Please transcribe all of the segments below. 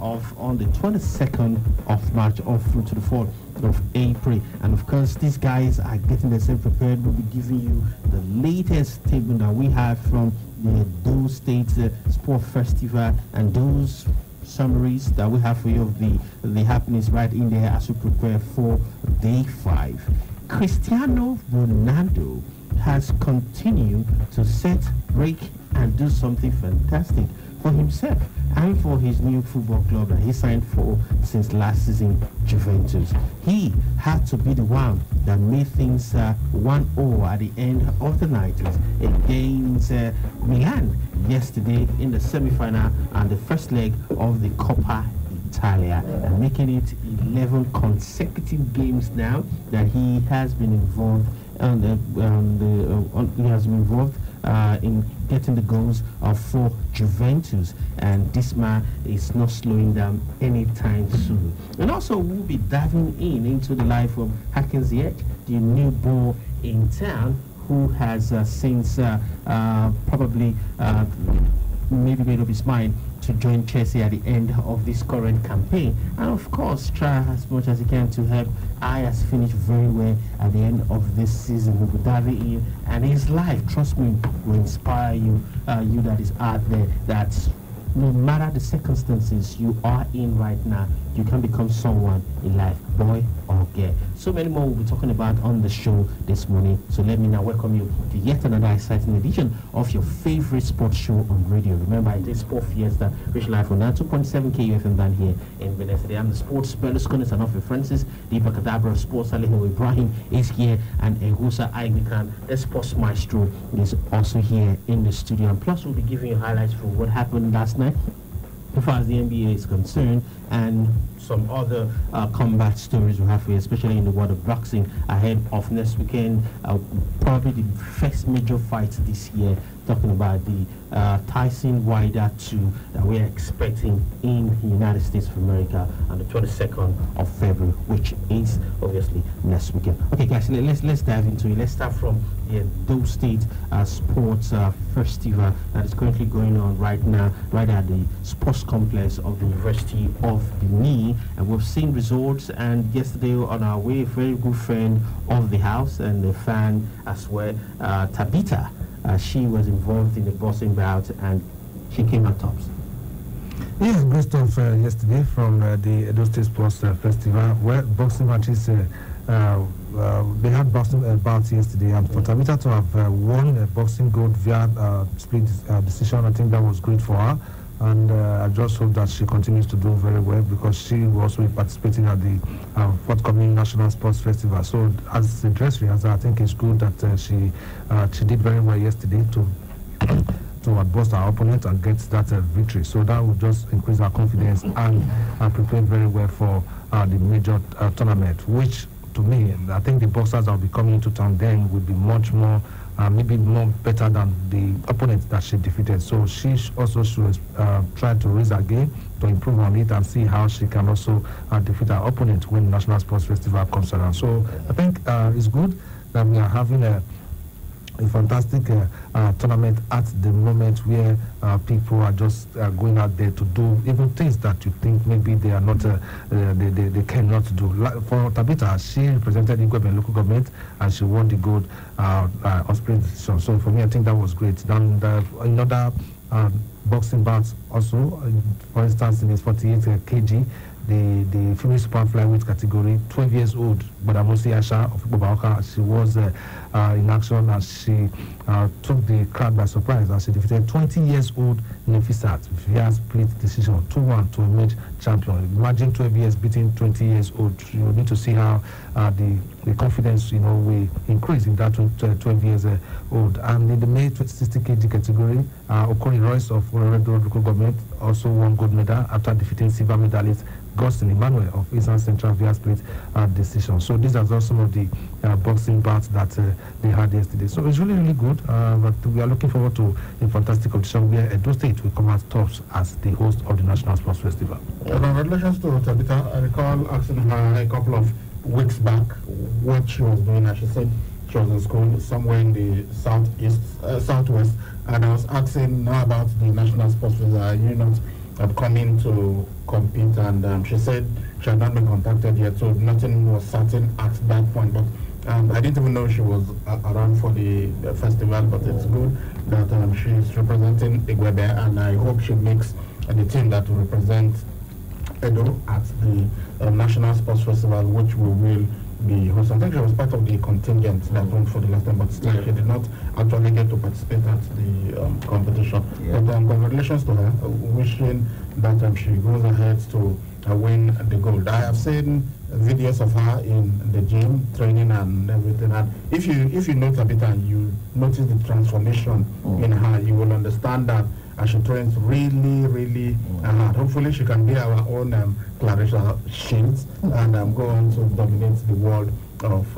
on the 22nd of March all through to the 4th of April. And of course, these guys are getting themselves prepared. We'll be giving you the latest statement that we have from the Edo State Sport Festival and those summaries that we have for you of the happenings right in there as we prepare for day 5. Cristiano Ronaldo has continued to set, break, and do something fantastic for himself and for his new football club that he signed for since last season, Juventus. He had to be the one that made things 1-0 at the end of the 90s against Milan yesterday in the semi-final and the first leg of the Coppa Italia, and making it 11 consecutive games now that he has been involved in getting the goals for Juventus, and this man is not slowing down anytime soon. And also we'll be diving into the life of Hakim Ziyech, the new boy in town, who has since probably maybe made up his mind to join Chelsea at the end of this current campaign, and of course try as much as he can to help Ajax finish very well at the end of this season. We will dive in, and his life, trust me, will inspire you, you that is out there, that no matter the circumstances you are in right now, you can become someone in life, boy or girl. So many more we'll be talking about on the show this morning. So let me now welcome you to yet another exciting edition of your favorite sports show on radio. Remember, it is Sport Fiesta, reach live on 2.7 KUFM down here in Venice. I'm the sports Berlusconi, Sanofi Francis, the Bacadabra of Sports, Alejo Ibrahim is here, and Egusa Aigikan, the sports maestro, is also here in the studio. And plus, we'll be giving you highlights from what happened last night as far as the NBA is concerned, and some other combat stories we have for you, especially in the world of boxing ahead of next weekend. Probably the first major fight this year, talking about the Tyson Wilder 2 that we're expecting in the United States of America on the 22nd of February, which is obviously next weekend. Okay, guys, let's dive into it. Let's start from the Edo State Sports Festival that is currently going on right now, right at the sports complex of the University of Benin. And we've seen results, and yesterday on our way, a very good friend of the house and a fan as well, Tabitha, she was involved in the boxing bout and she came out tops. Yes, great stuff yesterday from the Edo State Sports Festival, where boxing matches, they had boxing bouts yesterday, and for Tabitha to have won boxing gold via split decision, I think that was great for her. And I just hope that she continues to do very well, because she will also be participating at the forthcoming National Sports Festival. So as a dress rehearsal, I think it's good that she did very well yesterday to outburst her opponent and get that victory. So that will just increase her confidence and prepare very well for the major tournament, which to me, I think the boxers that will be coming into town then will be much more maybe more better than the opponent that she defeated. So she also should try to raise her game, to improve on it, and see how she can also defeat her opponent when the National Sports Festival comes around. So I think it's good that we are having a fantastic tournament at the moment, where people are just going out there to do even things that you think maybe they are not, they cannot do. For Tabitha, she represented Igwebe local government and she won the gold on split decision. So for me, I think that was great. Then another boxing bouts also, for instance, in the 48 kg, the female super flyweight category, 12 years old, Badamosi Asha of Ibobaoka, she was in action, as she took the crowd by surprise, as she defeated 20 years old Nefisat via split decision, 2-1 to emerge champion. Imagine 12 years beating 20 years old. You need to see how the confidence, will increase in that 12 years old. And in the May 60 kg category, Okori Royce of Oredo local government also won gold medal after defeating silver medalist Gustin Emmanuel of Eastern Central via split decision. So these are just some of the boxing bouts that they had yesterday. So it's really, really good. But we are looking forward to a fantastic competition where Edo State will come out tops as the host of the National Sports Festival. Congratulations to Tabitha. I recall asking her a couple of weeks back what she was doing, and she said she was in school somewhere in the southwest, and I was asking her about the National Sports Festival. Are you not coming to compete, and she said she had not been contacted yet, so nothing was certain at that point. But I didn't even know she was around for the festival, but it's good that she's representing Igwebe, and I hope she makes the team that will represent Edo at the National Sports Festival, which we will be hosting. I think she was part of the contingent that went for the last time, but still she did not actually get to participate at the competition. Yeah. But congratulations to her, wishing that she goes ahead to win the gold. I have seen videos of her in the gym training and everything, and if you note a bit and you notice the transformation in her, you will understand that she trains really hard. Hopefully she can be our own Clarissa Shields and go on to dominate the world of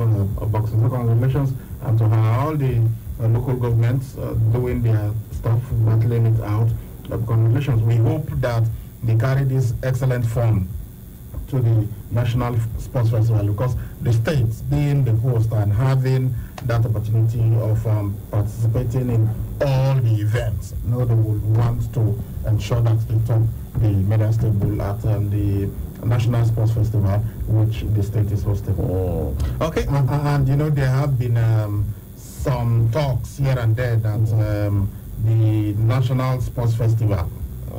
boxing. So congratulations to her. All the local governments doing their stuff, battling it out. Congratulations. We hope that they carry this excellent form to the National Sports Festival, because the states being the host and having that opportunity of participating in all the events, they would want to ensure that they top the medal table at the National Sports Festival, which the state is hosting. Okay. And there have been some talks here and there that the National Sports Festival,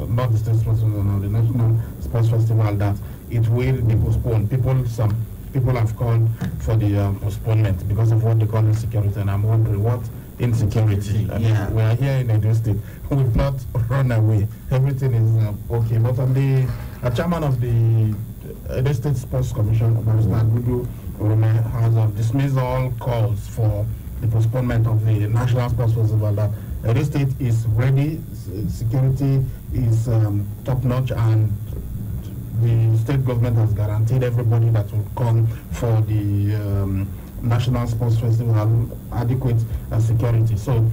not the State Sports Festival, no, the National Sports Festival, that it will be postponed. Some people have called for the postponement because of what they call insecurity, and I'm wondering what insecurity. Yeah. We are here in Edo State. We've not run away. Everything is okay. But the chairman of the Edo State Sports Commission, Barrister Gudu Rome, has dismissed all calls for the postponement of the National Sports Festival. That Edo State is ready, security is top-notch, and the state government has guaranteed everybody that will come for the National Sports Festival adequate security. So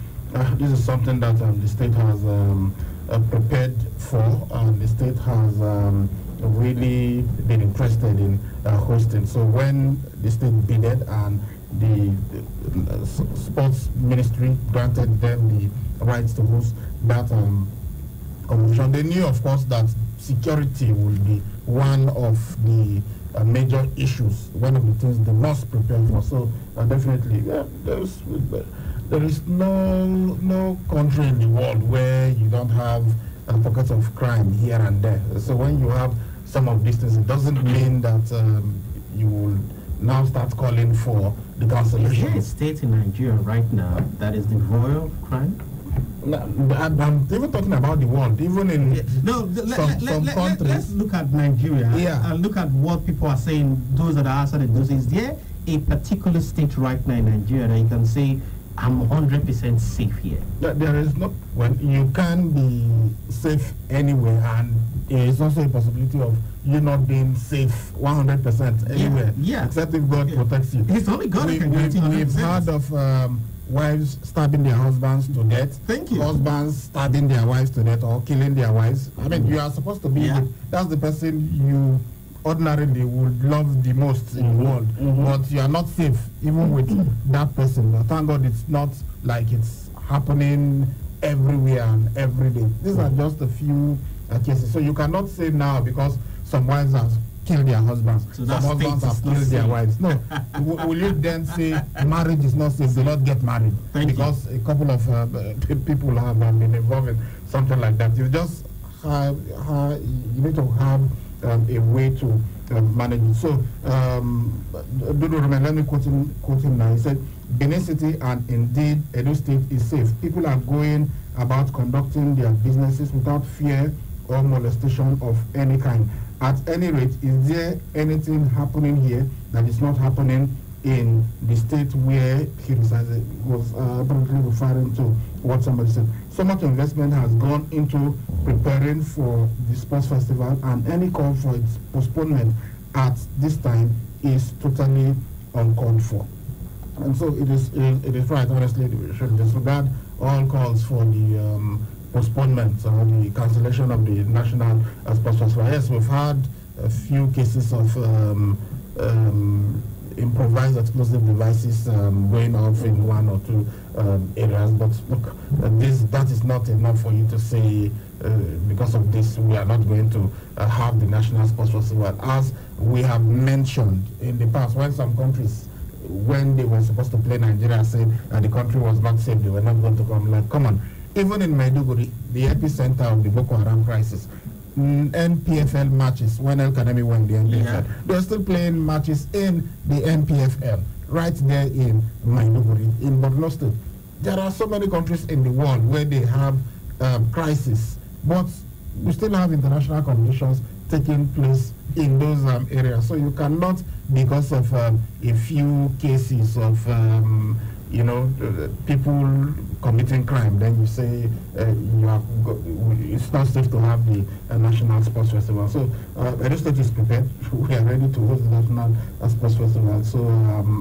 this is something that the state has prepared for, and the state has really been interested in hosting. So when the state bidded and the sports ministry granted them the rights to host that competition, they knew, of course, that security will be one of the major issues, one of the things they must prepare for. So definitely, there is no country in the world where you don't have pockets of crime here and there. So when you have some of these things, it doesn't mean that you will now start calling for the cancellation. Is there a state in Nigeria right now that is devoid of crime? I'm even talking about the world, even in some countries. Let's look at Nigeria and look at what people are saying, those that are outside those. Is there a particular state right now in Nigeria that you can say, I'm 100% safe here? There is not. Well, you can be safe anywhere, and there is also a possibility of you not being safe 100% anywhere. Yeah. Except if God protects you. It's only God who can guarantee 100%. We've heard of wives stabbing their husbands to death. Thank you. Husbands stabbing their wives to death or killing their wives. I mean, you are supposed to be that's the person you ordinarily would love the most in the world, but you are not safe even with that person. But thank God it's not like it's happening everywhere and every day. These are just a few cases. So you cannot say now because some wives have killed their husbands, so some husbands have killed their wives. No. Will you then say marriage is not safe? Do not get married. Because a couple of people have been involved in something like that. You just you need to have a way to manage it. So, Dudu, let me quote him now. He said, Benin City and indeed Edo State is safe. People are going about conducting their businesses without fear or molestation of any kind. At any rate, is there anything happening here that is not happening in the state where he resides? Was apparently referring to what somebody said. So much investment has gone into preparing for the sports festival, and any call for its postponement at this time is totally uncalled for. And so it is right, honestly, we should disregard all calls for the postponement or the cancellation of the National Sports Festival. Yes, we've had a few cases of improvised explosive devices going off in one or two areas. But look, that is not enough for you to say, because of this, we are not going to have the National Sports Festival. As we have mentioned in the past, when some countries, when they were supposed to play Nigeria, said the country was not safe, they were not going to come. Like, come on. Even in Maiduguri, the epicenter of the Boko Haram crisis, NPFL matches, when El Kanemi won the NPFL, they're still playing matches in the NPFL, right there in Maiduguri, in Borno State. There are so many countries in the world where they have crisis, but we still have international competitions taking place in those areas. So you cannot, because of a few cases of people committing crime, then you say it's not safe to have the National Sports Festival. So Edo State is prepared. We are ready to host the National Sports Festival. So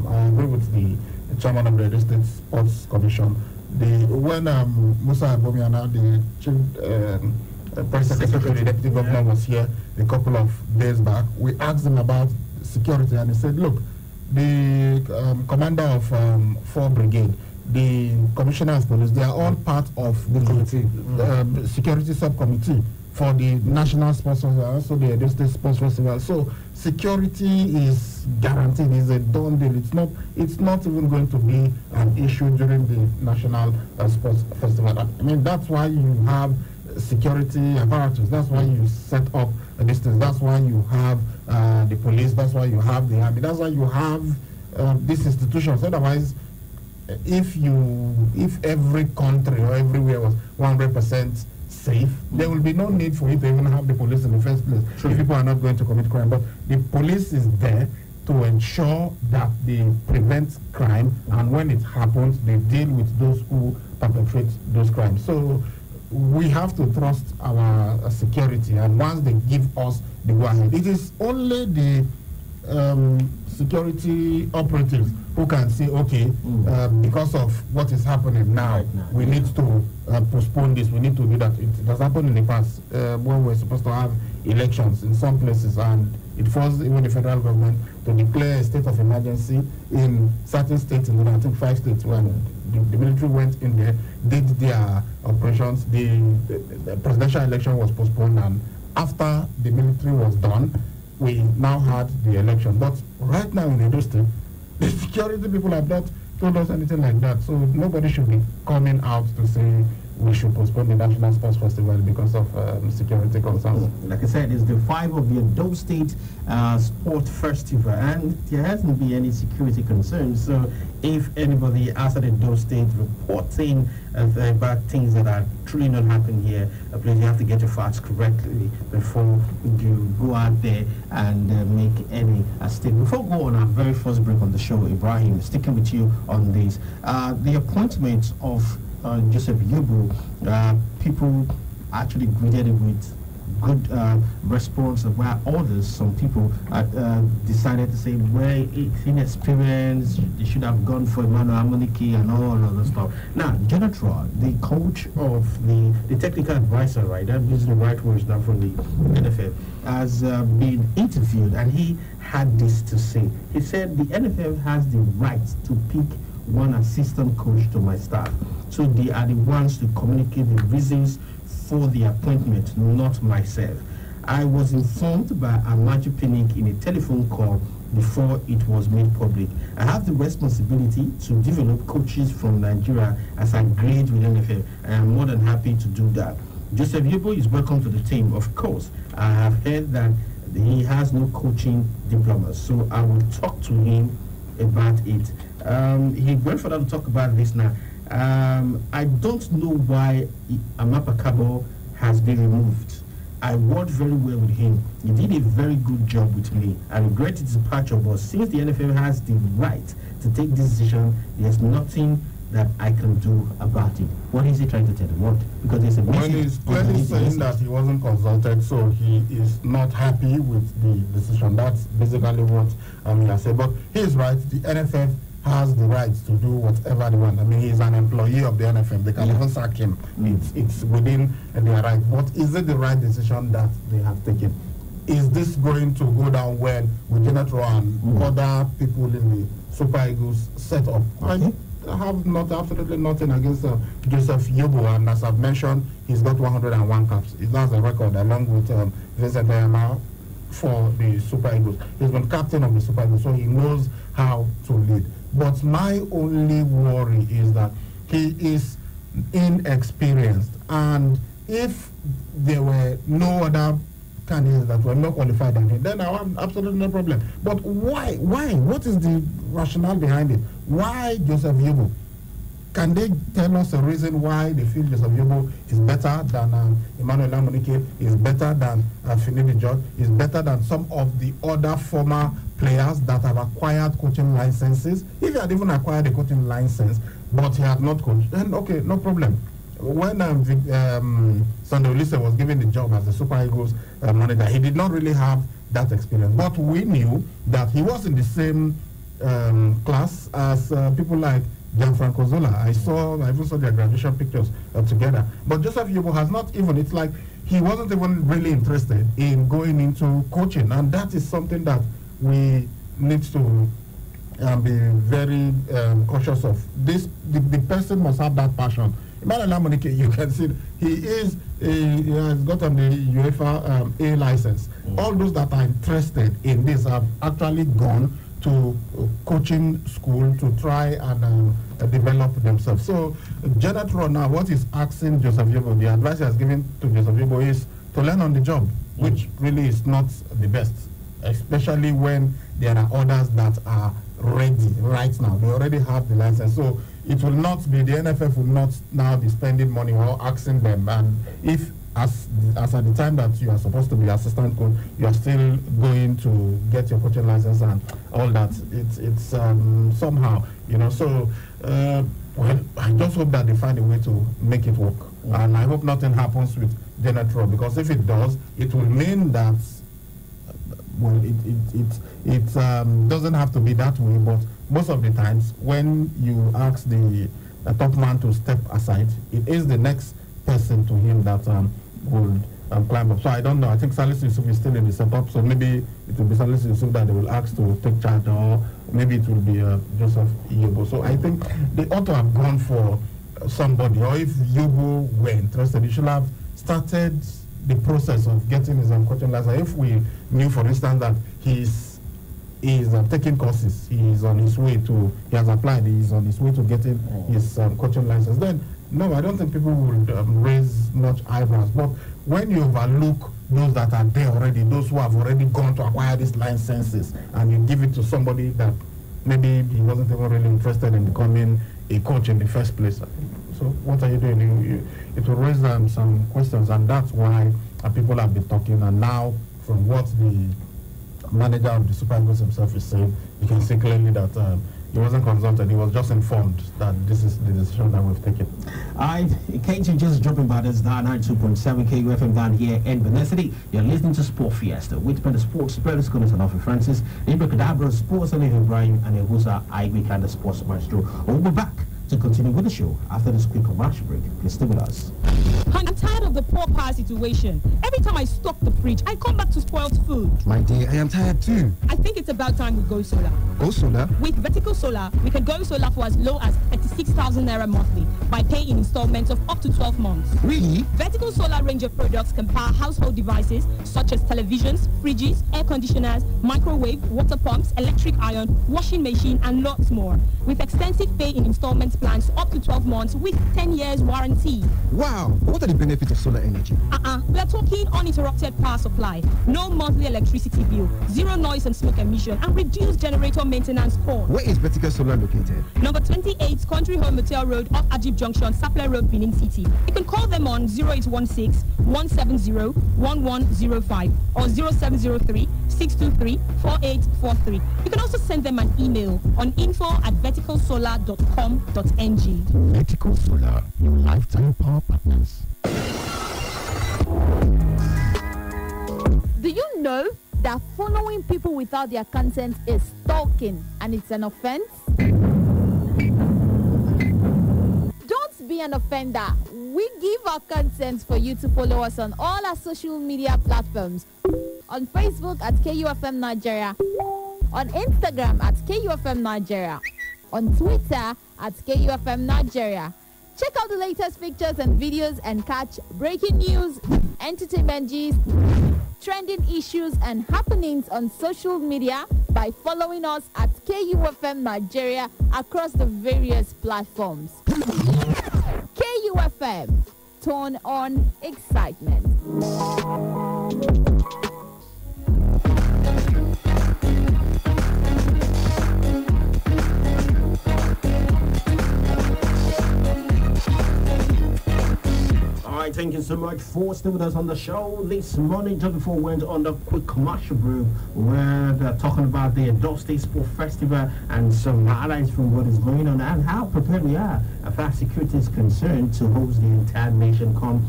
I agree with the chairman of the Edo State Sports Commission. When Musa Abomiana, the chief press secretary, the deputy governor, was here a couple of days back, we asked him about security, and he said, look, the commander of 4 Brigade, the commissioner of police, they are all part of the security subcommittee for the National Sports Festival, also the Edo State Sports Festival. So security is guaranteed, is a done deal. It's not even going to be an issue during the National Sports Festival. I mean, that's why you have security apparatus. That's why you set up a distance. That's why you have the police. That's why you have the army. That's why you have these institutions. Otherwise, if every country or everywhere was 100% safe, there will be no need for you to even have the police in the first place. Sure. If people are not going to commit crime. But the police is there to ensure that they prevent crime, and when it happens, they deal with those who perpetrate those crimes. So we have to trust our security, and once they give us the go-ahead, it is only the security operatives who can say, okay, because of what is happening now, we need to postpone this, we need to do that. It has happened in the past when we're supposed to have elections in some places, and it forced even the federal government to declare a state of emergency in certain states, in I think 5 states, when the military went in there, did their operations. The presidential election was postponed, and after the military was done, we now had the election. But right now in Edo State, the security people have not told us anything like that. So nobody should be coming out to say we should postpone the National Sports Festival because of security concerns. Like I said, it's the 5 of the Edo State Sport Festival, and there hasn't been any security concerns. So if anybody outside Edo State reporting about things that are truly not happening here, please, you have to get your facts correctly before you go out there and make any statement. Before we go on our very first break on the show, Ibrahim, sticking with you on this, the appointment of Joseph Yobo, people actually greeted it with good response, while others, some people decided to say, well, it's inexperienced, they should have gone for Emmanuel Amunike and all other stuff. Now, Jonathan, the coach of the technical advisor, right, I'm using the right words now from the NFL, has been interviewed, and he had this to say. He said the NFL has the right to pick one assistant coach to my staff. So they are the ones to communicate the reasons for the appointment, not myself. I was informed by Amaju Pinnick in a telephone call before it was made public. I have the responsibility to develop coaches from Nigeria as I grade with NFL. I am more than happy to do that. Joseph Yobo is welcome to the team. Of course, I have heard that he has no coaching diplomas, so I will talk to him about it. He went further to talk about this now. I don't know why Amapa Kabo has been removed. I worked very well with him. He did a very good job with me. I regret his departure, but since the NFL has the right to take this decision, there's nothing that I can do about it. What is he trying to tell them? What? Because there's a well, he's clearly saying that he wasn't consulted, so he is not happy with the decision. That's basically what he has said. But he's right. The NFL has the right to do whatever they want. I mean, he's an employee of the NFL. They can even sack him. It's within their right. But is it the right decision that they have taken? Is this going to go down well with Jonathan and other people in the Super Eagles setup? have absolutely nothing against Joseph Yobo, and as I've mentioned, he's got 101 caps. That's a record along with Vincent Ayama for the Super Eagles. He's been captain of the Super Eagles, so he knows how to lead. But my only worry is that he is inexperienced, and if there were no other candidates that were not qualified than him, then I have absolutely no problem. But why? What is the rationale behind it? Why Joseph Yobo? Can they tell us a reason why they feel Joseph Yobo is better than Emmanuel Amunike, is better than Philippe George, is better than some of the other former players that have acquired coaching licenses? If he had even acquired a coaching license, but he had not coached, then okay, no problem. When Sunday Olise was given the job as the Super Eagles manager, he did not really have that experience. But we knew that he was in the same class as people like Gianfranco Zola. I even saw their graduation pictures together. But Joseph Yobo has not even, it's like he wasn't even really interested in going into coaching. And that is something that we need to be very cautious of. The person must have that passion. Emmanuel Amunike, you can see he has gotten the UEFA A license. All those that are interested in this have actually gone to coaching school to try and develop themselves. So Janet Rowe now, what is asking Joseph Yobo, the advice he has given to Joseph Yobo is to learn on the job, which really is not the best, especially when there are others that are ready right now. They already have the license. So it will not be, the NFF will not now be spending money or asking them. And if, as at the time that you are supposed to be assistant coach, you are still going to get your coaching license and all that, it's somehow, so, well, I just hope that they find a way to make it work. And I hope nothing happens with Janet Rowe, because if it does, it will mean that, well, it doesn't have to be that way, but most of the times when you ask the top man to step aside, it is the next person to him that would climb up. So I don't know. I think Salisu Yusuf is still in the setup, so maybe it will be Salisu Yusuf that they will ask to take charge, or maybe it will be Joseph Yobo. So I think they ought to have gone for somebody, or if Yobo were interested, he should have started the process of getting his coaching license. If we knew, for instance, that he is taking courses, he has applied, he is on his way to getting his coaching license, then no, I don't think people would raise much eyebrows. But when you overlook those that are there already, those who have already gone to acquire these licenses, and you give it to somebody that maybe he wasn't even really interested in becoming a coach in the first place, so what are you doing? It will raise some questions, and that's why people have been talking. And now, from what the manager of the Super Eagles himself is saying, you can see clearly that he wasn't consulted. He was just informed that this is the decision that we've taken. In case you're just dropping by, this is 92.7 KUFM down here in Benin City. You're listening to Sport Fiesta with the sports spreaders, Collins and Alfred Francis, Ibrahim Sports, and Ibrahim and Yahuza Aigbe and the Sports Maestro. We'll be back to continue with the show after this quick commercial break. Please stay with us. I'm tired of the poor power situation. Every time I stock the fridge, I come back to spoiled food. My dear, I am tired too. I think it's about time we go solar. Go solar? With Vertical Solar, we can go solar for as low as 36,000 naira monthly by paying in installments of up to 12 months. Really? Vertical Solar range of products can power household devices such as televisions, fridges, air conditioners, microwave, water pumps, electric iron, washing machine, and lots more. With extensive pay in installments plans up to 12 months with 10 years warranty. Wow, what are the benefits of solar energy? We are talking uninterrupted power supply, no monthly electricity bill, zero noise and smoke emission, and reduced generator maintenance cost. Where is Vertical Solar located? Number 28, Country Home Motel Road, off Ajib Junction, Sapele Road, Benin City. You can call them on 0816-170-1105 or 0703-623-4843. You can also send them an email on info@verticalsolar.com.ng. Vertical Solar, your lifetime power partners. Do you know that following people without their consent is stalking and it's an offense? Don't be an offender. We give our consent for you to follow us on all our social media platforms. On Facebook at KUFM Nigeria. On Instagram at KUFM Nigeria. on Twitter at KUFM Nigeria. Check out the latest pictures and videos and catch breaking news, entertainment gist, trending issues and happenings on social media by following us at KUFM Nigeria across the various platforms. KUFM, turn on excitement. Thank you so much for staying with us on the show this morning. Just before we went on the quick commercial break, we're talking about the Adult State Sport Festival and some highlights from what is going on and how prepared we are as far as security is concerned to host the entire nation come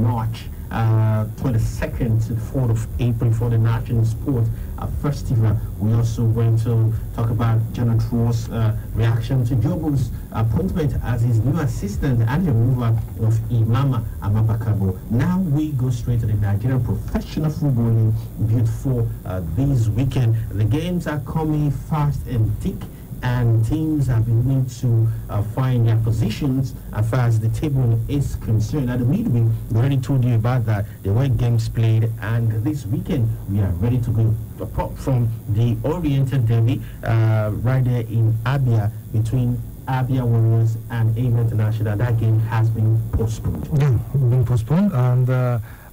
March 22nd to the 4th of April for the National Sport Festival. We also went to talk about General Trudeau's reaction to Jobo's appointment as his new assistant and the removal of Imama Amapakabo. Now we go straight to the Nigerian Professional Football League built for this weekend. The games are coming fast and thick, and teams have been willing to find their positions as far as the table is concerned. At the midweek, we already told you about that. There were games played, and this weekend we are ready to go. Apart from the Oriental Derby right there in Abia between Abia Warriors and AIM International, that game has been postponed. Yeah, been postponed, and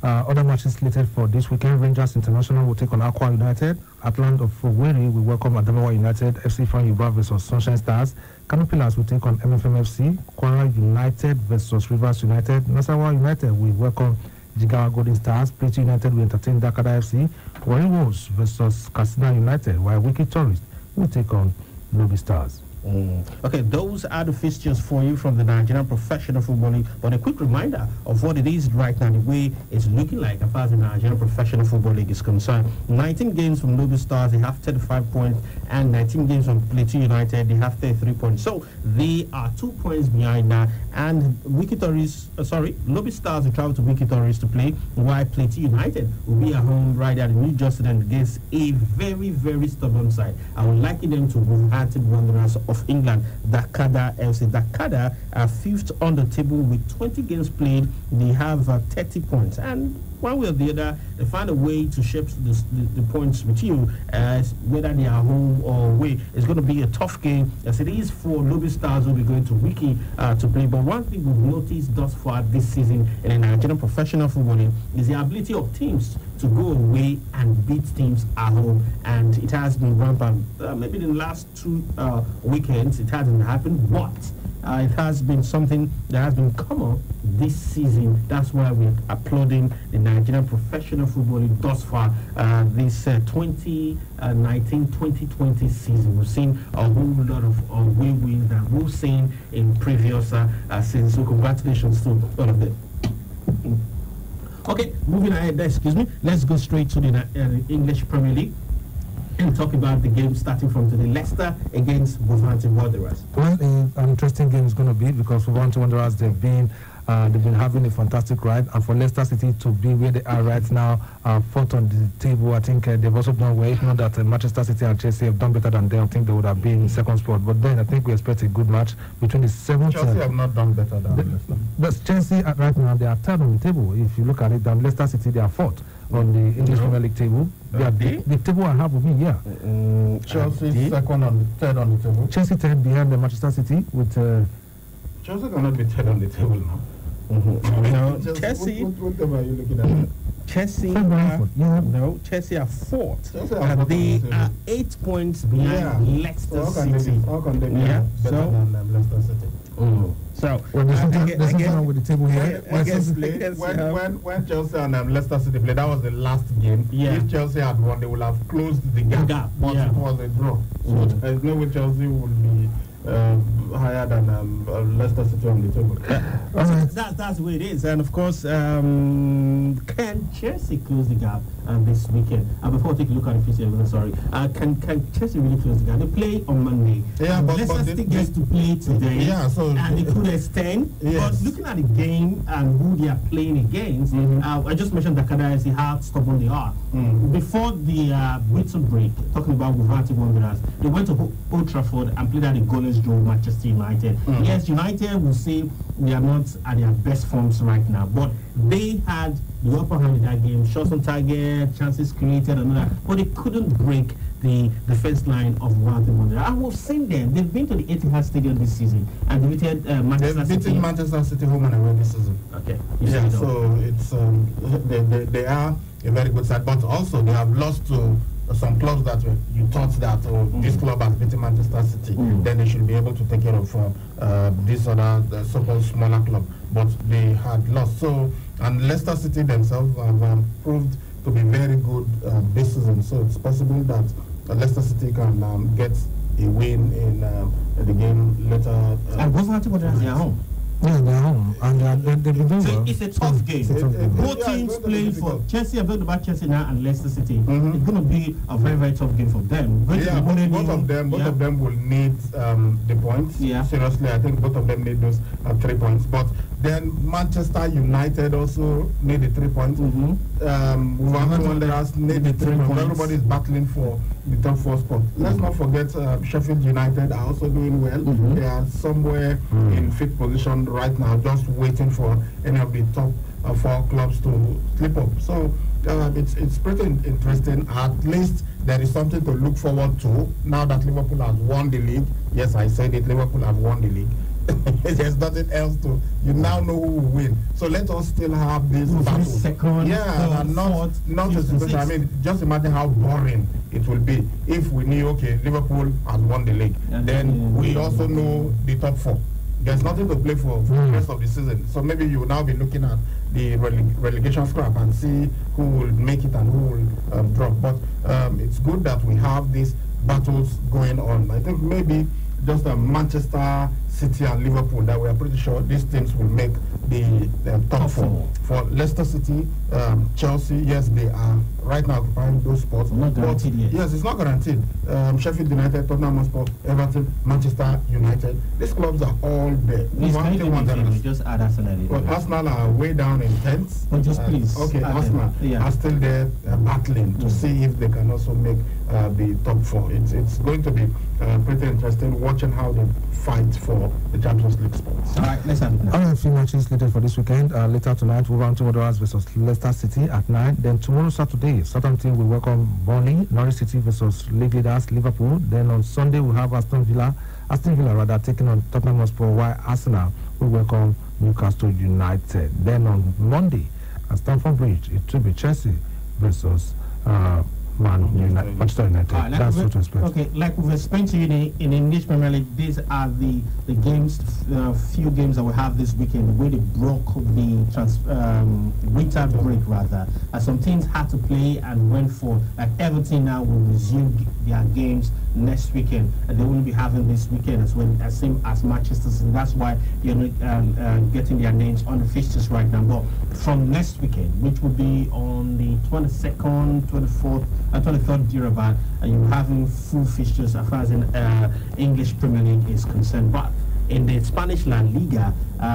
other matches slated for this weekend. Rangers International will take on Aqua United. Atlant of Owerri will welcome Adamawa United. FC Fan Yuba versus Sunshine Stars. Kano Pillars will take on MFM FC. Kwara United versus Rivers United. Nasarawa United will welcome Jigawa Golden Stars. Plateau United will entertain Dakada FC. Warri Wolves versus Katsina United, while Wiki Tourist will take on Lobby Stars. Okay, those are the fixtures for you from the Nigerian Professional Football League. But a quick reminder of what it is right now, the way it's looking like as far as the Nigerian Professional Football League is concerned. 19 games from Lobby Stars, they have 35 points, and 19 games from Plateau United, they have 33 points. So they are 2 points behind that. And Lobby Stars will travel to Wiki Tourist to play, while Plateau United will be at home right at New Jersey against a very, very stubborn side. I would liken them to Wolverhampton Wanderers of England, Dakada FC. Dakada are fifth on the table with 20 games played. They have 30 points, and one way or the other, they find a way to shape the points with you, whether they are home or away. It's going to be a tough game, as it is for Lobby Stars, who will be going to Wiki to play. But one thing we've noticed thus far this season in the Nigerian Professional Football League is the ability of teams to go away and beat teams at home, and it has been rampant. Maybe in the last 2 weekends it hasn't happened, but it has been something that has been common this season. That's why we're applauding the Nigerian Professional Football League thus far. This 2019-2020 season, we've seen a whole lot of away wins that we've seen in previous seasons. So congratulations to all of them. Okay, moving ahead, excuse me. Let's go straight to the English Premier League and talk about the game starting from today. Leicester against Wolverhampton Wanderers. Well, an interesting game is going to be, because Wolverhampton Wanderers, they've been having a fantastic ride, and for Leicester City to be where they are right now, fourth on the table, I think they've also done well. If not that Manchester City and Chelsea have done better than them, I think they would have been in second spot. But then I think we expect a good match between the seventh. Chelsea have not done better than Leicester. But Chelsea right now, they are third on the table. If you look at it, than Leicester City, they are fourth on the English Premier League table. The table I have with me, yeah. Chelsea third on the table. Chelsea third behind the Manchester City with. Chelsea cannot be third on the table now. Chelsea. What are you looking at? Chelsea Chelsea are fourth. They are 8 points behind Leicester City. How can they be better than Leicester City? So there's something wrong with the table here. When Chelsea and Leicester City played, that was the last game. Yeah. If Chelsea had won, they would have closed the gap. But it was a draw. So there's no way Chelsea would be higher than Leicester City on the table. That's the way it is. And of course, can Chelsea close the gap this weekend. Before we take a look at the fixture, sorry, can Chelsea really close the gap? They play on Monday. Yeah, but Leicester City gets to play today. Yeah, so and they could extend. Yes. But looking at the game and who they are playing against, I just mentioned Dakada is how stubborn they are. Before the winter break, talking about Wolverhampton Wanderers, they went to Old Trafford and played at the goalless draw with Manchester United. Yes, United will say they are not at their best forms right now, but they had the upper hand in that game. Shots on target, chances created, and all that, but they couldn't break the defense line of Wolverhampton Wanderers. And we've seen them. They've been to the Etihad Stadium this season and defeated Manchester City. They've beaten Manchester City home and away this season. Okay. Yeah, so it's they are a very good side, but also they have lost to some clubs that you thought that this club has beaten Manchester City, then they should be able to take care of this other so-called smaller club, but they had lost. So, and Leicester City themselves have proved to be very good this season, so it's possible that Leicester City can get a win in the game later. And Wolverhampton Wanderers are home. Yeah, they're home, and they've been doing So well. it's a tough game. Both teams playing for Chelsea. I'm talking about Chelsea now and Leicester City. It's going to be a very, very tough game for them. Yeah, both of them will need the points. Yeah. Seriously, I think both of them need those 3 points. But then Manchester United also need the 3 points. Wolverhampton Wanderers need the 3 points. Everybody's battling for the top 4 spot. Let's not forget Sheffield United are also doing well. They are somewhere in 5th position right now, just waiting for any of the top 4 clubs to slip up. So it's pretty interesting. At least there is something to look forward to now that Liverpool has won the league. Yes, I said it, Liverpool have won the league. There's nothing else to, you now know who will win. So let us still have this battle. Second, and not a situation. I mean, just imagine how boring it will be if we knew, okay, Liverpool has won the league. Then we also know the top 4. There's nothing to play for the rest of the season. So maybe you will now be looking at the relegation scrap and see who will make it and who will drop. But it's good that we have these battles going on. I think maybe just Manchester City and Liverpool that we are pretty sure these teams will make the top 4. For Leicester City, Chelsea, yes, they are right now occupying those spots. Not guaranteed yet. Yes, it's not guaranteed. Sheffield United, Tottenham Hotspur, Everton, Manchester United. These clubs are all there. Just add Arsenal. Well, Arsenal are way down in 10th. But just please. Okay, Arsenal are still there battling to see if they can also make the top 4. It's going to be pretty interesting watching how they fight for the Champions League spots. All right, let's have it now. All right, a few matches slated for this weekend. Later tonight, Wolverhampton Wanderers versus Leicester City at 9. Then tomorrow, Saturday, Southampton will welcome Burnley, Norwich City versus league leaders Liverpool. Then on Sunday, we have Aston Villa taking on Tottenham Hotspur, while Arsenal will welcome Newcastle United. Then on Monday, at Stamford Bridge, it will be Chelsea versus Manchester United. That's what to expect. Okay, like we've explained to you in English Premier League, these are the games, few games that we have this weekend. The way they broke the winter break, rather, as some teams had to play and went for, like Everton now will resume their games next weekend, and they won't be having this weekend as well, as same as Manchester City. That's why you're not getting their names on the fixtures right now. But from next weekend, which will be on the 22nd, 24th, and 23rd thereabout, you're having full fixtures as far as in English Premier League is concerned. But in the Spanish La Liga,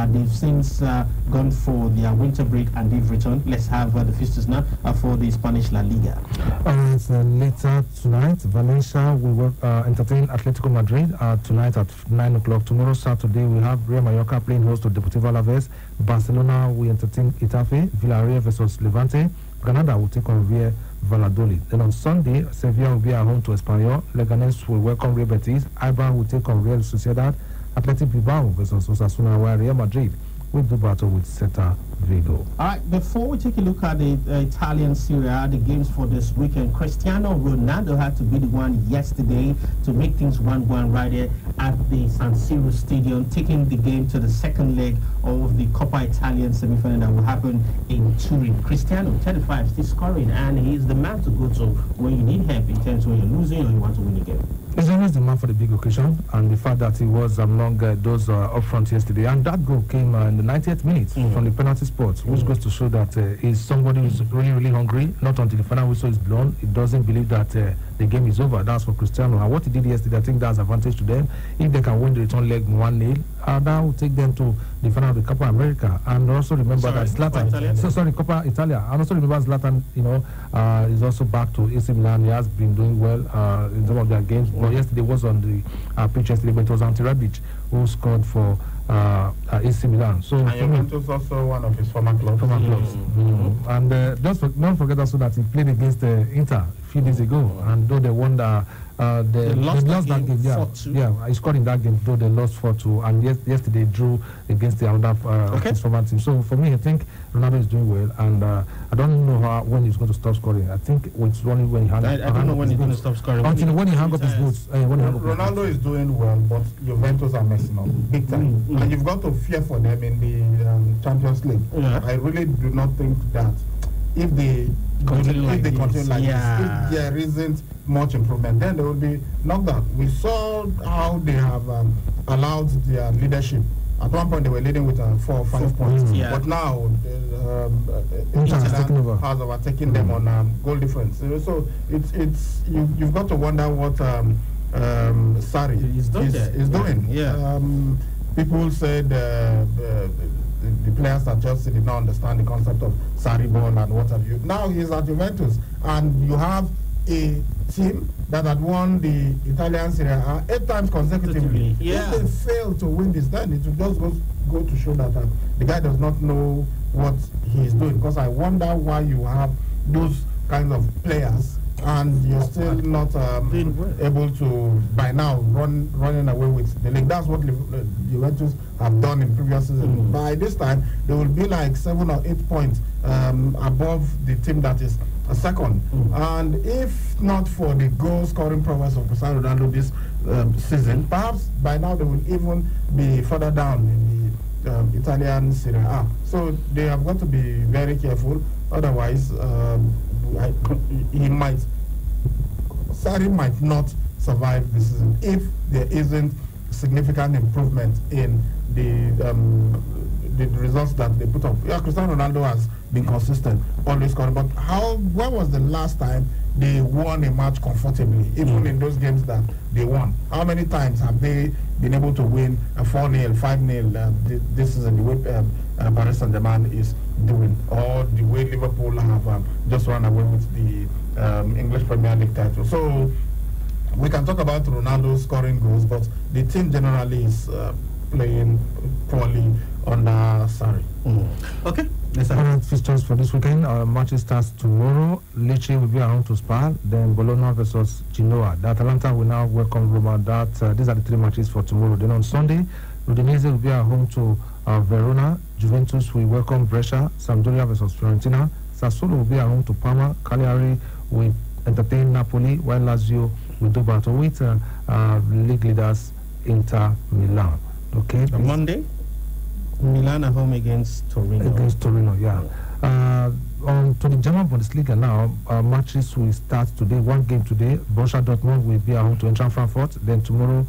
they've since gone for their winter break and they've returned. Let's have the fixtures now for the Spanish La Liga. Later tonight, Valencia will entertain Atletico Madrid tonight at 9 o'clock. Tomorrow, Saturday, we have Real Mallorca playing host to Deportivo Alaves. Barcelona will entertain Getafe. Villarreal versus Levante. Granada will take on Real Valladolid. Then on Sunday, Sevilla will be at home to Espanyol. Leganés will welcome Real Betis. Eibar will take on Real Sociedad. Athletic Bilbao versus Osasuna, while Real Madrid will do battle with Celta Vigo. All right, before we take a look at the Italian Serie A, the games for this weekend, Cristiano Ronaldo had to be the one yesterday to make things 1-1 right here at the San Siro Stadium, taking the game to the second leg of the Coppa Italian semi-final that will happen in Turin. Cristiano, 35, still scoring, and he's the man to go to when you need help in terms when you're losing or you want to win a game. He's always the man for the big occasion, and the fact that he was among those up front yesterday, and that goal came in the 90th minute from the penalty spot. sports, which goes to show that he's somebody who's really, really hungry. Not until the final whistle is blown, he doesn't believe that the game is over. That's for Cristiano. And what he did yesterday, I think that's advantage to them. If they can win the return leg 1-0, that will take them to the final of the Copa America. And also remember that Zlatan, Copa Italia. And also remember Zlatan, is also back to AC Milan. He has been doing well in some of their games. But yesterday was on the pitch yesterday, but it was Ante Rebic who scored for AC Milan. So and Juventus also one of his former clubs. And don't forget also that he played against Inter a few days ago, and though they won they lost that game. Yeah, he scored in that game, though they lost 4-2, and yesterday drew against the other his former team. So for me, I think Ronaldo is doing well, and I don't know when he's going to stop scoring. I think it's only when he hangs up. I don't know when he's going to stop scoring. Until when he hangs up his boots. Ronaldo is doing well, but Juventus are messing up big time, and you've got to fear for them in the Champions League. I really do not think that if they continue like this, if there isn't much improvement, then they will be knocked out. We saw how they have allowed their leadership. At one point, they were leading with 4 or 5 points, but now Inter has overtaken them on goal difference. So you've got to wonder what Sarri is doing. People said the players at Chelsea did not understand the concept of Sarri ball and what have you. Now he's at Juventus, and you have a team that had won the Italian Serie A 8 times consecutively. If they fail to win this, then it will just go to show that the guy does not know what he is doing. Because I wonder why you have those kinds of players and you're still not able to, by now, running away with the league. That's what Juventus have done in previous seasons. By this time, they will be like 7 or 8 points above the team that is a second. And if not for the goal-scoring prowess of Cristiano Ronaldo this season, perhaps by now they will even be further down in the Italian Serie A. So they have got to be very careful. Otherwise, Sarri might not survive this season if there isn't significant improvement in the results that they put up. Cristiano Ronaldo has been consistent, always scoring. But when was the last time they won a match comfortably, even in those games that they won? How many times have they been able to win a 4-0, 5-0? This is the way Paris Saint-Germain is doing, or the way Liverpool have just run away with the English Premier League title. So we can talk about Ronaldo scoring goals, but the team generally is playing poorly under Sarri. Okay. Current fixtures for this weekend. Matches starts tomorrow. Lecce will be at home to Spal. Then Bologna versus Genoa. The Atalanta will now welcome Roma. These are the 3 matches for tomorrow. Then on Sunday, Udinese will be at home to Verona. Juventus will welcome Brescia. Sampdoria versus Fiorentina. Sassuolo will be at home to Parma. Cagliari will entertain Napoli, while Lazio will do battle with league leaders Inter Milan. Okay. On Monday, Milan at home against Torino. On to the German Bundesliga now, matches will start today. 1 game today. Borussia Dortmund will be at home to Eintracht Frankfurt. Then tomorrow,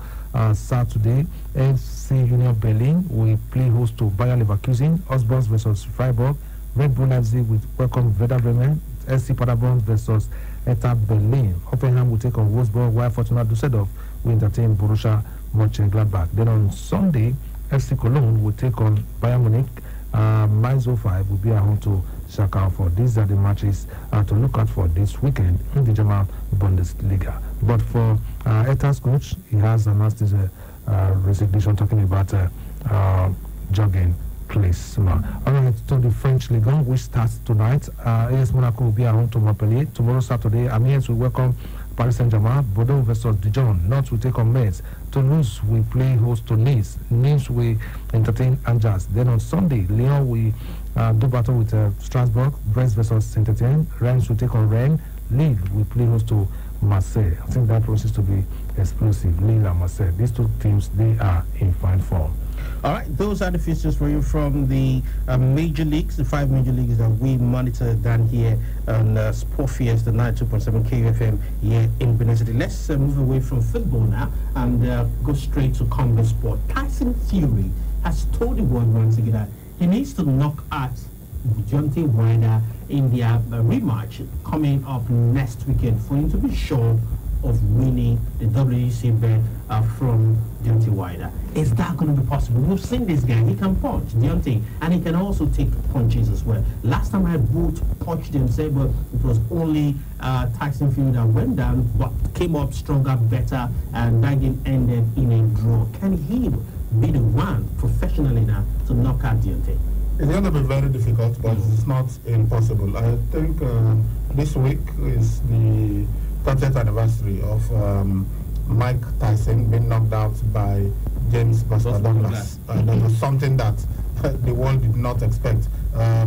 Saturday, FC Union Berlin will play host to Bayer Leverkusen. Augsburg versus Freiburg. Red Bull Leipzig will welcome Werder Bremen. SC Paderborn versus Hertha Berlin. Hoffenheim will take on Wolfsburg, while Fortuna Düsseldorf will entertain Borussia Mönchengladbach. Then on Sunday, FC Cologne will take on Bayern Munich. Mainz 05 will be at home to Schalke 04. These are the matches to look at for this weekend in the German Bundesliga. But for Hertha's coach, he has announced his resignation, talking about jogging place. All right, to the French Ligue 1, which starts tonight. AS Monaco will be at home to Montpellier. Tomorrow, Saturday, Amiens will welcome Paris Saint-Germain. Bordeaux versus Dijon. Nantes will take on Metz. Toulouse will play host to Nice. Nice will entertain Angers. Then on Sunday, Lyon will do battle with Strasbourg. Brest versus Saint-Etienne. Reims will take on Rennes. Lille will play host to Marseille. I think that process to be explosive. Lille and Marseille. These 2 teams, they are in fine form. All right, those are the fixtures for you from the major leagues, the 5 major leagues that we monitor down here on Sport Fiesta 92.7 KUFM here in Benin City. Let's move away from football now and go straight to combat sport. Tyson Fury has told the world once again that he needs to knock out Deontay Wilder in their rematch coming up next weekend for him to be sure of winning the WEC bet from Deontay Wilder. Is that going to be possible? We've seen this guy. He can punch, Deontay, and he can also take punches as well. Last time I both punched themselves, but it was only Tyson Fury that went down, but came up stronger, better, and that game ended in a draw. Can he be the one professionally now to knock out Deontay? It's going to be very difficult, but it's not impossible. I think this week is the 30th anniversary of Mike Tyson being knocked out by James Buster Douglas. That was something that the world did not expect.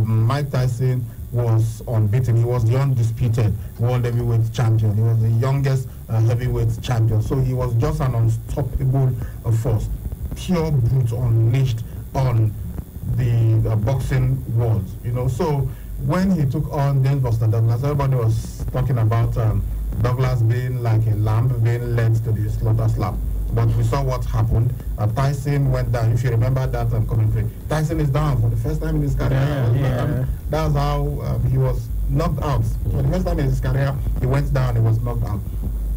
Mike Tyson was unbeaten. He was the undisputed world heavyweight champion. He was the youngest heavyweight champion. So he was just an unstoppable force. Pure brute unleashed on the boxing world. You know, so when he took on James Buster Douglas, everybody was talking about Douglas being like a lamb being led to the slaughter slab. But we saw what happened. Tyson went down. If you remember that commentary, Tyson is down for the first time in his career. That's how he was knocked out. For the first time in his career, he went down, he was knocked out.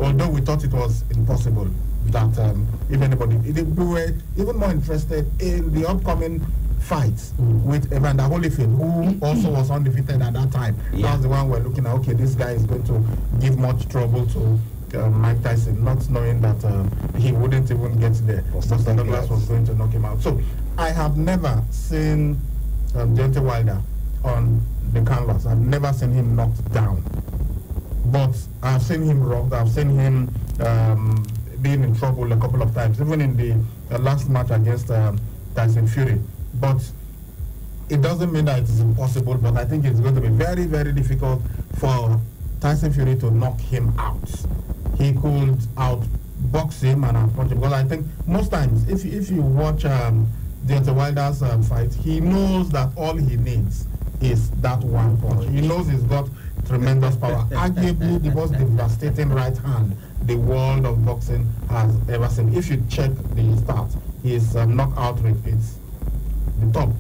Although we thought it was impossible that if anybody, we were even more interested in the upcoming fights with Evander Holyfield, who also was undefeated at that time. That was the one we're looking at. Okay, this guy is going to give much trouble to Mike Tyson, not knowing that he wouldn't even get there. Buster Douglas was going to knock him out. So I have never seen Deontay Wilder on the canvas. I've never seen him knocked down. But I've seen him rocked. I've seen him being in trouble a couple of times, even in the last match against Tyson Fury. But it doesn't mean that it is impossible, but I think it's going to be very, very difficult for Tyson Fury to knock him out. He could outbox him and outpunch him, because I think most times, if you watch Deontay Wilder's fight, he knows that all he needs is that one punch. He knows he's got tremendous power. Arguably the most devastating right hand the world of boxing has ever seen. If you check the stats, his knockout rate is the top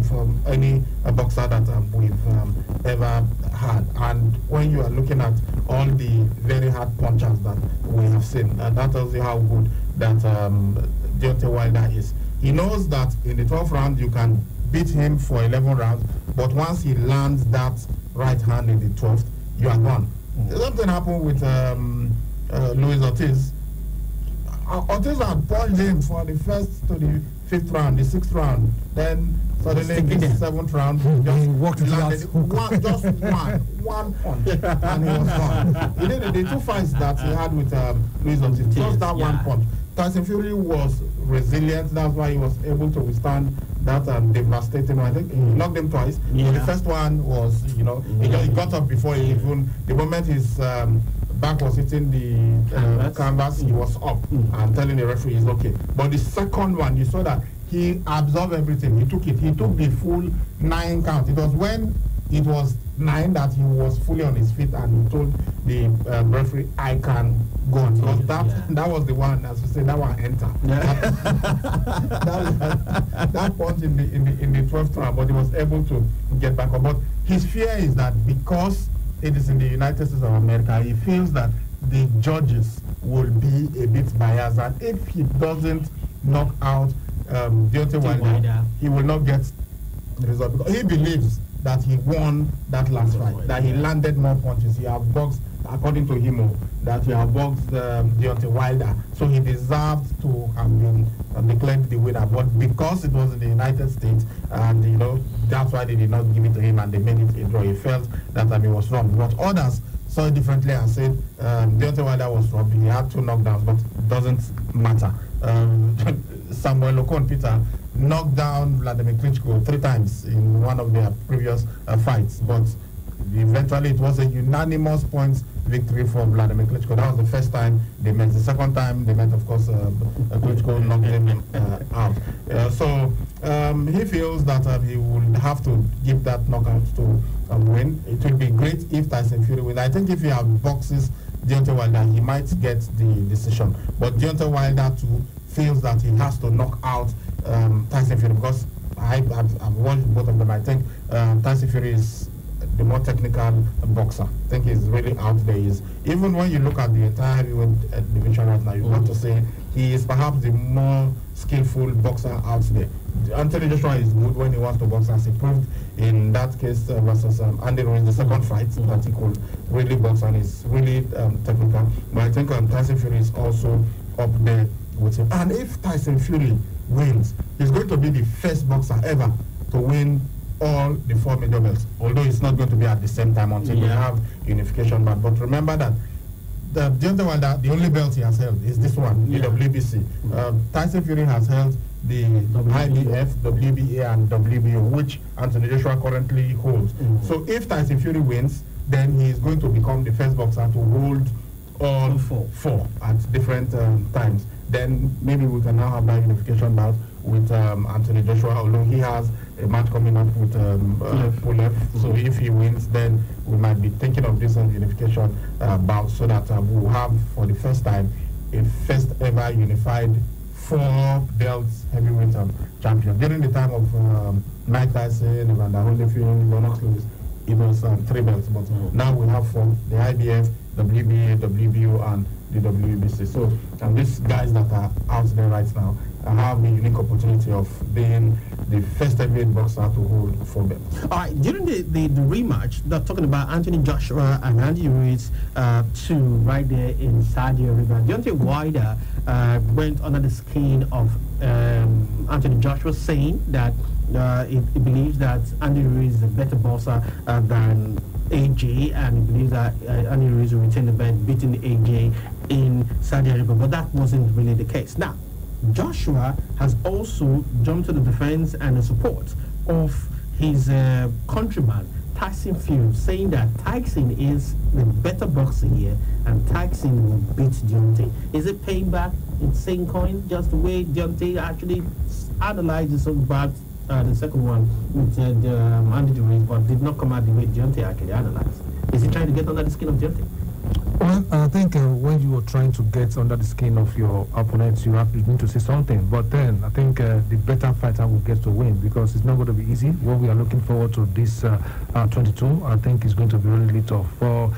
from any boxer that we've ever had. And when you are looking at all the very hard punches that we have seen, that tells you how good that Deontay Wilder is. He knows that in the 12th round you can beat him for 11 rounds, but once he lands that right hand in the 12th, you are gone. Something happened with Luis Ortiz. Ortiz had punched him for the first to the 5th round, the 6th round, then suddenly in the 7th round, just walked landed one punch, and he was gone. He did the 2 fights that he had with Luis Ortiz, just that one punch. Tyson Fury was resilient. That's why he was able to withstand that devastating one. I think he knocked him twice. But the first one was, he got up before he even, the moment his back was hitting the canvas, he was up and telling the referee he's okay. But the second one, you saw that he absorbed everything. He took it. He took the full 9 count. It was when it was 9 that he was fully on his feet and he told the referee, I can go on. So that was the one, as you say, that one enter. That punch in the 12th round, but he was able to get back up. But his fear is that because it is in the United States of America, he feels that the judges will be a bit biased, and if he doesn't knock out Deontay Wilder, he will not get the result, because he believes that he won that last fight, that he landed more punches. He have boxed, according to him, that he have boxed Deontay Wilder, so he deserved to have been declared the winner. But because it was in the United States, and that's why they did not give it to him and they made it a draw. He felt that he was wrong. But others saw it differently and said Deontay Wilder was robbed. He had 2 knockdowns, but it doesn't matter. Samuel Okon Peter knocked down Vladimir Klitschko 3 times in one of their previous fights, but eventually it was a unanimous points victory for Vladimir Klitschko. That was the first time they met. The second time they met, of course, Klitschko knocked him out. So he feels that he would have to give that knockout to win. It would be great if Tyson Fury wins. I think if he boxes Deontay Wilder, he might get the decision. But Deontay Wilder too feels that he has to knock out Tyson Fury, because I've watched both of them. I think Tyson Fury is the more technical boxer. I think he's really out there. Even when you look at the entire heavyweight division right now, you've got to say he is perhaps the more skillful boxer out there. Anthony Joshua is good when he wants to box, as he proved in that case versus Andy Ruiz, the second fight that he could really box and is really technical. But I think Tyson Fury is also up there with him. And if Tyson Fury wins, he's going to be the first boxer ever to win all the 4 major belts, although it's not going to be at the same time until we have unification. But remember that Deontay Wilder, the only belt he has held is this one, the WBC. Tyson Fury has held the IBF, WBA, and WBO, which Anthony Joshua currently holds. So if Tyson Fury wins, then he is going to become the first boxer to hold all four at different times. Then maybe we can now have that unification bout with Anthony Joshua, although he has a match coming up with Pulev. So if he wins, then we might be thinking of this unification bout, so that we'll have for the first time a first ever unified 4 belts heavyweight champion. During the time of Mike Tyson, Evander Holyfield, Lennox Lewis, it was 3 belts, but now we have 4: the IBF, WBA, WBO, and the WBC. So, and these guys that are out there right now have the unique opportunity of being the first heavyweight boxer to hold 4 belts. All right, during the rematch, they're talking about Anthony Joshua and Andy Ruiz, 2 right there in Saudi Arabia. Deontay Wilder went under the skin of Anthony Joshua, saying that he believes that Andy Ruiz is a better boxer than AJ, and he believes that Andy Ruiz will retain the belt, beating AJ in Saudi Arabia, but that wasn't really the case. Now, Joshua has also jumped to the defense and the support of his countryman Tyson Fury, saying that Tyson is the better boxer here and Tyson will beat Deontay. Is it payback in same coin, just the way Deontay actually analyzes about the second one with Andy Ruiz, but did not come out the way Deontay actually analyzed? Is he trying to get under the skin of Deontay? Well, I think when you are trying to get under the skin of your opponent, you need to say something. But then I think the better fighter will get to win, because it's not going to be easy. What we are looking forward to this 22, I think is going to be really tough. For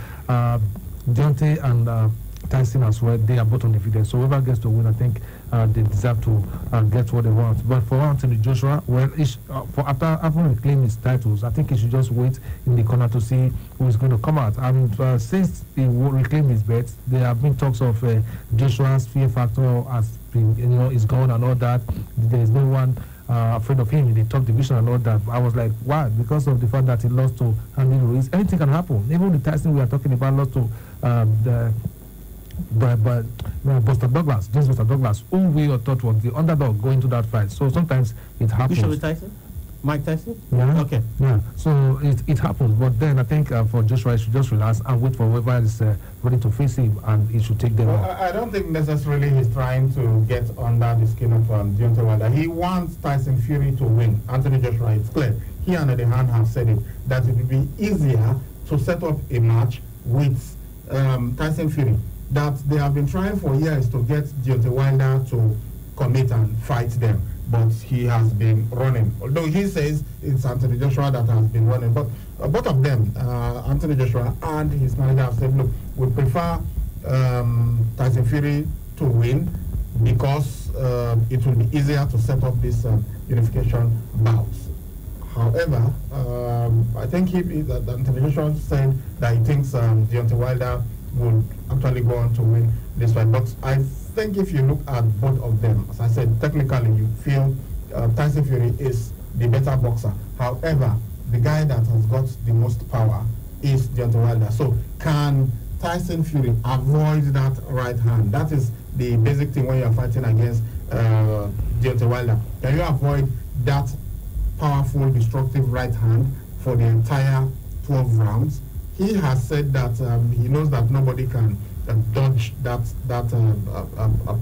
Deontay and Tyson as well, they are both undefeated. So whoever gets to win, I think they deserve to get what they want. But for Anthony Joshua, well, for after having reclaimed his titles, I think he should just wait in the corner to see who is going to come out. And since he reclaimed his bets, there have been talks of Joshua's fear factor has been, is gone and all that. There is no one afraid of him in the top division and all that. I was like, why? Because of the fact that he lost to Andy Ruiz. Anything can happen. Even the Tyson we are talking about lost to Buster Douglas, James Buster Douglas, who we thought was the underdog going to that fight. So sometimes it happens. Which one, Tyson? Mike Tyson? Yeah. Okay. Yeah. So it happens. But then I think for Joshua, he should just relax and wait for whoever is ready to face him, and he should take them Well, out. I don't think necessarily he's trying to get under the skin of Deontay Wilder. He wants Tyson Fury to win. Anthony Joshua, it's clear. He and the hand have said it, that it would be easier to set up a match with Tyson Fury, that they have been trying for years to get Deontay Wilder to commit and fight them, but he has been running. Although he says it's Anthony Joshua that has been running, but both of them, Anthony Joshua and his manager, have said, look, we prefer Tyson Fury to win because it will be easier to set up this unification bouts. However, I think Anthony Joshua said that he thinks Deontay Wilder would actually go on to win this fight. But I think if you look at both of them, as I said, technically you feel Tyson Fury is the better boxer. However, the guy that has got the most power is Deontay Wilder. So can Tyson Fury avoid that right hand? That is the basic thing when you're fighting against Deontay Wilder. Can you avoid that powerful, destructive right hand for the entire 12 rounds? He has said that he knows that nobody can dodge that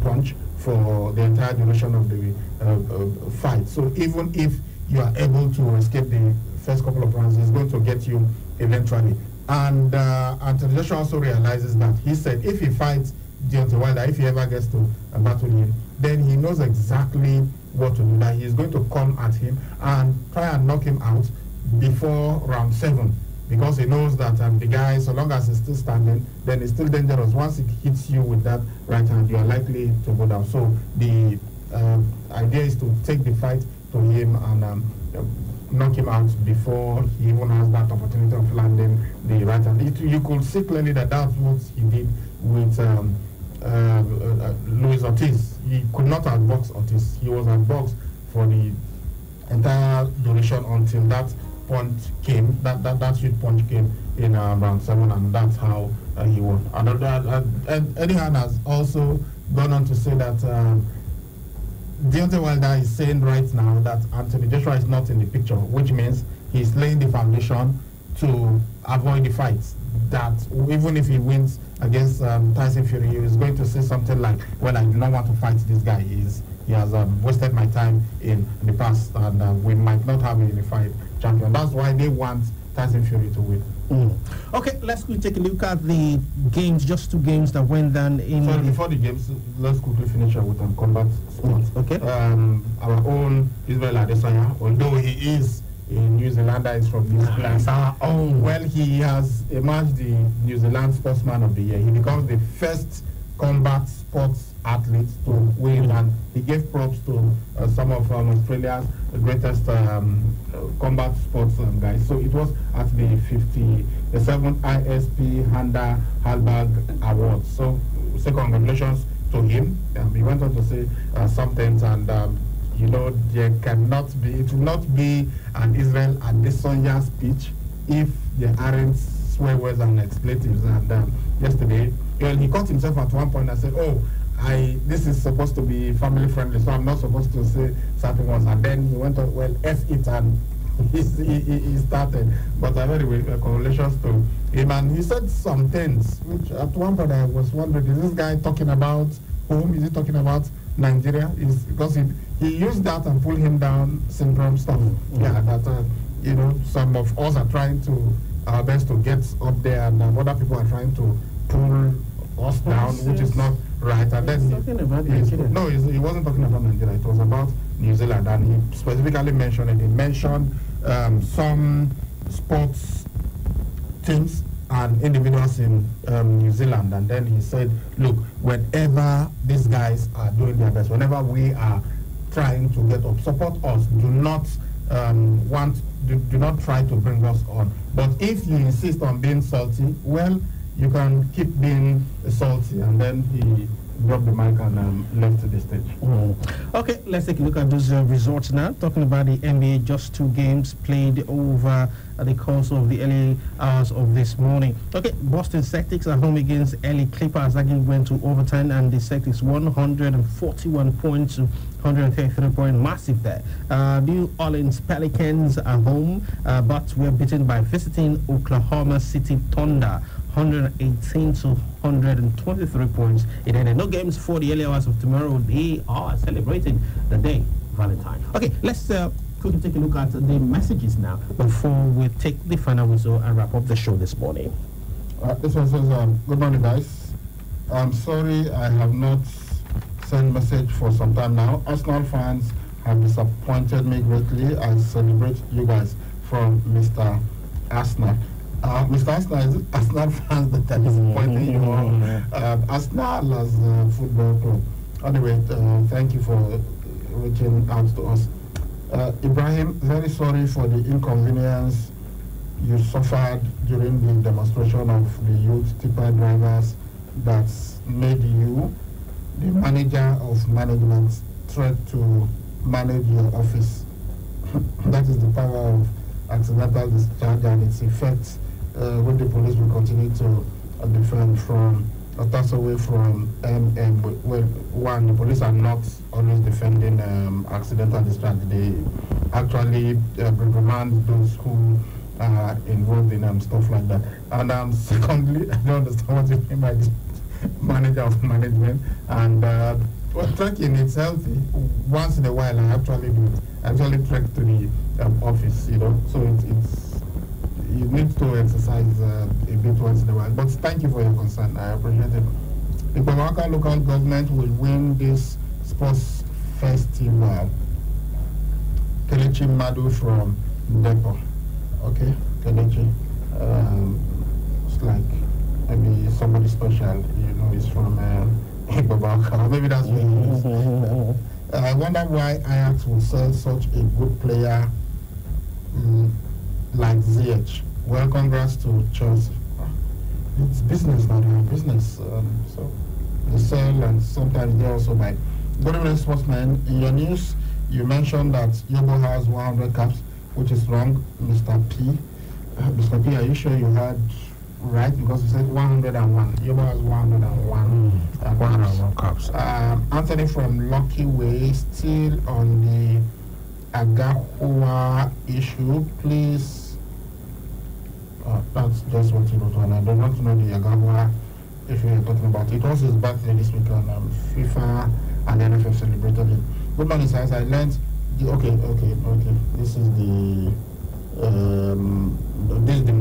punch for the entire duration of the fight. So even if you are able to escape the first couple of rounds, he's going to get you eventually. And Anthony Joshua also realizes that. He said if he fights Deontay Wilder, if he ever gets to battle him, then he knows exactly what to do. That he's going to come at him and try and knock him out before round 7, because he knows that the guy, so long as he's still standing, then it's still dangerous. Once it hits you with that right hand, you are likely to go down. So the idea is to take the fight to him and knock him out before he even has that opportunity of landing the right hand. You could see clearly that that's what he did with Luis Ortiz. He could not have boxed Ortiz. He was at box for the entire duration until that punch came, that sweet punch came in round 7, and that's how he won. And Eddie Hearn has also gone on to say that Deontay Wilder is saying right now that Anthony Joshua is not in the picture, which means he's laying the foundation to avoid the fight. That even if he wins against Tyson Fury, he is going to say something like, well, I do not want to fight this guy. He has wasted my time in the past, and we might not have a unified champion. That's why they want Tyson Fury to win. Okay, let's quickly take a look at the games, just 2 games that went down in... Sorry, before the games, let's quickly finish up with combat sports. Okay. Our own Israel Adesanya, although he is a New Zealander, is from New Zealand. Our own. Well, he has emerged the New Zealand Sportsman of the Year. He becomes the first combat sports athlete to win, and he gave props to some of Australia's greatest combat sports guys. So it was at the 57th ISP Handa Halberg Awards. So say congratulations to him. He went on to say some things, and you know, there cannot be, it will not be an Israel Adesanya speech if there aren't swear words and expletives. And yesterday, well, he caught himself at one point and said, oh, this is supposed to be family friendly, so I'm not supposed to say certain words. And then he went on, well, F it, and he started. But anyway, congratulations to him. And he said some things, which at one point I was wondering, is this guy talking about home? Is he talking about Nigeria? Because he used that and pull him down syndrome stuff. Yeah, that, you know, some of us are trying to our best to get up there, and other people are trying to pull us down, which is not right. And then he wasn't talking about Nigeria. It was about New Zealand, and he specifically mentioned it. He mentioned some sports teams and individuals in New Zealand, and then he said, look, whenever these guys are doing their best, whenever we are trying to get up, support us. Do not do not try to bring us on. But if you insist on being salty, well, you can keep being salty. And then he dropped the mic and left the stage. Okay, let's take a look at those results now. Talking about the NBA, just 2 games played over the course of the early hours of this morning. Okay, Boston Celtics at home against LA Clippers. That game went to overtime, and the Celtics 141 points to 133 points. Massive there. New Orleans Pelicans at home, but were beaten by visiting Oklahoma City Thunder. 118 to 123 points. It ended. No games for the early hours of tomorrow. They are celebrating the day Valentine. Okay, let's quickly take a look at the messages now before we take the final whistle and wrap up the show this morning. This one says, good morning, guys. I'm sorry I have not sent message for some time now. Arsenal fans have disappointed me greatly. I celebrate you guys, from Mr. Arsenal. Mr. Arsenal, is it Arsenal fans that are disappointing you all? Arsenal as a football club. Anyway, thank you for reaching out to us. Ibrahim, very sorry for the inconvenience you suffered during the demonstration of the youth tipper drivers that made you, the manager of management, threat to manage your office. That is the power of accidental discharge and its effects, which the police will continue to defend from, that's away from one, the police are not always defending accidental discharge. They actually reprimand those who are involved in stuff like that. And secondly, I don't understand what you mean by the manager of management. And trekking, it's healthy. Once in a while, I actually trek to the office, you know. So it's you need to exercise a bit once in a while. But thank you for your concern. I appreciate it. The Bawaka local government will win this sports festival. Kelechi Madu from Depo. Okay, Kelechi. It's like maybe somebody special, is from Babaka. Maybe that's what it is. I wonder why Ajax will sell such a good player like ZH. Well, congrats to Chelsea. It's business, not business. So they sell, and sometimes they also buy. Good evening, sportsman. In your news, you mentioned that Yobo has 100 caps, which is wrong, Mr. P. Mr. P, are you sure you had right? Because you said 101. Yobo has 101. 101 caps. Anthony from Lucky Way, still on the Agahua issue, please. That's just what you wrote on. I do not know the Agahua issue you're talking about. It was his birthday this week on FIFA and NFF celebrated it. Good morning, sir. I learned. Okay. This is the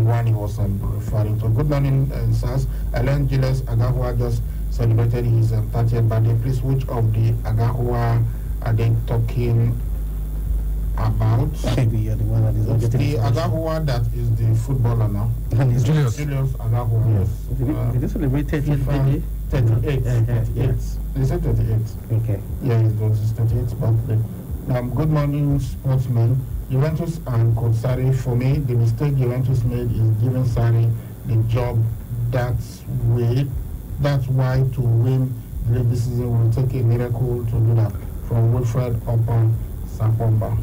one he was referring to. Good morning, sirs. I learned Julius Agahua just celebrated his 30th birthday. Please, which of the Agahua are they talking about? Maybe you're the one that is It's the Agahua that is the footballer now. Julius Agahua, yes. Did you celebrate 30th birthday? 38. Yes. They said 38. Okay. Yeah, it was his 38th birthday. Good morning, sportsmen. Juventus and Coach Sarri, for me, the mistake Juventus made is giving Sarri the job that way. That's why to win the league this season will take a miracle to do that. From Wilfred upon Sapomba.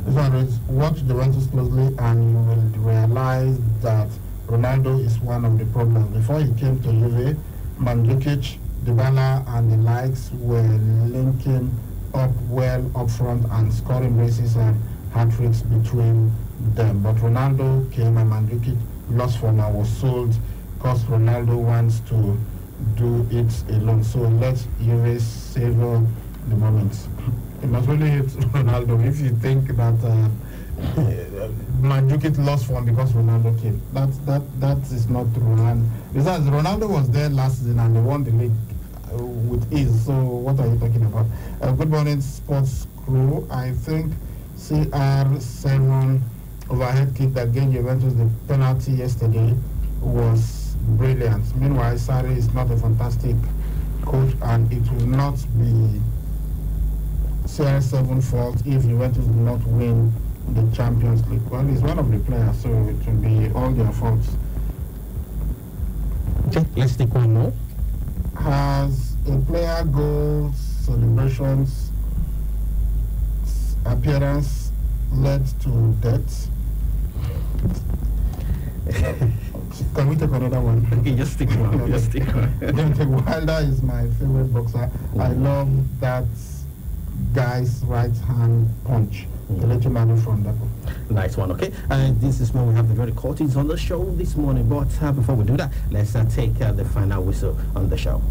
This one is watch Juventus closely and you will realize that Ronaldo is one of the problems. Before he came to Juve, Mandzukic, Dybala and the likes were linking up well up front and scoring braces and hat-tricks between them. But Ronaldo came and Mandzukic lost form and was sold because Ronaldo wants to do it alone. So let Juve savor the moment. You must really hate Ronaldo if you think that Mandzukic lost form because Ronaldo came. That is not true. And besides, Ronaldo was there last season and they won the league with ease. So what are you talking about? Good morning, sports crew. I think CR7 overhead kick that gave Juventus the penalty yesterday was brilliant. Meanwhile, Sarri is not a fantastic coach and it will not be CR7 fault if Juventus do not win the Champions League. Well, he's one of the players, so it will be all their faults. Okay, let's take one more. Has a player goals, celebrations, appearance led to death? Can we take another one? Okay, just stick one. Just stick one. Wilder is my favorite boxer. I love that guy's right hand punch. Kelechi Madu from Depo. Nice one, okay? And this is when we have the very courties on the show this morning. But before we do that, let's take the final whistle on the show.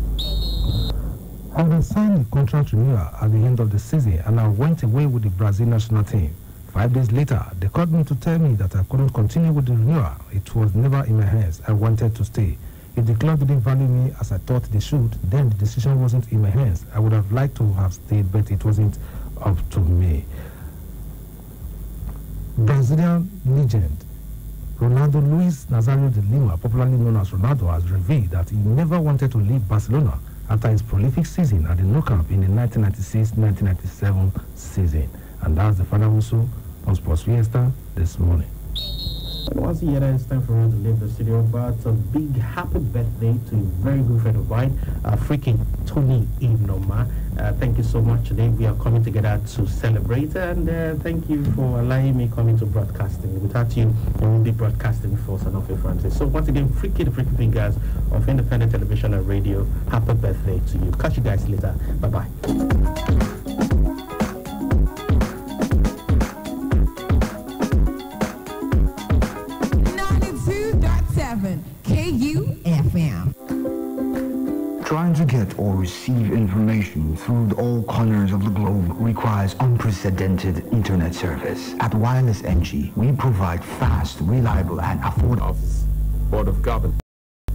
I signed a contract renewal at the end of the season and I went away with the Brazil national team. 5 days later, they called me to tell me that I couldn't continue with the renewal. It was never in my hands. I wanted to stay. If the club didn't value me as I thought they should, then the decision wasn't in my hands. I would have liked to have stayed, but it wasn't up to me. Brazilian legend Ronaldo Luis Nazario de Lima, popularly known as Ronaldo, has revealed that he never wanted to leave Barcelona after his prolific season at the Nou Camp in the 1996-1997 season. And that's the final whistle on Sports Fiesta this morning. And once again, it's time for us to leave the studio. But a big happy birthday to a very good friend of mine, freaking Tony Inoma. Thank you so much. Today we are coming together to celebrate, and thank you for allowing me coming to broadcasting. Without you, I won't be broadcasting for Sanofi Francis. So once again, the freaky fingers of independent television and radio. Happy birthday to you. Catch you guys later. Bye bye. 92.7 KUFM. Trying to get or receive information through all corners of the globe requires unprecedented internet service. At Wireless NG, we provide fast, reliable, and affordable. Board of Governors.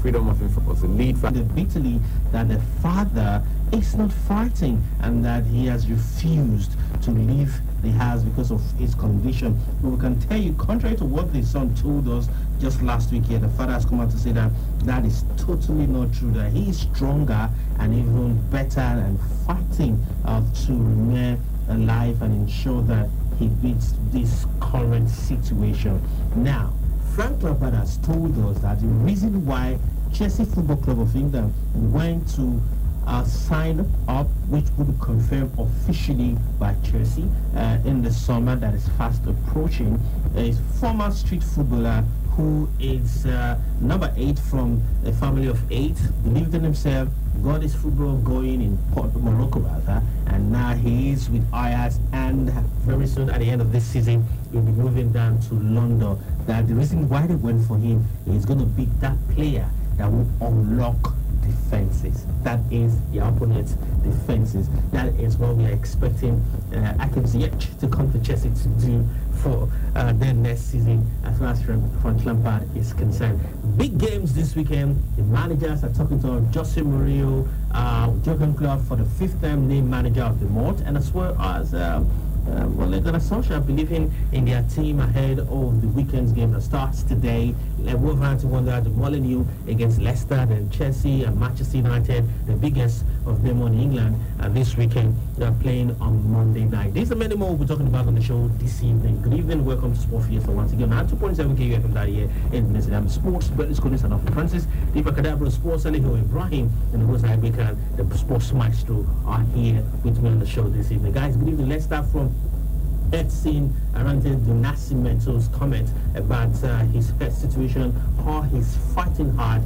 freedom of information, lead from bitterly that the father is not fighting and that he has refused to leave the house because of his condition. But we can tell you, contrary to what the son told us just last week here, the father has come out to say that that is totally not true, that he is stronger and even better and fighting to remain alive and ensure that he beats this current situation. Now, Frank Lampard has told us that the reason why Chelsea Football Club of England went to sign up, which would be confirmed officially by Chelsea in the summer that is fast approaching, is former street footballer who is number 8 from a family of 8, believed in himself, got his football going in Morocco rather, and now he is with Ajax, and very soon at the end of this season he'll be moving down to London. That the reason why they went for him is going to be that player that will unlock defenses. That is the opponent's defenses. That is what we are expecting Akim Ziyech to come to Chelsea to do for their next season as far as Frank Lampard is concerned. Big games this weekend. The managers are talking to Jose Mourinho, Jurgen Klopp for the 5th time named manager of the month, and as well as Ole Gunnar Solskjaer believing in their team ahead of the weekend's game that starts today. Wolverhampton Wanderers the Molineux against Leicester, then Chelsea and Manchester United, the biggest of them on England, this weekend. They are playing on Monday night. These are many more we'll be talking about on the show this evening. Good evening, welcome to Sport Fiesta once again. I'm 2.7 KU from that here in Minnesota. I'm Sports, Bert's Collins and Alfred Francis, Deepa Kadabra, Sports, Aliho Ibrahim, and the host Ibeka, the Sports Maestro, are here with me on the show this evening. Guys, good evening. Let's start from Edson Arante Nascimento's comment about his health situation, how he's fighting hard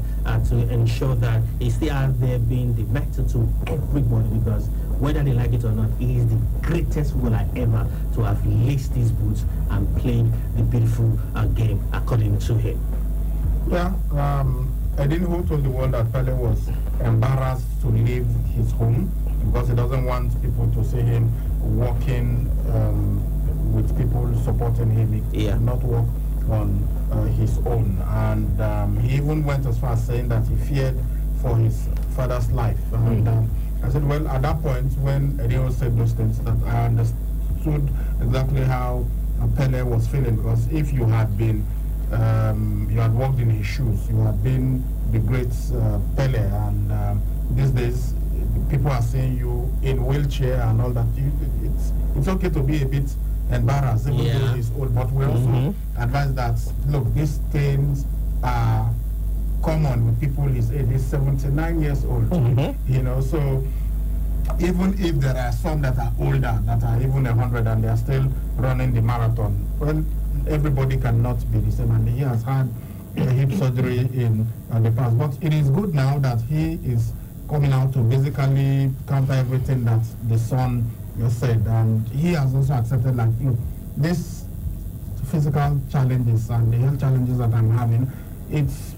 to ensure that he's still out there being the mentor to everybody, because whether they like it or not, he is the greatest footballer ever to have laced his boots and played the beautiful game according to him. Yeah, I didn't who told the world that Pele was embarrassed to leave his home because he doesn't want people to see him walking with people supporting him. He did not walk on his own, and he even went as far as saying that he feared for his father's life. And I said, well, at that point when Rio said those things, that I understood exactly how Pele was feeling, because if you had been you had walked in his shoes, you had been the great Pele, and these days people are seeing you in wheelchair and all that. It's okay to be a bit embarrassed, even though he's old, but we also advise that, look, these things are common with people his age. He's 79 years old, you know, so even if there are some that are older, that are even 100 and they are still running the marathon, well, everybody cannot be the same, and he has had hip surgery in the past. But it is good now that he is coming out to basically counter everything that the son said, and he has also accepted, like, look, this physical challenges and the health challenges that I'm having, it's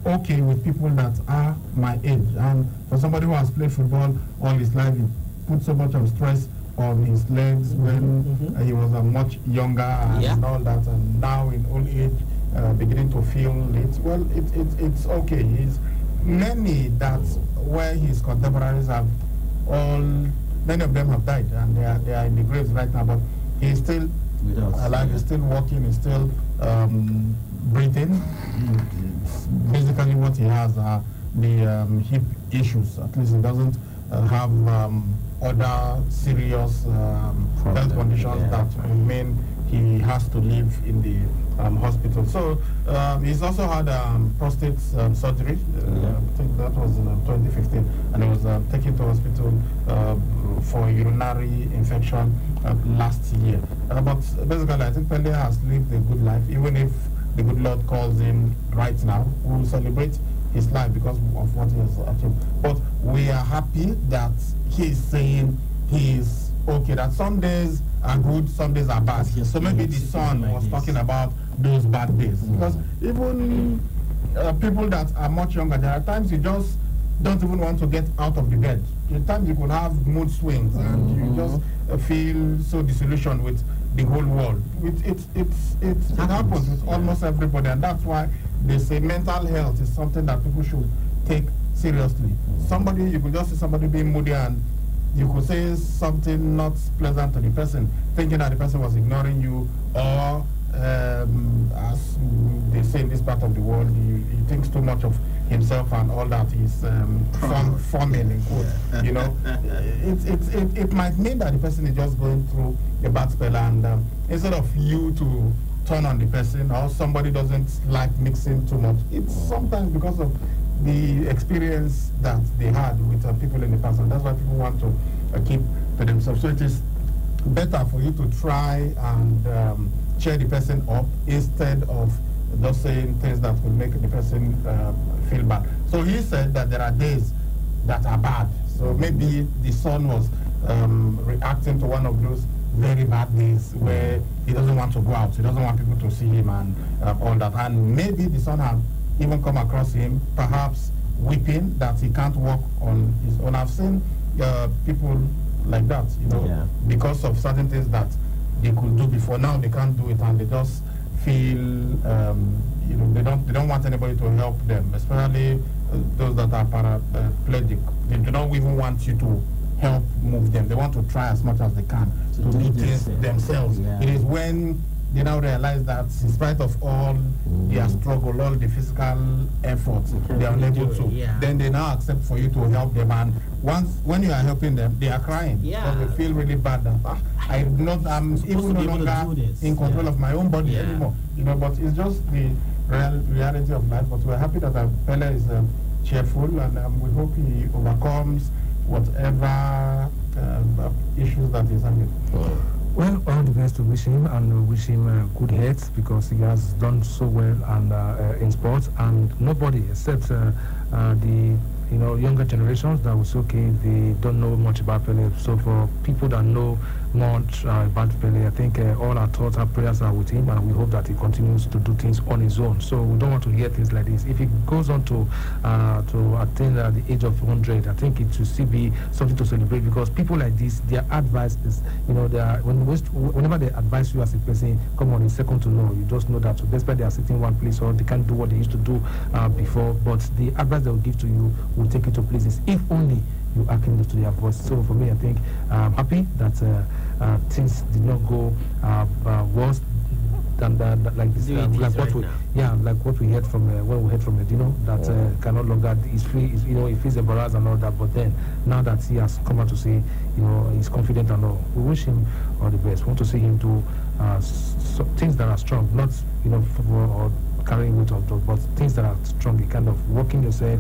okay with people that are my age. And for somebody who has played football all his life, he put so much of stress on his legs when he was much younger and all that, and now in old age beginning to feel it. Well, it's okay. He's many that where his contemporaries have all, many of them have died and they are in the graves right now, but he's still alive, he's still walking, he's still breathing. Basically what he has are the hip issues. At least he doesn't have other serious health conditions that will mean he has to live in the hospital. So he's also had prostate surgery. I think that was in 2015, and he was taken to hospital for urinary infection last year. But basically, I think Pele has lived a good life, even if the good Lord calls him right now. We will celebrate his life because of what he has achieved. But we are happy that he is saying he is okay, that some days are good, some days are bad. So maybe the son was talking about those bad days. Because even people that are much younger, there are times you just don't even want to get out of the bed. At times you could have mood swings and you just feel so disillusioned with the whole world. It happens with almost everybody, and that's why they say mental health is something that people should take seriously. Somebody, you could just see somebody being moody and you could say something not pleasant to the person, thinking that the person was ignoring you, or as they say in this part of the world, he thinks too much of himself and all that is forming in quote. You know, it might mean that the person is just going through a bad spell, and instead of you to turn on the person, or somebody doesn't like mixing too much, it's sometimes because of the experience that they had with people in the past, and that's why people want to keep to themselves. So it is better for you to try and cheer the person up instead of just saying things that will make the person feel bad. So he said that there are days that are bad. So maybe the son was reacting to one of those very bad days where he doesn't want to go out, he doesn't want people to see him and all that. And maybe the son had even come across him, perhaps weeping that he can't walk on his own. I've seen people like that, you know, because of certain things that they could do before. Now they can't do it, and they just feel, you know, they don't want anybody to help them, especially those that are paraplegic. They don't even want you to help move them. They want to try as much as they can to do things themselves. It is when they now realize that in spite of all their struggle, all the physical efforts, they are unable to. Then they now accept for you to help them, and when you are helping them, they are crying because they feel really bad that I'm even no longer in control of my own body anymore. You know, but it's just the reality of life. But we're happy that Pele is cheerful, and we hope he overcomes whatever issues that he's having. Well, all the best to wish him, and wish him good health, because he has done so well and in sports, and nobody except the younger generations that was okay, they don't know much about Pele. So for people that know much about Pele, I think all our thoughts, our prayers are with him, and we hope that he continues to do things on his own. So we don't want to hear things like this. If he goes on to attain the age of 100, I think it should still be something to celebrate, because people like this, their advice is, whenever they advise you as a person, come on, it's second to know. You just know that despite they are sitting one place, or they can't do what they used to do before, but the advice they will give to you will take you to places if only you hearken to their voice. So for me, I think I'm happy that things did not go worse than like this. Like what we heard from when we heard from Medino, that can no longer is free. He feels embarrassed and all that. But then now that he has come out to say, he's confident and all, we wish him all the best. We want to see him do things that are strong, not football or carrying weight of drugs, but things that are strong. You kind of working yourself,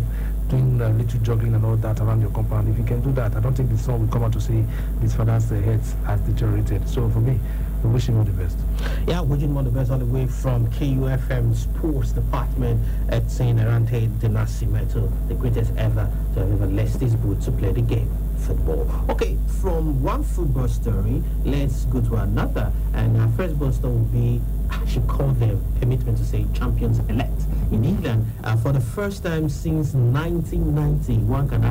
doing a little juggling and all that around your compound. If you can do that, I don't think the son will come out to say his father's health has deteriorated. So for me, we wish him all the best. Yeah, wishing him all the best all the way from KUFM Sports Department at St. Arante de Nascimento, the greatest ever to have ever left his boot to play the game, football. Okay, from one football story, let's go to another. And our first football story will be, I should call them, permit me to say, champions elect in England. For the first time since 1990, one can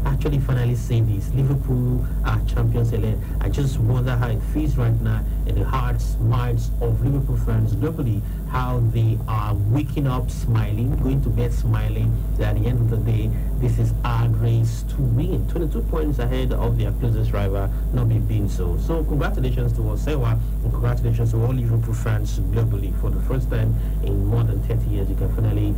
actually finally say this. Liverpool are champions elect. I just wonder how it feels right now in the hearts, minds of Liverpool fans globally, how they are waking up smiling, going to bed smiling, that at the end of the day, this is our race to win. 22 points ahead of their closest rival, not being so. So congratulations to Osewa, and congratulations to all Liverpool fans globally. For the first time in more than 30 years, you can finally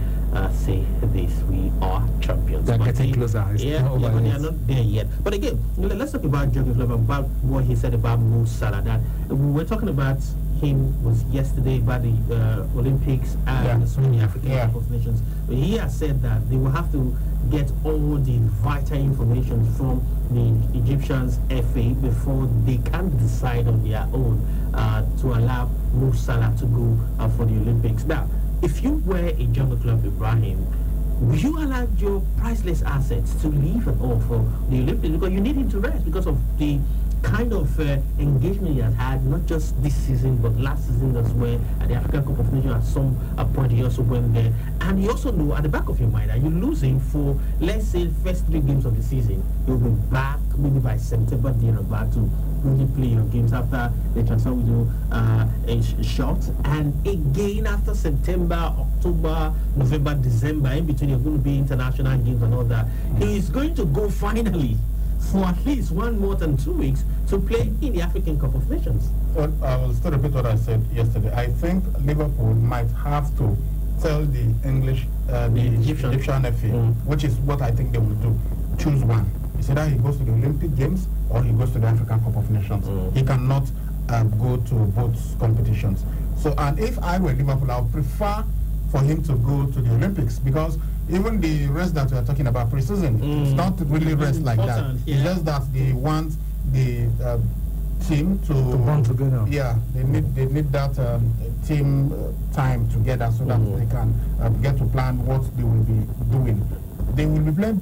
say this: we are champions. They're getting closer. But they are not there yet. But again, let's talk about Jurgen Klopp, about what he said about Mo Salah. That we were talking about him was yesterday about the Olympics and so many African Cup of Nations. But he has said that they will have to get all the vital information from the Egyptians FA before they can decide on their own to allow Mo Salah to go for the Olympics. Now, if you were a Jurgen Klopp, Ibrahim, would you allow your priceless assets to leave and all for the Olympics? Because you need him to rest because of the kind of engagement he has had, not just this season, but last season as well, at the African Cup of Nations. At some point, he also went there. And you also know, at the back of your mind, that you're losing for, let's say, first 3 games of the season. You'll be back maybe by September, the end of that, to really play your games after the transfer window is short. And again, after September, October, November, December, in between, you're going to be international games and all that. He is going to go finally for at least 1 month and 2 weeks to play in the African Cup of Nations. Well, I will still repeat what I said yesterday. I think Liverpool might have to tell the English, the Egyptian FA, which is what I think they will do. Choose one. It's either he goes to the Olympic Games or he goes to the African Cup of Nations. He cannot go to both competitions. So, and if I were Liverpool, I would prefer for him to go to the Olympics, because even the rest that we are talking about pre-season, it's not really rest like that. Yeah. It's just that they want the team to bond together. Yeah, they need that team time together so that they can get to plan what they will be doing. They will be playing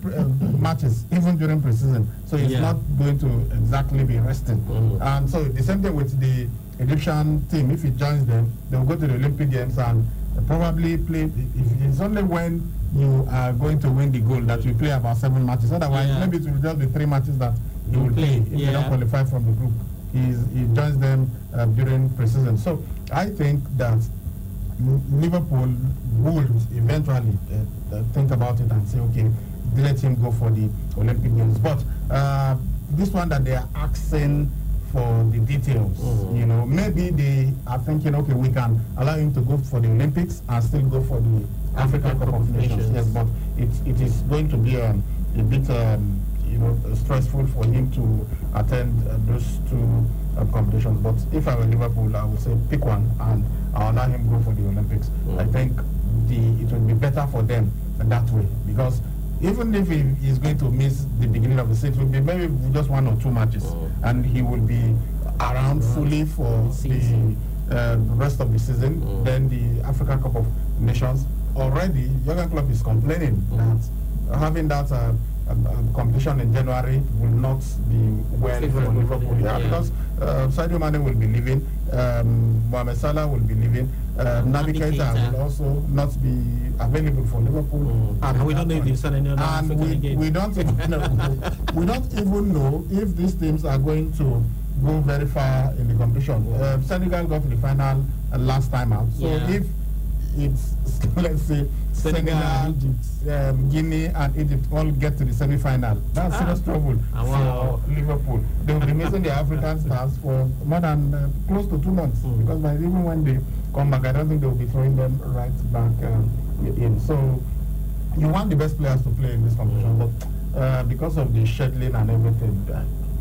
matches even during pre-season, so it's not going to exactly be resting. And so the same thing with the Egyptian team. If he joins them, they will go to the Olympic Games and probably play. It's only when you are going to win the goal that you play about 7 matches. Otherwise, maybe it will just be 3 matches that you will play if they don't qualify from the group. He joins them during pre-season. So I think that Liverpool would eventually think about it and say, okay, let him go for the Olympic Games. But this one that they are asking for the details, you know, maybe they are thinking, okay, we can allow him to go for the Olympics and still go for the African Cup of Nations. Yes, but it is going to be a bit, you know, stressful for him to attend those 2 competitions. But if I were Liverpool, I would say pick one and I'll allow him go for the Olympics. I think it will be better for them that way, because even if he is going to miss the beginning of the season, it will be maybe just 1 or 2 matches, and he will be around fully for the rest of the season. Then the African Cup of Nations. Already, Jurgen Klopp is complaining that having that competition in January will not be well for Liverpool. Because Sadio Mane will be leaving, Mohamed Salah will be leaving, Naby Keita will also not be available for Liverpool. And we don't know if they've signed any other African game. We don't even know. We don't even know if these teams are going to go very far in the competition. Senegal got to the final last time out. So if it's, let's say, Senegal, Guinea and Egypt all get to the semi-final, that's serious trouble for Liverpool. They will be missing the African stars for more than close to 2 months, because even when they come back, I don't think they will be throwing them right back in. So you want the best players to play in this competition, but because of the scheduling and everything,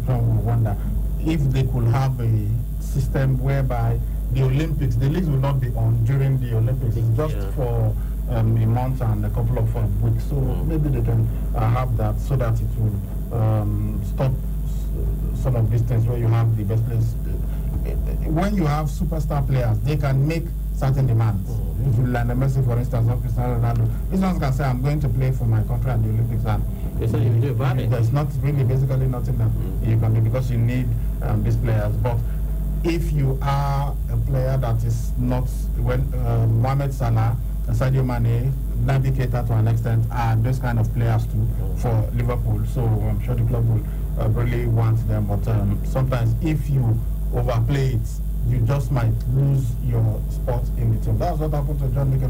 I wonder if they could have a system whereby the Olympics, the leagues will not be on during the Olympics. It's just for a month and a couple of weeks. So maybe they can have that so that it will stop some of these things where you have the best players. When you have superstar players, they can make certain demands. If you land a Messi, for instance, or Cristiano Ronaldo, this one can say, I'm going to play for my country at the Olympics. And there's not really basically nothing that you can do, because you need these players. But if you are a player that is not, when Mohamed Salah, Sadio Mane, Naby Keita to an extent are those kind of players too for Liverpool. So I'm sure the club will really want them. But sometimes if you overplay it, you just might lose your spot in the team. That's what happened to John Mikel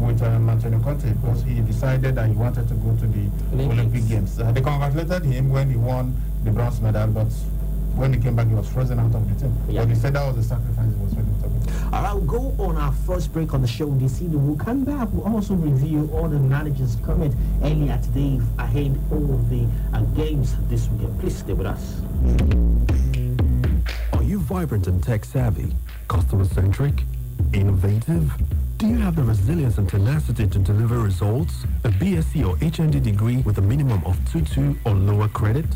with Antonio Conte, because he decided that he wanted to go to the Olympic Games. They congratulated him when he won the bronze medal, but when he came back, he was frozen out of the team. But he said that was the sacrifice he was willing to make. All right, we'll go on our first break on the show this evening. We'll come back. We'll also review all the managers' comment earlier today ahead of the games this weekend. Please stay with us. Are you vibrant and tech-savvy, customer-centric, innovative? Do you have the resilience and tenacity to deliver results? A BSc or HND degree with a minimum of 2.2 or lower credit?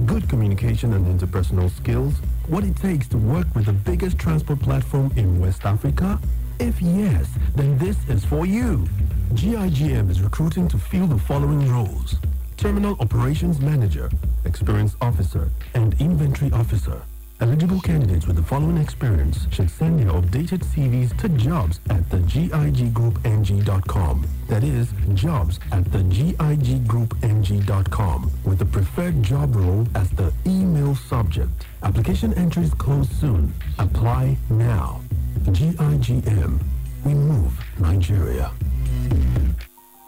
Good communication and interpersonal skills? What it takes to work with the biggest transport platform in West Africa? If yes, then this is for you. GIGM is recruiting to fill the following roles: terminal operations manager, experience officer, and inventory officer. Eligible candidates with the following experience should send their updated CVs to jobs@thegiggroupng.com. That is, jobs@thegiggroupng.com, with the preferred job role as the email subject. Application entries close soon. Apply now. GIGM. We move Nigeria.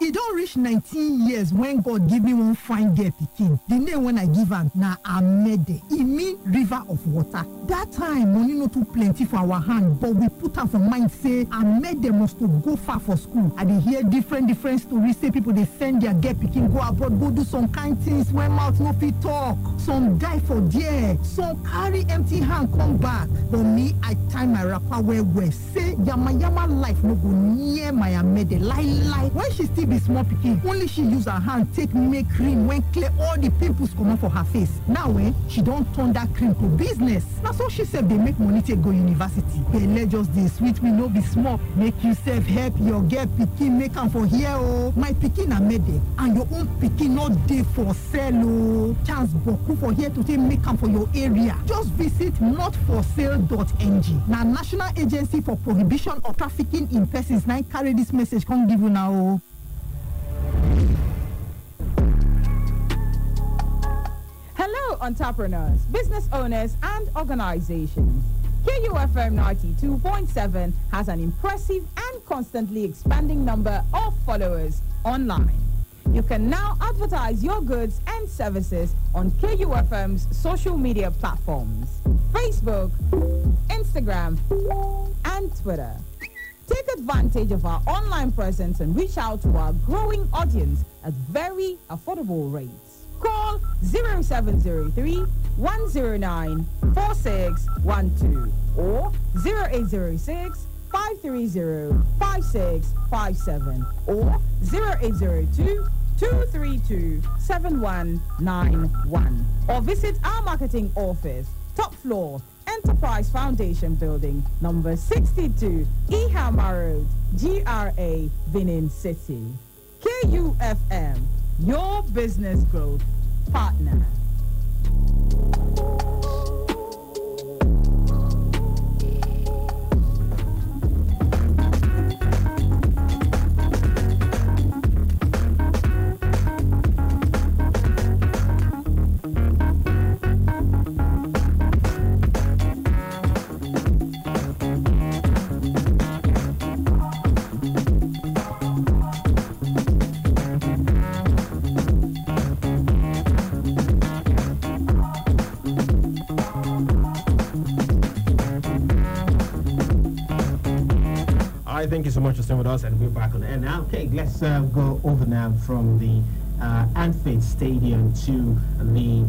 E don reach 19 years when God give me one fine girl pikin. The name when I give am na Amede. E mean river of water. That time money no too plenty for our hand, but we put am for mind say Amede must to go far for school. I dey hear different stories say people dey send their girl pikin go abroad go do some kind things when mouth no fit talk. Some die for there, some carry empty hand come back. But me, I tie my wrapper well say yama life no go near my Amede. Lie. When she still be small pikin, only she use her hand take make cream when clear all the pimples come out for her face. Now she don't turn that cream to business. Now so she said they make money to go university. Belle just dey sweet me no be small. Make yourself help your girl pikin make am for here oh. My pikin Amede and your own pikin not dey for sale oh. Chance boku for here to take make am for your area. Just visit notforsale.ng. Now National Agency for Prohibition of Trafficking in Persons now carry this message come give you now oh. Hello, entrepreneurs, business owners, and organizations. KUFM 92.7 has an impressive and constantly expanding number of followers online. You can now advertise your goods and services on KUFM's social media platforms, Facebook, Instagram, and Twitter. Take advantage of our online presence and reach out to our growing audience at very affordable rates. Call 0703 109 4612 or 0806 530 5657 or 0802 232 7191 or visit our marketing office, top floor, Enterprise Foundation Building, number 62, Ihama Road, GRA, Benin City. KUFM, your business growth partner. Thank you so much for staying with us, and we're back on the air now. Okay, let's go over now from the Anfield Stadium to the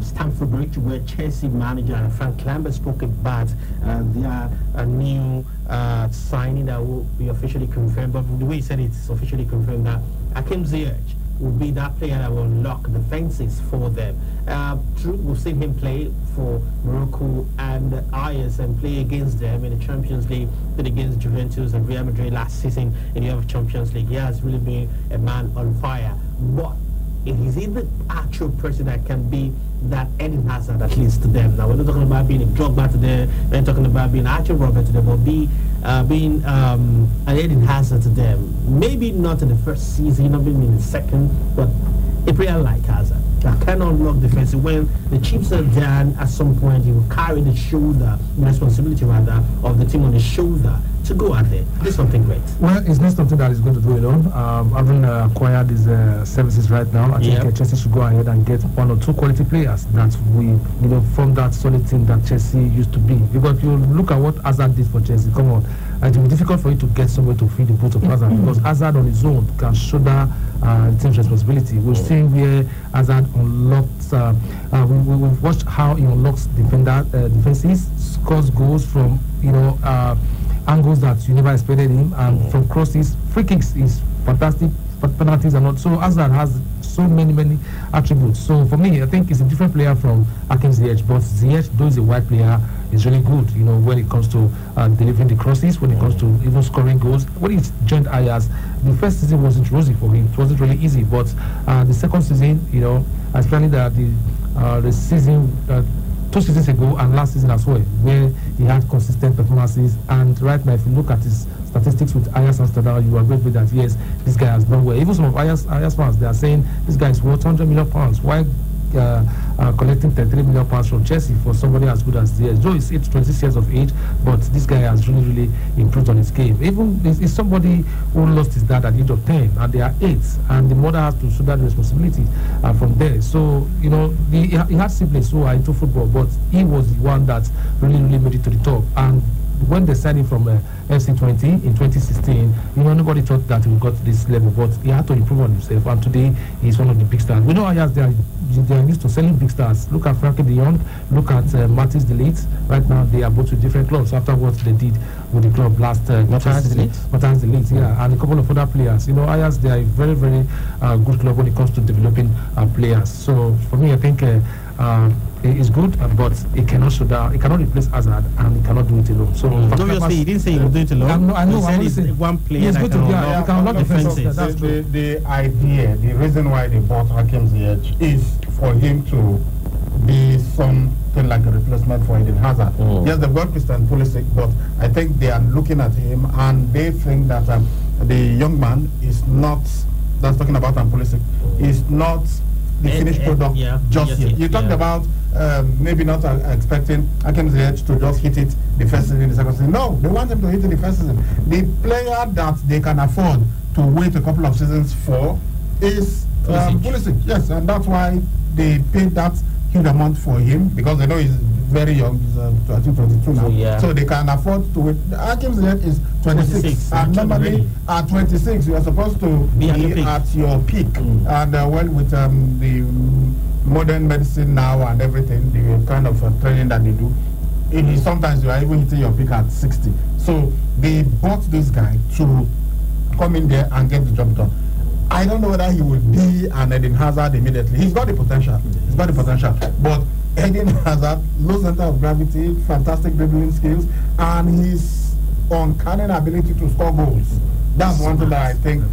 Stamford Bridge, where Chelsea manager Frank Lambert spoke about their new signing that will be officially confirmed. But the way he said it's officially confirmed that Hakim Ziyech will be that player that will unlock the fences for them. True, we've seen him play for Morocco and Ajax and play against them in the Champions League, played against Juventus and Real Madrid last season in the other Champions League. He has really been a man on fire. But is he the actual person that can be that Eden Hazard, at least to them? Now, we're not talking about being a Drogba to them, we're not talking about being Archie Robert to them, but being an Eden Hazard to them. Maybe not in the first season, not maybe in the second, but a player like Hazard that can unlock defense. When the chips are down, at some point he will carry the shoulder, the responsibility rather, of the team on his shoulder to go out there. This is something great. Well, it's not something that is going to do alone. Having acquired these services right now, I think Chelsea should go ahead and get one or two quality players that we, form that solid team that Chelsea used to be. Because if you look at what Hazard did for Chelsea, come on, it will be difficult for you to get somewhere to feed the boot of Hazard, because Hazard on his own can shoulder the team's responsibility. We've seen where Hazard unlocks, we've watched how he unlocks defenses, scores goals from, angles that you never expected him, and from crosses, free kicks is fantastic, but penalties are not. So Hazard has so many attributes. So for me, I think he's a different player from Hakim Ziyech, but Ziyech, though he's a wide player, is really good, when it comes to delivering the crosses, when it comes to even scoring goals. When he's joined Ajax, the first season wasn't rosy for him. It wasn't really easy, but the second season, especially the season 2 seasons ago and last season as well, where he had consistent performances. And right now, if you look at his statistics with Ajax Amsterdam, you agree with that. Yes, this guy has done well. Even some of Ajax fans, they are saying this guy is worth £100 million. Why collecting £33 million from Chelsea for somebody as good as this? Joe is 26 years of age, but this guy has really improved on his game. Even is somebody who lost his dad at the age of 10, and they are 8, and the mother has to shoulder the responsibility from there. So he had siblings who are into football, but he was the one that really made it to the top. And when they signed him from FC20 in 2016, nobody thought that he got to this level, but he had to improve on himself, and today he's one of the big stars. We know Ajax, they are used to selling big stars. Look at Frankie de Jong, look at Matthijs de Ligt. Right now, they are both with different clubs after what they did with the club last Matthijs de Ligt, yeah, and a couple of other players. Ajax, they are a very good club when it comes to developing players. So for me, I think it's good, but it cannot replace Hazard, and it cannot do it alone. So obviously, he didn't say he would do it alone. I know. He said it's one player that can unlock defenses. That's true. The idea, the reason why they bought Hakim Ziyech is for him to be something like a replacement for Eden Hazard. Yes, they've got Christian Pulisic, but I think they are looking at him and they think that the young man is not. That's talking about Pulisic. Is not the finished product just yet. You talked about maybe not expecting Hakim Ziyech to just hit it the first season, the second season. No, they want him to hit it the first season. The player that they can afford to wait a couple of seasons for is Pulisic. Yes, and that's why they paid that huge amount for him, because they know he's very young. He's I think 22 now. So they can afford to wait. Hakim Ziyech is 26. And normally at 26 you are supposed to be at your peak. And well, with the modern medicine now and everything, the kind of training that they do, sometimes you are even hitting your peak at 60. So they bought this guy to come in there and get the job done. I don't know whether he will be an Eden Hazard immediately. He's got the potential. But Eden Hazard, low center of gravity, fantastic dribbling skills, and his uncanny ability to score goals. That's one thing that I think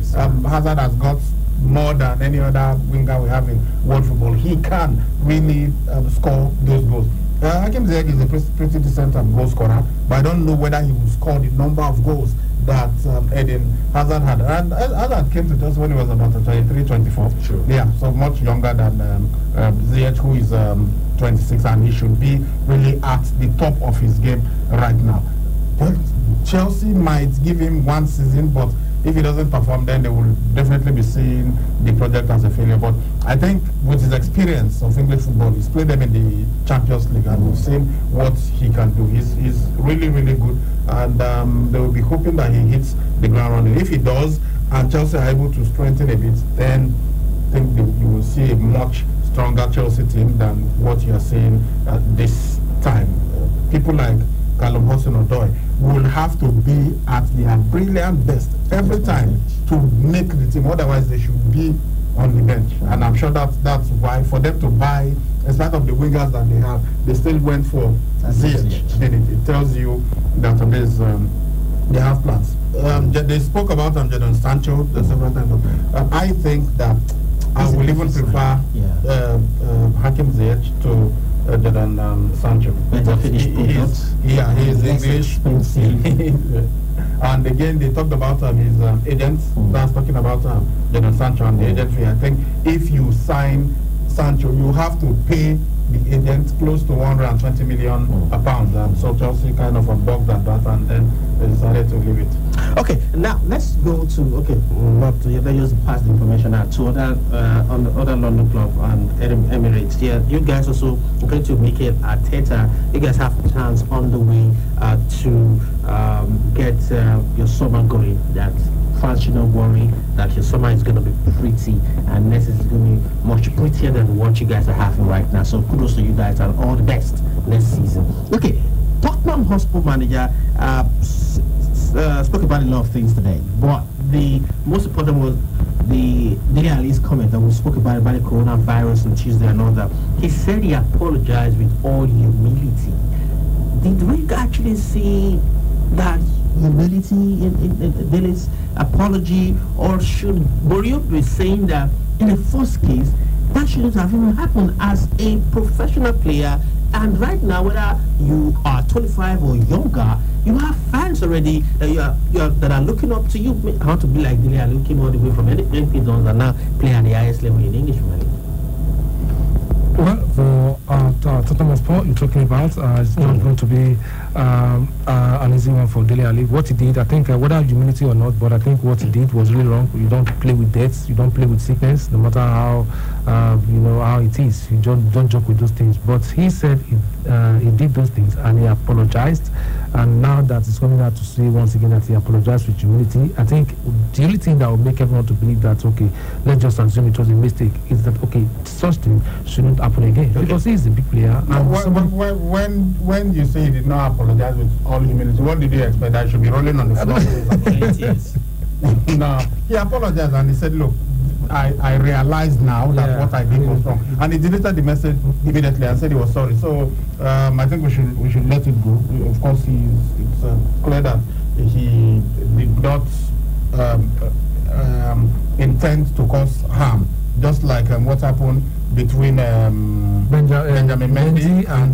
Hazard has got more than any other winger we have in world football. He can really score those goals. Hakim Ziyech is a pretty decent goal scorer, but I don't know whether he will score the number of goals that Eden Hazard had. And Hazard came to us when he was about 23, 24. Sure. Yeah, so much younger than Ziyech, who is 26, and he should be really at the top of his game right now. But Chelsea might give him one season, but if he doesn't perform, then they will definitely be seeing the project as a failure. But I think with his experience of English football, he's played them in the Champions League, and we've seen what he can do. He's really good, and they will be hoping that he hits the ground running. If he does, and Chelsea are able to strengthen a bit, then I think you will see a much stronger Chelsea team than what you are seeing at this time. People like Callum Hudson-Odoi will have to be at their brilliant best every time to make the team. Otherwise, they should be on the bench. And I'm sure that's why, for them to buy, in spite of the wingers that they have, they still went for Ziyech. Then it tells you that they have plans. They spoke about Jadon Sancho several times. I think that I will even prefer Hakim Ziyech to Jadon Sancho. Better finished product. He is English. And again, they talked about his agents. That's talking about Jadon Sancho and the agent fee. I think if you sign Sancho, you have to pay the agent close to 120 million pounds. And so Chelsea kind of bugged at that, and then they decided to leave it. Okay, now let's go to not to just pass the information out to other London club and Emirates. Yeah, you guys also going to make it at Arteta. You guys have plans on the way to get your summer going. That fans should not worry that your summer is going to be pretty, and next is going to be much prettier than what you guys are having right now. So kudos to you guys and all the best next season. Okay, Tottenham Hotspur manager spoke about a lot of things today, but the most important was the Dele Alli's comment that we spoke about the coronavirus on Tuesday and all that. He said he apologized with all humility. Did we actually see that humility in Dele's apology, or should Borio be saying that in the first case that shouldn't have even happened as a professional player? And right now, whether you are 25 or younger, you have fans already that are looking up to you. I want to be like Dele Ali, who came all the way from anything done and now play at the highest level in English Premier League. Well, for Tottenham Hotspur, you're talking about, it's not going to be an easy one for Dele Ali. What he did, I think, whether humility or not, but I think what he did was really wrong. You don't play with deaths, you don't play with sickness, no matter how how it is. You don't joke with those things. But he said he did those things and he apologized. And now that he's coming out to say once again that he apologized with humility, I think the only thing that will make everyone to believe that, okay, let's just assume it was a mistake, is that, okay, such thing shouldn't happen again. Okay. Because he's a big player. When you say he did not apologize with all humility, what did you expect? I should be rolling on the floor. No, he apologized and he said, look, I realized now that what I did was wrong, and he deleted the message immediately and said he was sorry. So I think we should let it go. Of course, it's clear that he did not intend to cause harm, just like what happened between Benjamin Mendy and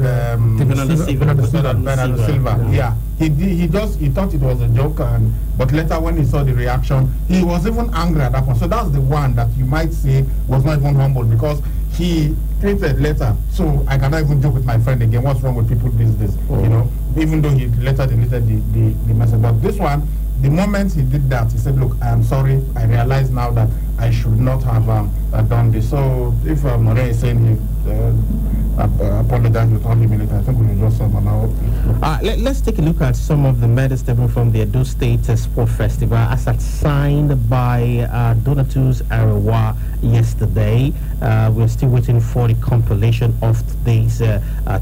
Bernardo Silva. Yeah, he thought it was a joke, but later when he saw the reaction, he was even angry at that point. So that's the one that you might say was not even humble, because he tweeted later, so I cannot even joke with my friend again. What's wrong with people these days? You know, even though he later deleted the message. But this one, the moment he did that, he said, look, I am sorry. I realize now that I should not have done this. So if More is saying he apologized with all humility, I think we should just allow it. Let's take a look at some of the medals taken from the Edo State Sport Festival as it's signed by Donatus Arewa yesterday. We're still waiting for the compilation of today's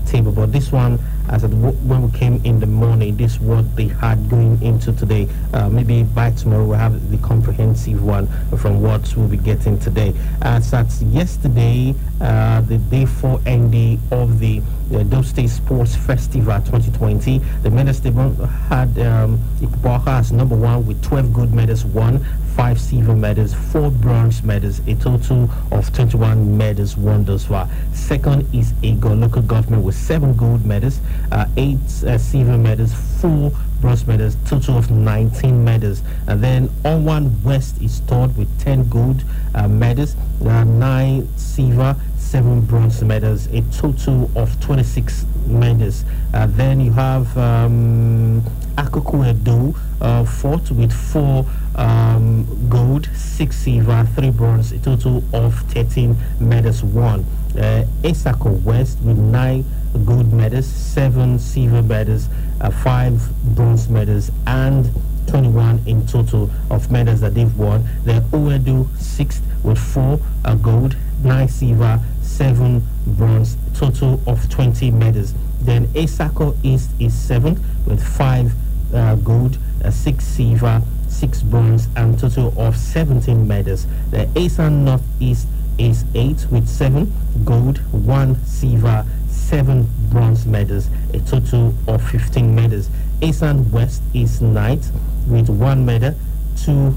table, but this one, as when we came in the morning, this is what they had going into today. Maybe by tomorrow we'll have the comprehensive one from what we'll be getting today. As at yesterday, the day 4 ending of the Edo State Sports Festival 2020, the medals table had Ikubaka as number 1 with 12 gold medals won, 5 silver medals, 4 bronze medals, a total of 21 medals won thus far. Second is Ego local government with 7 gold medals, 8 silver medals, 4 bronze medals, total of 19 medals. And then Onwan West is third with 10 gold medals, 9 silver, 7 bronze medals, a total of 26 medals. Then you have Akoko Edo fourth with 4 gold, 6 silver, 3 bronze, a total of 13 medals won. Esako West with 9 gold medals, 7 silver medals, 5 bronze medals, and 21 in total of medals that they've won. Then Oedo 6th with 4 gold, 9 silver, 7 bronze, total of 20 medals. Then Esako East is 7th with 5 gold, 6 silver, 6 bronze, and total of 17 medals. The Asan Northeast is 8th with 7 gold, 1 silver, 7 bronze medals, a total of 15 medals. Asan West is 9th with 1 medal, 2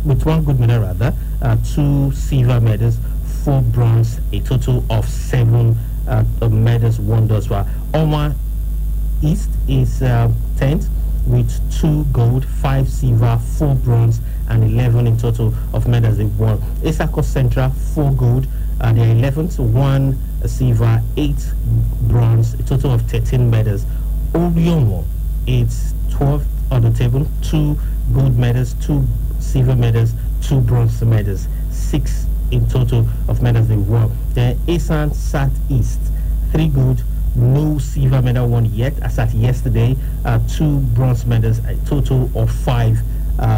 good medal rather, 2 silver medals, 4 bronze, a total of 7 medals won thus far. Oma East is 10th with 2 gold, 5 silver, 4 bronze, and 11 in total of medals they won. Esako Central 4 gold, they are 11th, 1 silver, 8 bronze, a total of 13 medals. Oriomo is 12th on the table, 2 gold medals, 2 silver medals, 2 bronze medals, 6 in total of medals they won. Then Asan Southeast 3 gold, no silver medal won yet as at yesterday, 2 bronze medals, a total of 5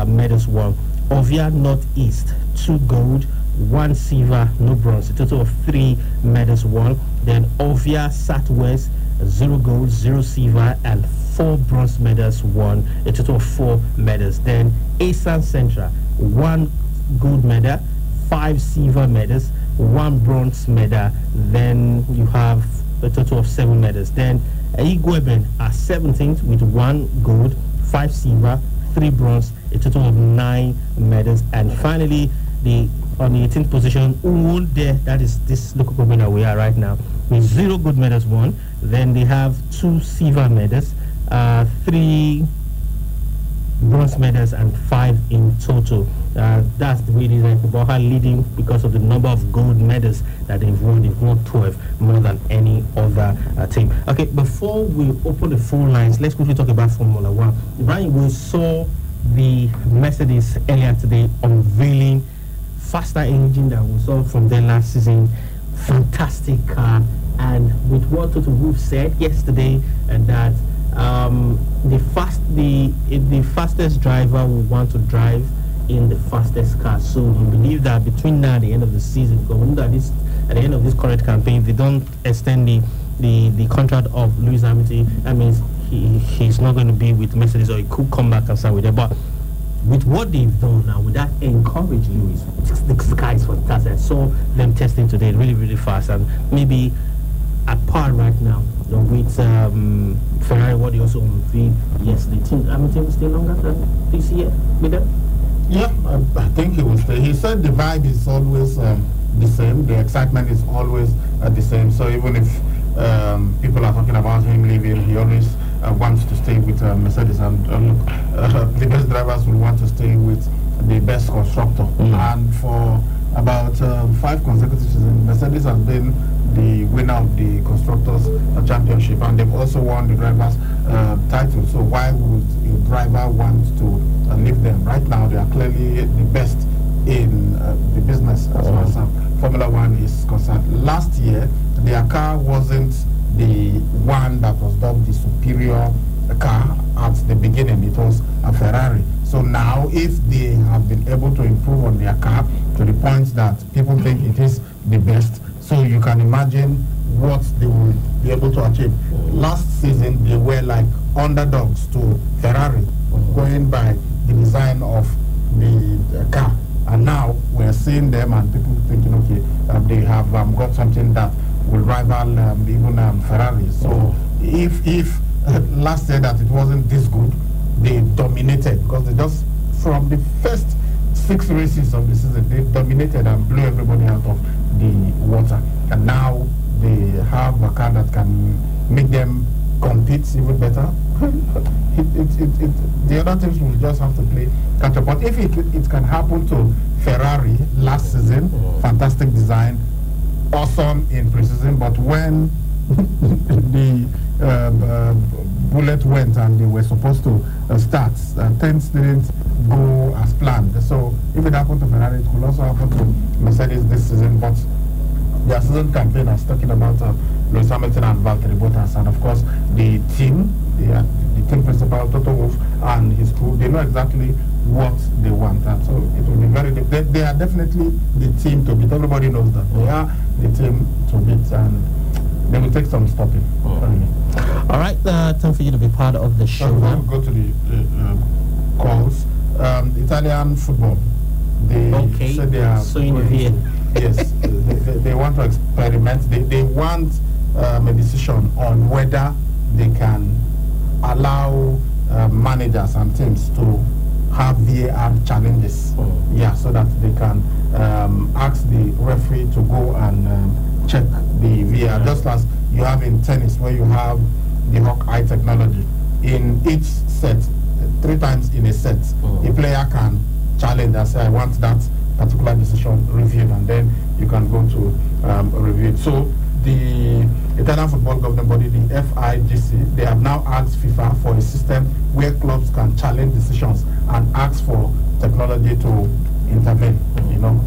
medals won. Ovia Northeast 2 gold, 1 silver, no bronze, a total of 3 medals won. Then Ovia Southwest 0 gold, 0 silver, and 4 bronze medals won, a total of 4 medals. Then Asan Central 1 gold medal, 5 silver medals, 1 bronze medal. Then you have a total of 7 medals. Then Igweben are 17th with 1 gold, 5 silver, 3 bronze, a total of 9 medals. And finally, on the 18th position, Uwunde, that is this local government that we are right now, with 0 gold medals won. Then they have 2 silver medals, 3 bronze medals, and 5 in total. That's the way it is. Like Boha leading because of the number of gold medals that they've won. They've won 12, more than any other team. Okay, before we open the phone lines, let's quickly talk about Formula One. Brian, we saw the Mercedes earlier today unveiling faster engine that we saw from their last season. Fantastic car, and with what Toto Wolff said yesterday, and that the fastest driver will want to drive in the fastest car. So we believe that between now and the end of the season, because we know that at the end of this current campaign, if they don't extend the contract of Lewis Hamilton, that means he's not going to be with Mercedes, or he could come back and sign with them. But with what they've done now, would that encourage Lewis? The car is fantastic. I saw them testing today really, really fast, and maybe at par right now with Ferrari, what they also unveiled yesterday. Hamilton will stay longer than this year with them? Yeah, I think he will stay. He said the vibe is always the same. The excitement is always the same. So even if people are talking about him leaving, he always wants to stay with Mercedes. And the best drivers will want to stay with the best constructor. And for about 5 consecutive seasons, Mercedes has been the winner of the Constructors Championship, and they've also won the Drivers' title. So why would a driver want to leave them? Right now, they are clearly the best in the business as far as Formula One is concerned. Last year, their car wasn't the one that was dubbed the superior car at the beginning. It was a Ferrari. So now, if they have been able to improve on their car to the point that people think it is the best, so you can imagine what they will be able to achieve. Last season, they were like underdogs to Ferrari, going by the design of the car. And now we're seeing them, and people thinking, okay, they have got something that will rival even Ferrari. So if last year that it wasn't this good, they dominated, because they just, from the first 6 races of the season, they dominated and blew everybody out of the water. And now they have a car that can make them compete even better. The other teams will just have to play catch up. But if it can happen to Ferrari last season, fantastic design, awesome in precision, but when the bullet went and they were supposed to start, things didn't go as planned. So if it happened to Ferrari, it could also happen to Mercedes this season. But their season campaign is talking about Lewis Hamilton and Valtteri Bottas, and of course the team, the team principal Toto Wolff and his crew, they know exactly what they want, and so it will be very. They are definitely the team to beat. Everybody knows that they are the team to beat, and they will take some stopping. All right, time for you to be part of the show. We'll go to the calls. Italian football. They said they are yes, they want to experiment. They want a decision on whether they can allow managers and teams to have VAR challenges. Yeah, so that they can ask the referee to go and check the VAR, just as you have in tennis, where you have the Hawk-Eye technology. In each set, 3 times in a set, a player can challenge and say, I want that particular decision reviewed, and then you can go to review it. So the Italian football governing body, the FIGC, they have now asked FIFA for a system where clubs can challenge decisions and ask for technology to intervene. You know,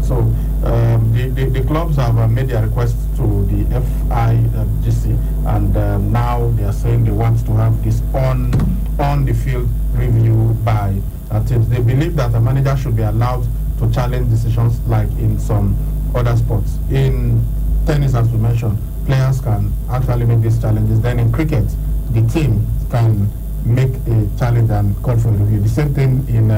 so the clubs have made their request to the FIGC, and now they are saying they want to have this on the field review by teams. They believe that a manager should be allowed to challenge decisions like in some other sports. In tennis, as we mentioned, players can actually make these challenges. Then in cricket, the team can make a challenge and call for a review. The same thing in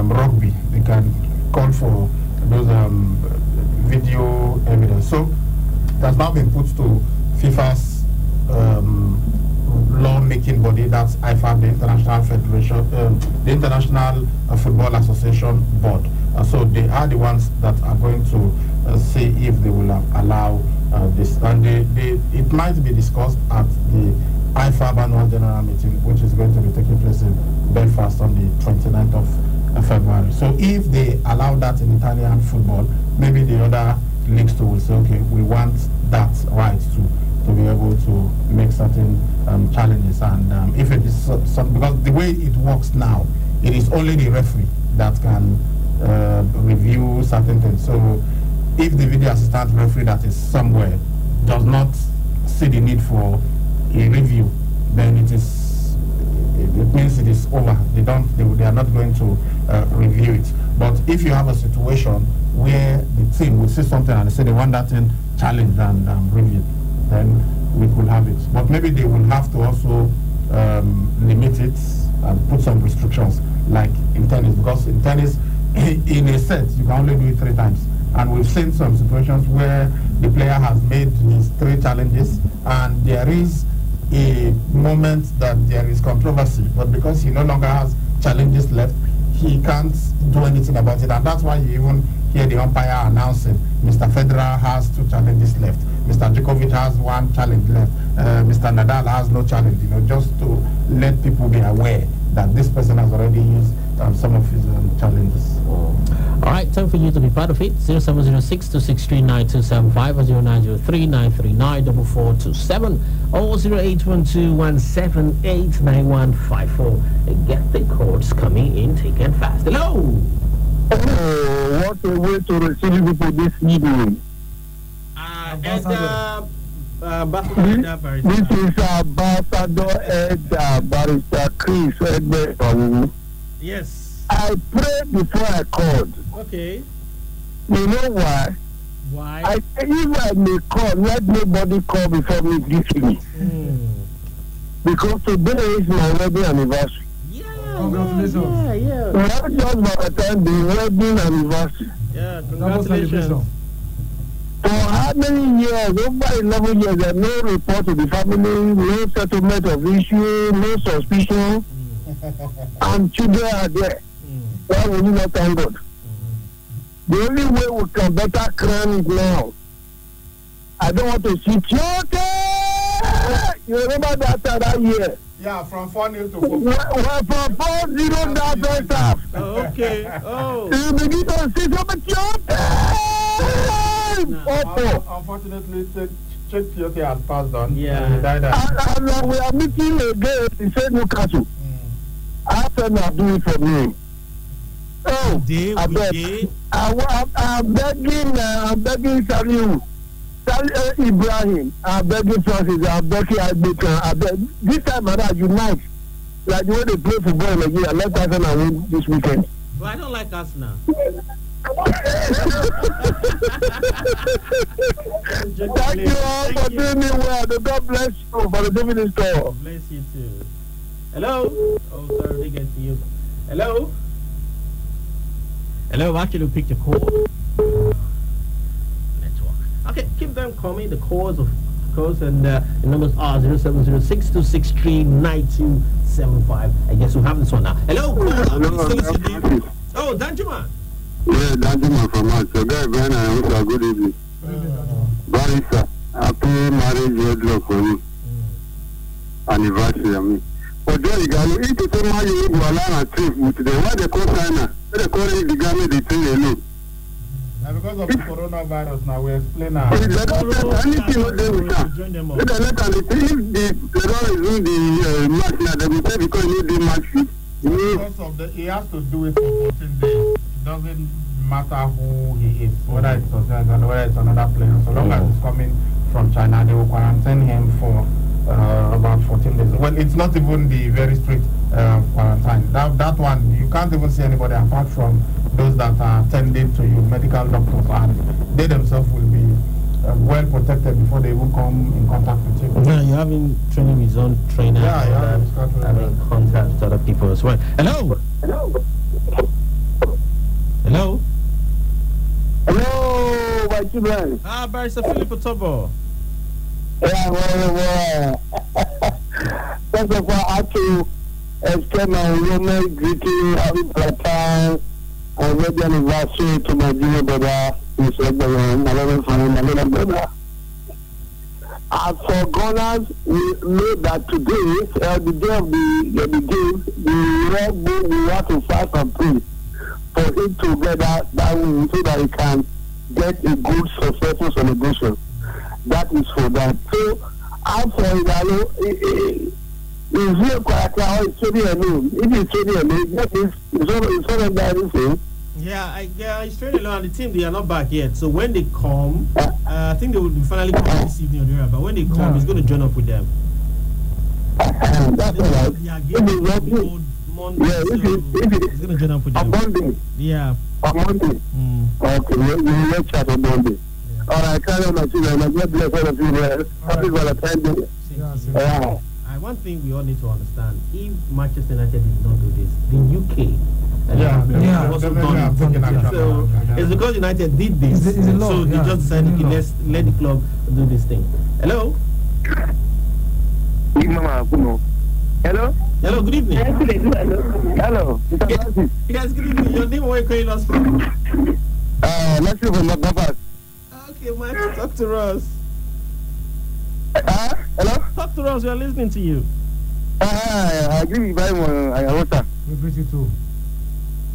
rugby, they can call for those video evidence. So it has now been put to FIFA's law decision-making body, that's IFAB, the International Federation, the International Football Association Board. So they are the ones that are going to see if they will allow this. And it might be discussed at the IFAB annual general meeting, which is going to be taking place in Belfast on the 29th of February. So if they allow that in Italian football, maybe the other leagues too will say, okay, we want that right to be able to make certain challenges. And if it is because the way it works now, it is only the referee that can review certain things. So if the video assistant referee that is somewhere does not see the need for a review, then it means it is over. They are not going to review it. But if you have a situation where the team will see something and they say they want that thing challenged and reviewed, then we could have it. But maybe they will have to also limit it and put some restrictions, like in tennis, because in tennis, in a set, you can only do it 3 times. And we've seen some situations where the player has made his 3 challenges, and there is a moment that there is controversy, but because he no longer has challenges left, he can't do anything about it. And that's why you even hear the umpire announcing Mr. Federer has 2 challenges left, Mr. Djokovic has 1 challenge left, Mr. Nadal has no challenge, just to let people be aware that this person has already used some of his challenges. All right, time for you to be part of it. 0706 263 9275 or 0903 939 4427 or 081217895154. Get the codes coming in thick and fast. Hello. Oh, what a way to receive people this evening. This is Ambassador Ed Barrister Chris Edmund. Yes. I prayed before I called. Okay. You know why? Why? I said, if I may call, let nobody call before me this week. Because today is my wedding anniversary. Congratulations. Yeah. Not just by the time the wedding anniversary. Yeah, congratulations. For how many years? Over 11 years, there no report to the family, no settlement of issue, no suspicion, and children are there. Why will you not thank God? The only way we can better crown it now. I don't want to see children. You remember that year? Yeah, from 4-0 to 4. Well, from 4-0 that first half. Okay. Oh. You begin to see some children. Unfortunately, Check Tiote has passed on. Yeah. He died and we are meeting again in St. Newcastle. I said, not do it for me. Oh, I'm begging Salim, Ibrahim, I'm begging Francis, I'm begging Ibeka, this time around unite, like the way they play football in Nigeria. Let Arsenal win this weekend. But I don't like Arsenal. Thank you all for doing me well. God bless you for the dividend store. Bless you too. Hello? Oh, sorry, they get to you. Hello? Hello, actually, pick the call. Network. Okay, keep them coming. The calls, of course, and the numbers are 0706 263 9275. I guess we'll have this one now. Hello? Oh, Danjuma. Yeah, Danjuma from us. So, guy, Brian, I wish you good evening. Barista, happy marriage wedlock for you. Anniversary, I mean. But then you got if people marry you, go along a trip with them. Why they call China? They call it the government, they say they know. Because of the coronavirus now, we explain now. If they don't have anything to do with that, if they let them, if the terror is in the match now, they will say because he did match fit. Because of the, he has to do it for 14 days. It doesn't matter who he is, whether it's Australian or whether it's another player. So long as it's coming from China, they will quarantine him for about 14 days. Well, it's not even the very strict quarantine. That one, you can't even see anybody apart from those that are tending to you, medical doctors, and they themselves will be well protected before they even come in contact with you. Yeah, you're having training with his own trainer. Yeah, having contact with other people as well. Hello? Hello? Hello, my children. Barrister Philip Otobo. Yeah, well. first of all, I have to extend my warmest greeting, happy Valentine, and wedding anniversary to my junior brother, Mr. my little brother. As for Gunners, we know that today, the day of the game, the Red Bull will have to fight and pray for him to get that win so that he can get a good, successful celebration. That is for that. So, as for Igalo, it's real quiet now, it's really alone. If it's really alone, that means it's all about anything. Yeah, it's training along. The team, they are not back yet. So when they come, I think they will finally come this evening on the radar. But when they come, he's going to join up with them. That's all right. Monday, he's going to join up with them. On Monday? Yeah. On Monday? Okay, we'll chat on Monday. All right, carry on my children. God bless all of you. Happy Valentine's Day. One thing we all need to understand: if Manchester United did not do this, the UK also done it. So it's because United did this, so they just decided, okay, let's let the club do this thing. Hello. Hello. Hello. Good evening. Hello. Yes. Good evening. Your name? Where are you calling us from? Let's see from the Okay, Mike. Talk to us. Hello? Talk to us, we are listening to you. I agree with you. We greet you too.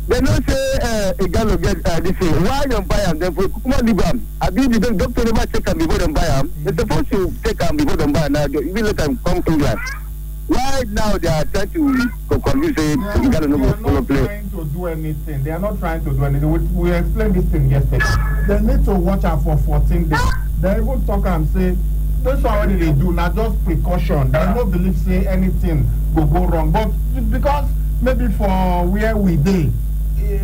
They don't say a girl will get this thing. Why don't buy them? Then for Kufm Nigeria, I believe the doctor never check them before them buy them. They're supposed to check them before them buy them. Now, even let them come to England. Why now they are trying to convince the girl no follow play? They are not trying to do anything. They are not trying to do anything. We explained this thing yesterday. They need to watch out for 14 days. They even talk and say, that's what they do, not just precaution. They don't believe say anything will go wrong. But because maybe for where we dey,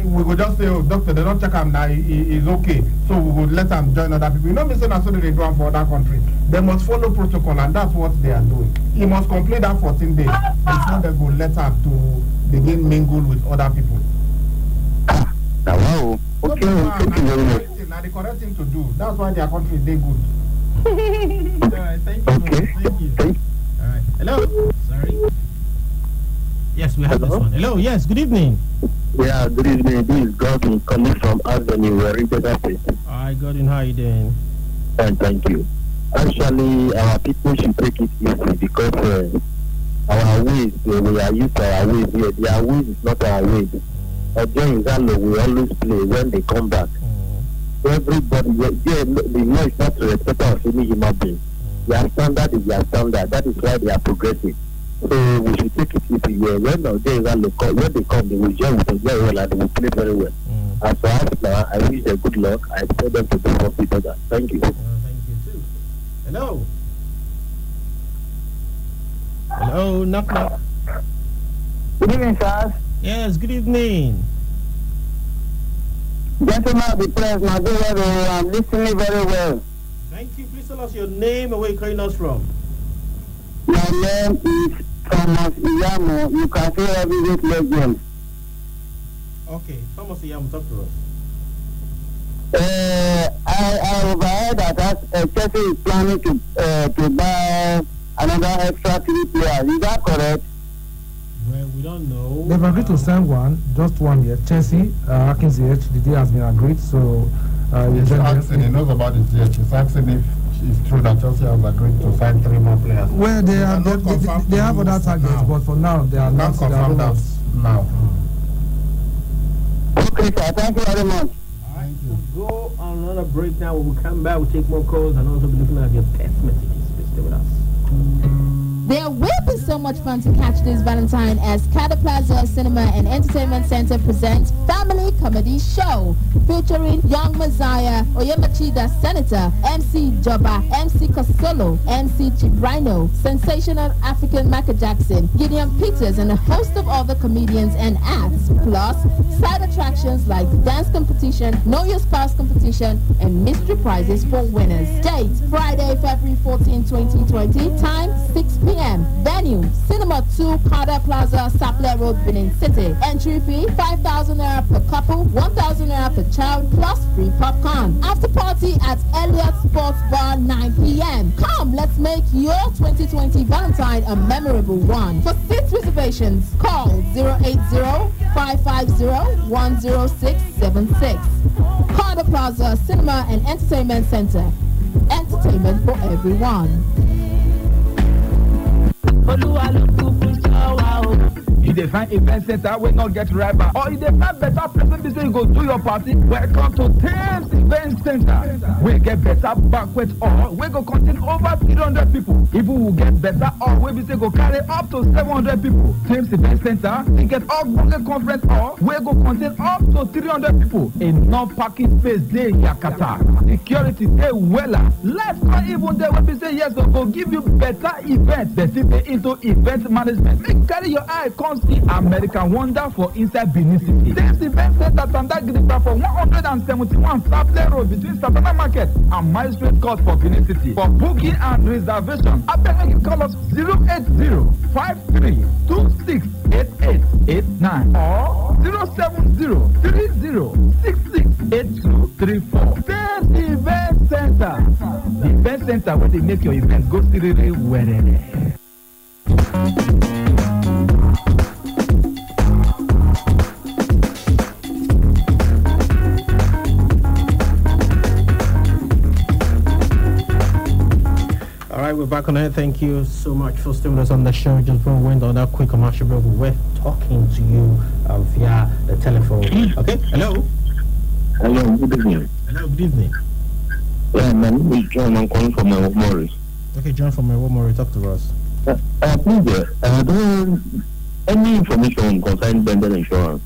we will just say, oh, doctor, they don't check him now, he's okay. So we will let them join other people. You know, Mr. Nassau, they do them for other countries. They must follow protocol, and that's what they are doing. He must complete that 14 days before they go let him to begin mingle with other people. Wow. Okay. Now the correct thing to do. That's why their country is good. All right, thank you. Thank you. All right. Hello. Sorry. Yes, we have this one. Hello. Yes. Good evening. Yeah. Good evening. This is Gordon coming from Avenue. We're in the office. All right, Gordon. How are you doing? And thank you. Actually, our people should take it easy because our ways, we are used to our ways here. Their ways is not our ways. Again, Zalo, we always play when they come back. Everybody, the law is not to respect of any human being. Their standard is their standard. That is why they are progressive. So we should take it easy here. When they come, they will join with us very well and they will play very well. As for us now, I wish them good luck. I expect them to do something better. Thank you. Thank you too. Hello. Hello, knock knock. Good evening, sir. Yes, good evening. Gentlemen of the press, my dear, I'm listening very well. Thank you. Please tell us your name and where you're calling us from. My name is Thomas Iyamo. You can say heavyweight legend. Okay, Thomas Iyamo, talk to us. I overheard that Chelsea is planning to buy another extra 3 players. Is that correct? Well, we don't know. They've agreed to send one, just 1 year. Chelsea, Atkins, the deal has been agreed, so he's asking, he knows about it yet. He's asking if it's true that Chelsea have agreed to sign 3 more players. Well, they have other targets, but for now, they are not confirmed that now. Okay, sir. Thank you very much. Alright, we'll go on another break now. When we come back, we'll take more calls and also be looking at your text messages. Please stay with us. There will be so much fun to catch this Valentine as Cada Plaza Cinema and Entertainment Center presents Family Comedy Show featuring Young Messiah, Oyemachida Senator, MC Joba, MC Kosolo, MC Chibrino, Sensational African Michael Jackson, Gideon Peters, and a host of other comedians and acts, plus side attractions like dance competition, Know Your Spouse competition, and mystery prizes for winners. Date, Friday, February 14, 2020, time 6 p.m. p.m. Venue, Cinema 2, Carter Plaza, Sapler Road, Benin City. Entry fee, 5,000 naira per couple, 1,000 naira per child, plus free popcorn. After party at Elliott Sports Bar, 9 p.m. Come, let's make your 2020 Valentine a memorable one. For seat reservations, call 080-550-10676. Carter Plaza Cinema and Entertainment Center. Entertainment for everyone. You define event center will not get rival, or you define better person before you go do your party. Welcome to Thames Event Center. We get better banquet hall. We go contain over 300 people. If we will get better hall, we be say go carry up to 700 people. Thames Event Center, we get all booking conference hall. We go contain up to 300 people. Enough parking space there, Yakata. Security there, wella. Let's not even there. We be say yes, go give you better events. They still pay into event management. Make carry your eye. Come see American Wonder for inside Benin City. Thames Event Center Tandagripa for 171 Sapler Road between Satana Market and Magistrate Court for Benin City. For booking and reservation, I beg you call us 080-5326-8889 or 070-3066-8234. Thames Event Center. The event center where they make your event go really well. All right, we're back on air. Thank you so much for staying with us on the show. Just before we went on that quick commercial break, we're talking to you via the telephone. Okay, hello. Hello, good evening. Hello, good evening. Yeah, my name is John. I'm calling from Morris. Okay, John from Morris, talk to us. Please, any information concerning vendor insurance?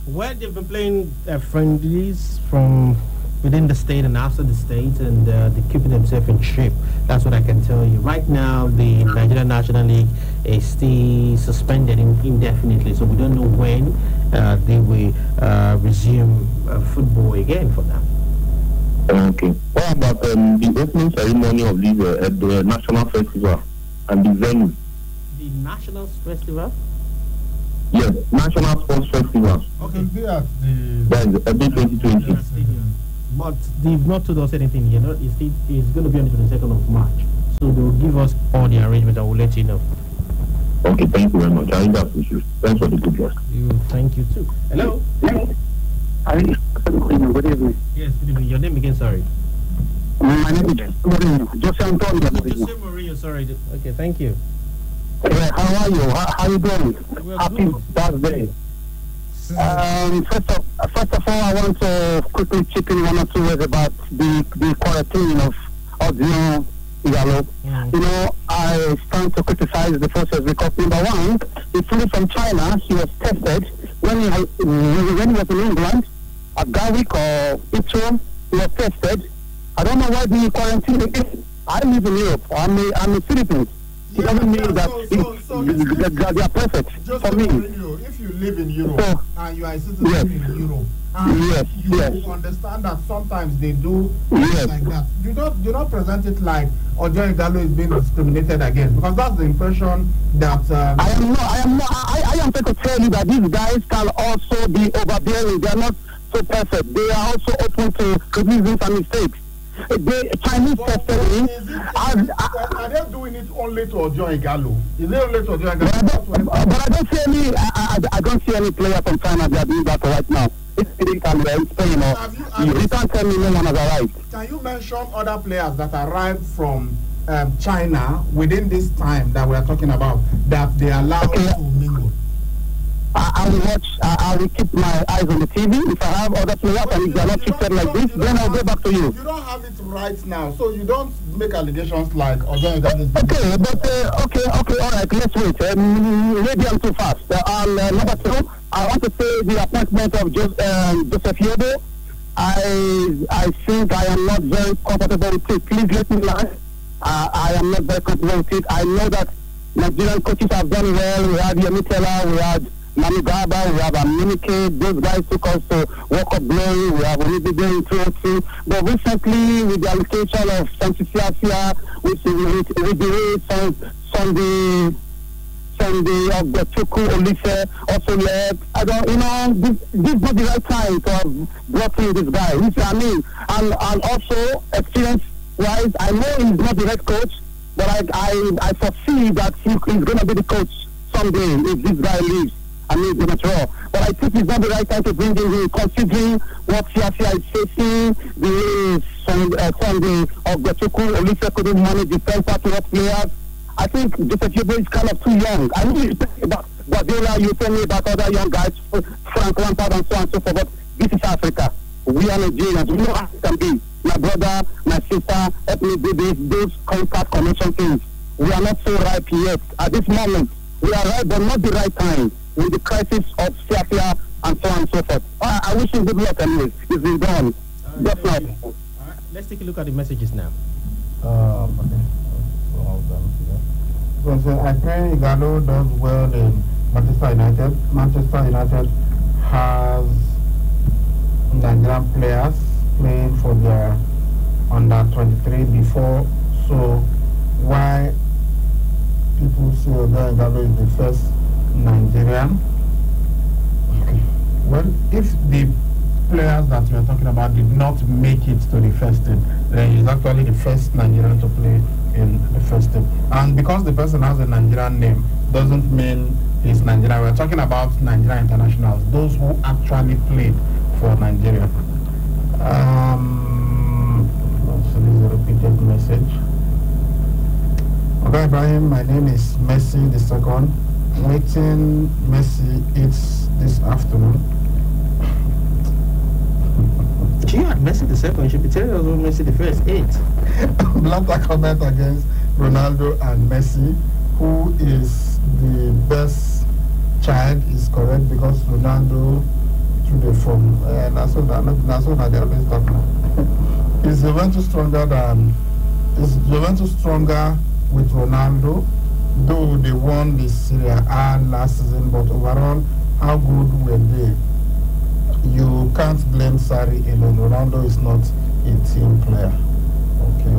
Well, they've been playing friendlies from within the state and outside the state, and they're keeping themselves in shape. That's what I can tell you. Right now, the Nigerian National League is still suspended indefinitely, so we don't know when they will resume football again for them. Okay. What about the opening ceremony of the National Festival and the venue? The National Festival? Yes, National Sports Festival. Okay, be at That is Edo 2020. But they've not told us anything yet. It's going to be on the 22nd of March. So they will give us all the arrangement and we'll let you know. Okay, thank you very much. I really appreciate it. Thanks for the good work. Thank you too. Hello? Good evening. Yes, good evening. Your name again, sorry. My name is Jose Antonio. Jose Mourinho, sorry. Okay, thank you. How are you? How are you doing? Happy birthday. First of all, I want to quickly chip in one or two words about the quarantine of Odion Igalo. You know, I stand to criticize the process because number one, he flew from China. He was tested when he was in England at Gatwick or Heathrow. He was tested. I don't know why the quarantine again. I live in Europe. I'm a Philippines. It doesn't mean that they are perfect just for me. If you live in Europe and you are a citizen in Europe, and you understand that sometimes they do things like that. You don't present it like Ojo Igalo is being discriminated against, because that's the impression that I am trying to tell you that these guys can also be overbearing. They are not so perfect. They are also open to criticisms and mistakes. The Chinese testing are they doing it only to Ojo Igalo? Is it only to Ojo Igalo? But I don't see any player from China that are doing that right now. It's in Spain or you can't tell me no one has arrived. Can you mention other players that arrived from China within this time that we are talking about that they are allowed to mingle? I will keep my eyes on the TV. If I have other players and if they are not treated like this, then I'll go back to you. You don't have it right now, so you don't make allegations like Ojo Igalo. Okay, all right, let's wait. Maybe I'm too fast. Number two, I want to say the appointment of Joseph Yobo. I think I am not very comfortable with it. Please let me lie. I am not very comfortable with it. I know that Nigerian coaches have done well. We had Yemi Teller, we had Namigaba, we have Aminike, those guys took us to Walk of Glory, we have Olivia in 202. But recently, with the allocation of Santifiatia, with the way Sunday of the Tuku Olise also left. I don't, this is not the right time to have brought in this guy. I mean, and also experience-wise, I know he's not the head coach, but I foresee that he's going to be the coach someday if this guy leaves. I mean, the draw. But I think it's not the right time to bring him in, considering what Fiafia is facing, the Sunday of the Tuku Olise couldn't manage the center to what players. I think Joseph Yobo is kind of too young. I know you tell me about Guardiola, you tell me about other young guys, Frank Lampard and so on and so forth, but this is Africa. We are Nigerians. We know how it can be. My brother, my sister, help me do this, those contact connection things. We are not so ripe yet. At this moment, we are ripe, but not the right time with the crisis of Fiafia and so on and so forth. I wish him good luck anyways. It's been done. Just now. All right, let's take a look at the messages now. Okay. Because I pray Igalo does well in Manchester United. Manchester United has Nigerian players playing for their under 23 before. So why people say Igalo is the first Nigerian? Okay. Well, if the players that we are talking about did not make it to the first team, then he's actually the first Nigerian to play in the first team. And because the person has a Nigerian name doesn't mean he's Nigerian. We're talking about Nigerian internationals, those who actually played for Nigeria. So this is a repeated message. Okay, Ibrahim, my name is Messi the second. Waiting Messi eats this afternoon. You had Messi the second. You should be telling us what Messi the first ate. Blatter comment against Ronaldo and Messi. Who is the best child is correct because Ronaldo to the form. That's what they always talk now. Is Juventus stronger with Ronaldo? Though they won the Serie A last season, but overall, how good were they? You can't blame Sarri alone. Ronaldo is not a team player. Okay.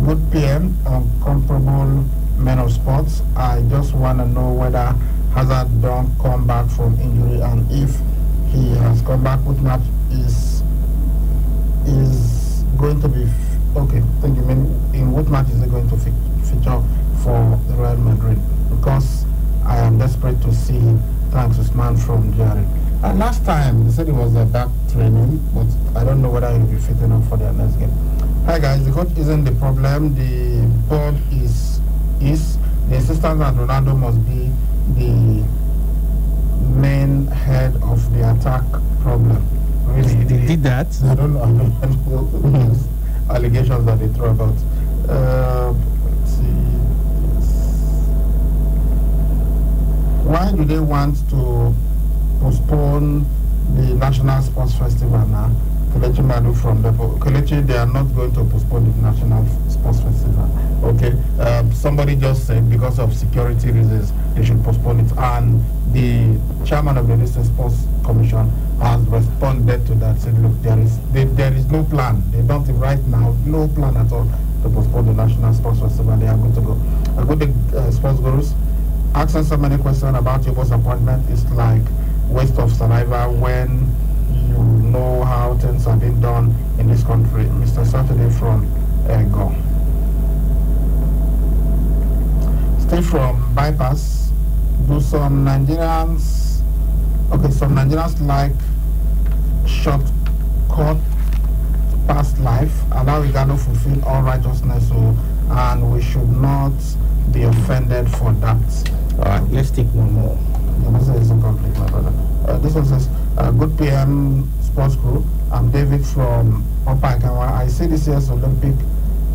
Good PM, comparable men of sports. I just want to know whether Hazard don't come back from injury, and if he has come back, what match is going to be okay? Thank you. In what match is he going to feature for Real Madrid? Because I am desperate to see him. Thanks, Usman from Jerry. Last time they said it was a back training, but I don't know whether he'll be fit enough for their next game. Hi guys, the coach isn't the problem. The board is the assistant, and Ronaldo must be the main head of the attack problem. Really, they did that. I don't know allegations that they throw about. Let's see. Why do they want to postpone the National Sports Festival now? Kelechi Madu from the Kelechi, they are not going to postpone the National Sports Festival. Okay, somebody just said because of security reasons they should postpone it, and the chairman of the District Sports Commission has responded to that. Said, look, there is no plan. They don't right now, no plan at all to postpone the National Sports Festival. They are going to go. I go to sports gurus. Asking so many questions about your boss appointment is like waste of saliva when you know how things have been done in this country. Mr. Saturday from Ego. Stay from bypass. Do some Nigerians like shortcut past life. Allow Igalo fulfill all righteousness, and we should not be offended for that. All right, let's take one more. This is incomplete, my brother. This one says, good PM sports crew. I'm David from Upper Ikawa. I see this year's Olympic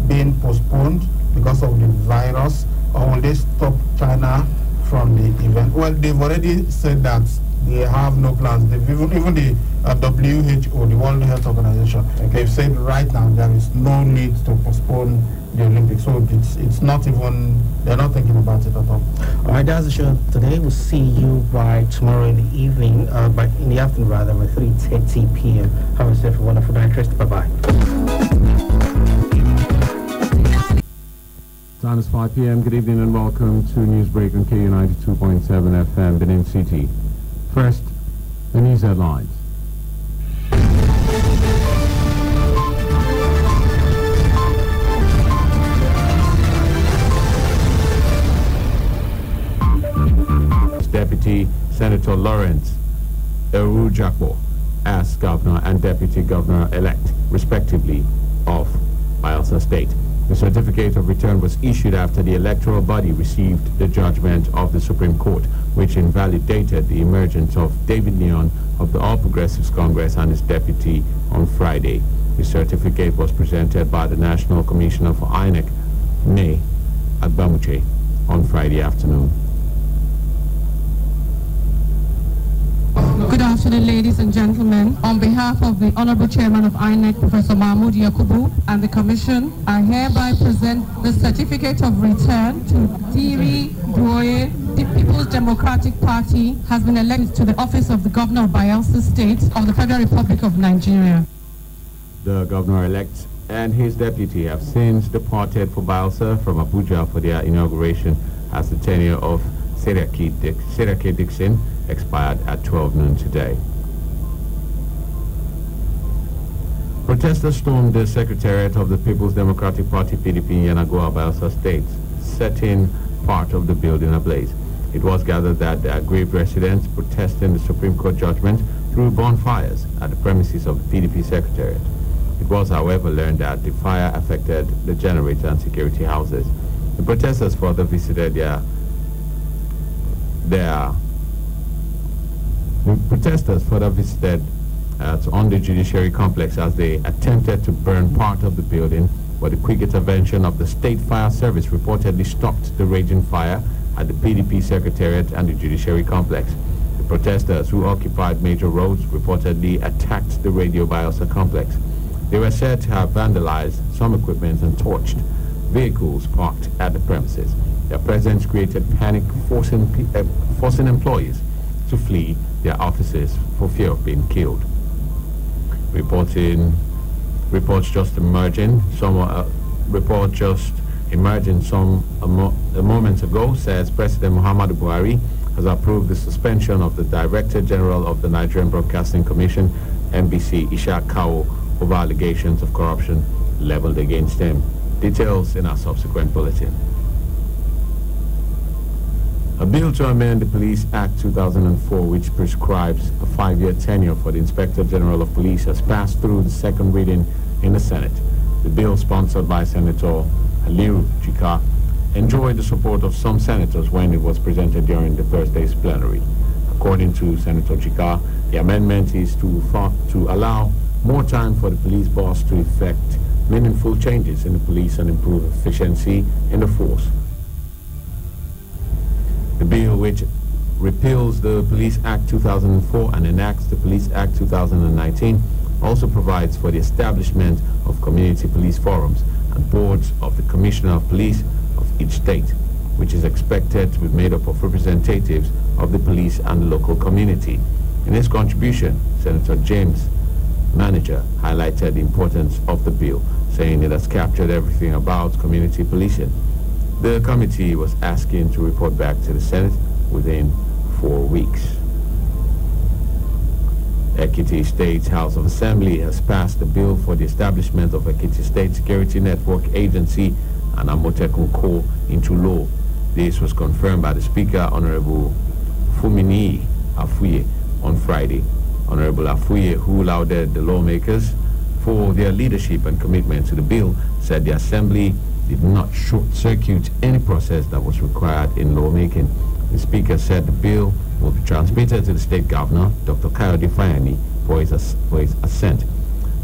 being postponed because of the virus, or will they stop China from the event? Well, they've already said that they have no plans. They've even the WHO, the World Health Organization, they've said right now there is no need to postpone the Olympics. So it's not even, they're not thinking about it at all. All right, that's the show today. We'll see you by tomorrow in the evening, in the afternoon rather, by 3:30 p.m. Have yourself a wonderful night. Rest. Bye-bye. Time is 5 p.m. Good evening and welcome to Newsbreak on KU 92.7 FM, Benin City. First, the news headlines. Deputy Senator Lawrence Erujakpo as Governor and Deputy Governor-elect, respectively, of Bayelsa State. The certificate of return was issued after the electoral body received the judgment of the Supreme Court, which invalidated the emergence of David Leon of the All Progressives Congress and his deputy on Friday. The certificate was presented by the National Commissioner for INEC, Ne Agbamuche, on Friday afternoon. Good afternoon, ladies and gentlemen. On behalf of the Honorable Chairman of INEC, Professor Mahmoud Yakubu, and the Commission, I hereby present the Certificate of Return to Thierry Douye. The People's Democratic Party has been elected to the office of the Governor of Bayelsa State of the Federal Republic of Nigeria. The Governor-elect and his deputy have since departed for Bayelsa from Abuja for their inauguration as the tenure of Seriake Dixon expired at 12 noon today. Protesters stormed the secretariat of the People's Democratic Party PDP in Yanagoa, Bayelsa State, setting part of the building ablaze. It was gathered that the aggrieved residents protesting the Supreme Court judgment threw bonfires at the premises of the PDP secretariat. It was, however, learned that the fire affected the generator and security houses. The protesters further visited on the judiciary complex as they attempted to burn part of the building, but the quick intervention of the State Fire Service reportedly stopped the raging fire at the PDP secretariat and the judiciary complex. The protesters, who occupied major roads, reportedly attacked the Radio Bayelsa complex. They were said to have vandalized some equipment and torched vehicles parked at the premises. Their presence created panic, forcing employees to flee their offices for fear of being killed. Reports just emerging a moment ago says President Muhammadu Buhari has approved the suspension of the Director General of the Nigerian Broadcasting Commission, NBC, Ishaq Kawo, over allegations of corruption leveled against him. Details in our subsequent bulletin. A bill to amend the Police Act 2004, which prescribes a 5-year tenure for the Inspector General of Police, has passed through the second reading in the Senate. The bill, sponsored by Senator Aliru Jika, enjoyed the support of some senators when it was presented during the Thursday's plenary. According to Senator Jika, the amendment is to allow more time for the police boss to effect meaningful changes in the police and improve efficiency in the force. The bill, which repeals the Police Act 2004 and enacts the Police Act 2019, also provides for the establishment of community police forums and boards of the Commissioner of Police of each state, which is expected to be made up of representatives of the police and the local community. In his contribution, Senator James Manager highlighted the importance of the bill, saying it has captured everything about community policing. The committee was asking to report back to the Senate within 4 weeks. Ekiti State House of Assembly has passed a bill for the establishment of Ekiti State Security Network Agency and Amotekun Co. into law. This was confirmed by the Speaker, Honorable Fumini Afuye, on Friday. Honorable Afuye, who lauded the lawmakers for their leadership and commitment to the bill, said the Assembly did not short-circuit any process that was required in lawmaking. The Speaker said the bill will be transmitted to the State Governor, Dr. Kayode Fayani, for his assent.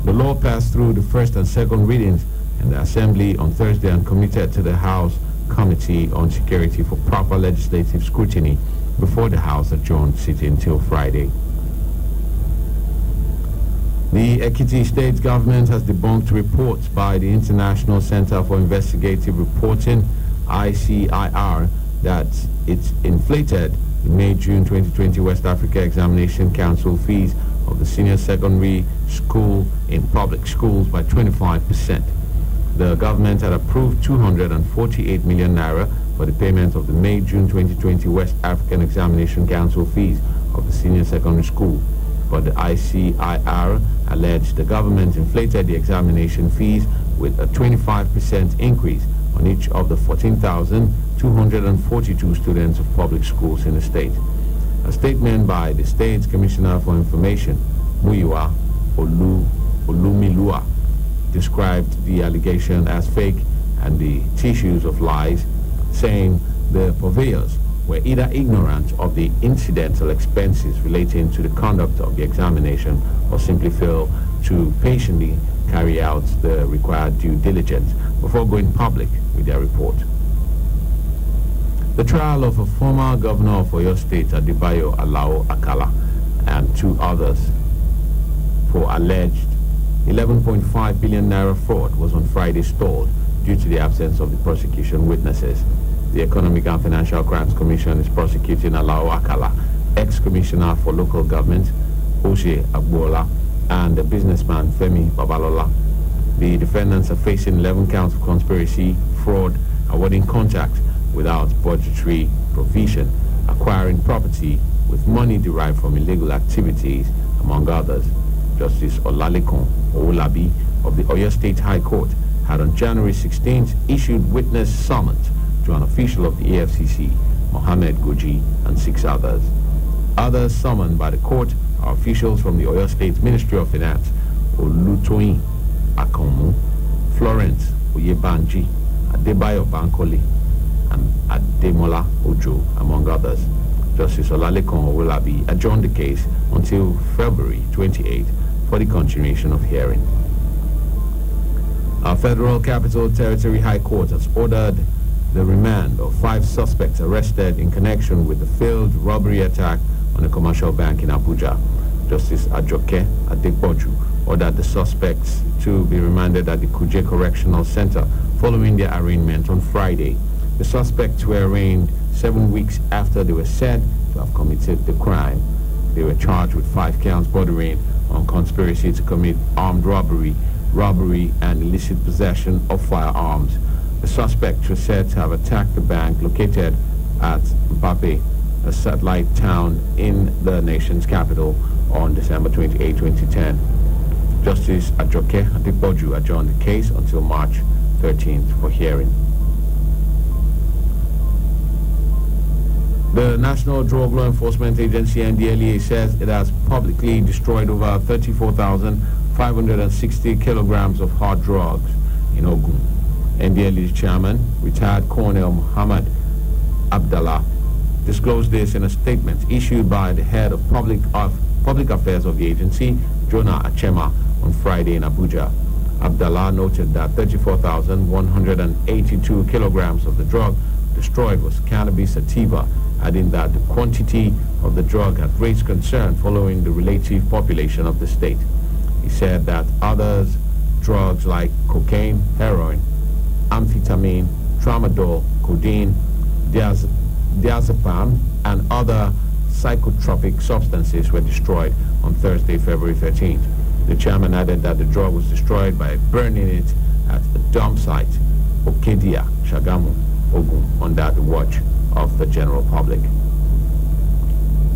The law passed through the first and second readings in the Assembly on Thursday and committed to the House Committee on Security for proper legislative scrutiny before the House adjourned sitting till Friday. The Ekiti State government has debunked reports by the International Center for Investigative Reporting, ICIR, that it's inflated the May-June 2020 West Africa Examination Council fees of the senior secondary school in public schools by 25%. The government had approved 248 million naira for the payment of the May-June 2020 West African Examination Council fees of the senior secondary school. But the ICIR alleged the government inflated the examination fees with a 25% increase on each of the 14,242 students of public schools in the state. A statement by the state's Commissioner for Information, Muyiwa Olumilua, described the allegation as fake and the tissues of lies, saying the purveyors were either ignorant of the incidental expenses relating to the conduct of the examination or simply failed to patiently carry out the required due diligence before going public with their report. The trial of a former governor of Oyo State, Adebayo Alao Akala, and two others for alleged 11.5 billion naira fraud was on Friday stalled due to the absence of the prosecution witnesses. The Economic and Financial Crimes Commission is prosecuting Alao Akala, ex-commissioner for local government, Oshe Agbola, and the businessman Femi Babalola. The defendants are facing 11 counts of conspiracy, fraud, awarding contract without budgetary provision, acquiring property with money derived from illegal activities, among others. Justice Olalekon Owolabi of the Oyo State High Court had on January 16th issued witness summons to an official of the EFCC, Mohammed Goji, and 6 others. Others summoned by the court are officials from the Oyo State Ministry of Finance, Olutoyin Akomu, Florence Oyebanji, Adebayo Bankole, and Ademola Ojo, among others. Justice Olalekon Owolabi adjourned the case until February 28 for the continuation of hearing. Our Federal Capital Territory High Court has ordered the remand of 5 suspects arrested in connection with the failed robbery attack on a commercial bank in Abuja. Justice Ajoke Adekboju ordered the suspects to be remanded at the Kuje Correctional Center following their arraignment on Friday. The suspects were arraigned 7 weeks after they were said to have committed the crime. They were charged with 5 counts bordering on conspiracy to commit armed robbery, and illicit possession of firearms. The suspects were said to have attacked the bank located at Mbappe, a satellite town in the nation's capital, on December 28, 2010. Justice Ajoke Adekboju adjourned the case until March 13th for hearing. The National Drug Law Enforcement Agency, NDLEA, says it has publicly destroyed over 34,560 kilograms of hard drugs in Ogun. NDLEA's chairman, retired Colonel Muhammad Abdallah, disclosed this in a statement issued by the head of public affairs of the agency, Jonah Achema, on Friday in Abuja. Abdallah noted that 34,182 kilograms of the drug destroyed was cannabis sativa, adding that the quantity of the drug had raised concern following the relative population of the state. He said that others drugs like cocaine, heroin, amphetamine, tramadol, codeine, diazepam, and other psychotropic substances were destroyed on Thursday, February 13th. The chairman added that the drug was destroyed by burning it at a dump site, Okedia, Shagamu, Ogun, under the watch of the general public.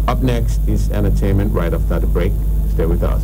Up next is entertainment right after the break. Stay with us.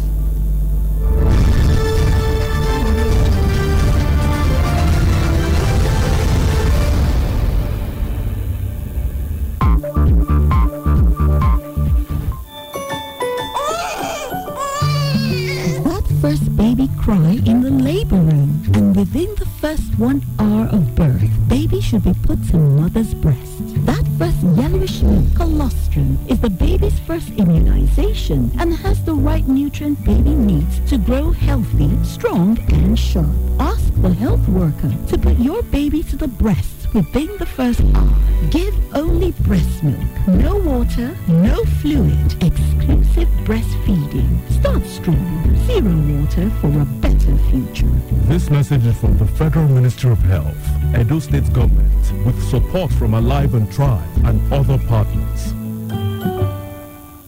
First baby cry in the labor room, and within the first 1 hour of birth, baby should be put to mother's breast. That first yellowish milk, colostrum, is the baby's first immunization and has the right nutrient baby needs to grow healthy, strong, and sharp. Ask the health worker to put your baby to the breast within the first hour. Give only breast milk. No water, no fluid. Exclusive breastfeeding. Start strong. Zero water for a better future. This message is from the Federal Ministry of Health, Edo State Government, with support from Alive and Thrive and other partners.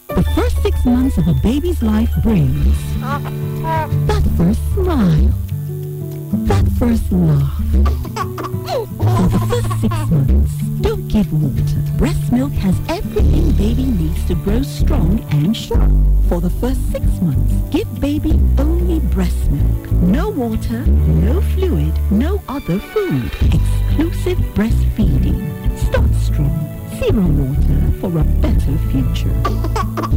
The first 6 months of a baby's life brings that first smile, that first laugh. For the first 6 months, don't give water. Breast milk has everything baby needs to grow strong and sharp. For the first 6 months, give baby only breast milk. No water, no fluid, no other food. Exclusive breastfeeding. Start strong. Zero water for a better future.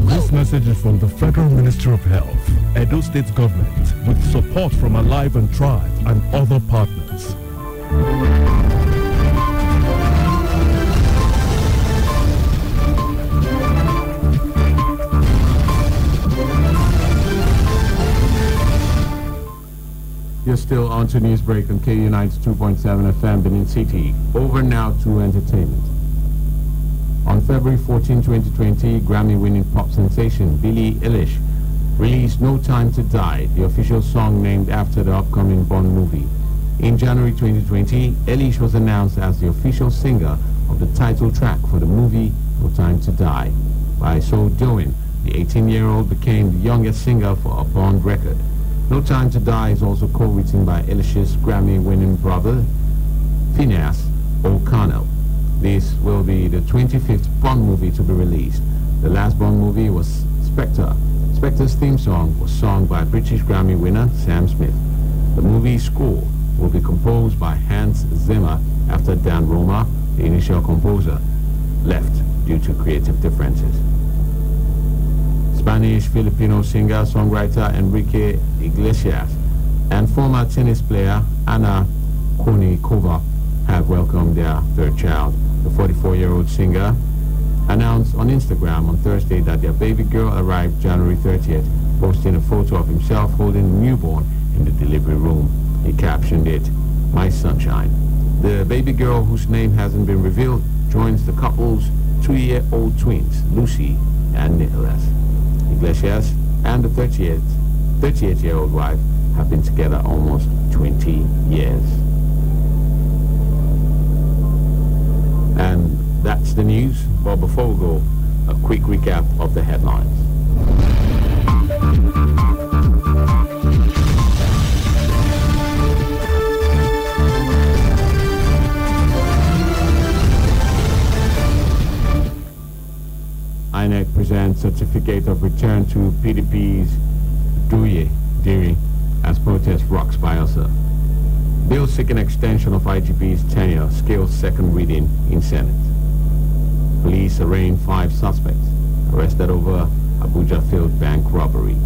This message is from the Federal Ministry of Health, Edo State Government, with support from Alive and Thrive and other partners. You're still on to Newsbreak on KU 92.7 FM Benin City. Over now to entertainment. On February 14, 2020, Grammy-winning pop sensation Billie Eilish released No Time to Die, the official song named after the upcoming Bond movie. In January 2020, Eilish was announced as the official singer of the title track for the movie No Time to Die. By so doing, the 18-year-old became the youngest singer for a Bond record. No Time to Die is also co-written by Eilish's Grammy-winning brother, Phineas O'Connell. This will be the 25th Bond movie to be released. The last Bond movie was Spectre. Spectre's theme song was sung by British Grammy winner Sam Smith. The movie's score will be composed by Hans Zimmer after Dan Roma, the initial composer, left due to creative differences. Spanish-Filipino singer-songwriter Enrique Iglesias and former tennis player Ana Kournikova have welcomed their third child. The 44-year-old singer announced on Instagram on Thursday that their baby girl arrived January 30th, posting a photo of himself holding a newborn in the delivery room. He captioned it, "My sunshine." The baby girl, whose name hasn't been revealed, joins the couple's 2-year-old twins, Lucy and Nicholas. Iglesias and the 38-year-old wife have been together almost 20 years. And that's the news. But before we go, a quick recap of the headlines. INEC presents certificate of return to PDP's Duye Diri as protest rocks Bielsa. Bill seeking extension of IGP's tenure scales second reading in Senate. Police arraign 5 suspects arrested over Abuja failed bank robbery.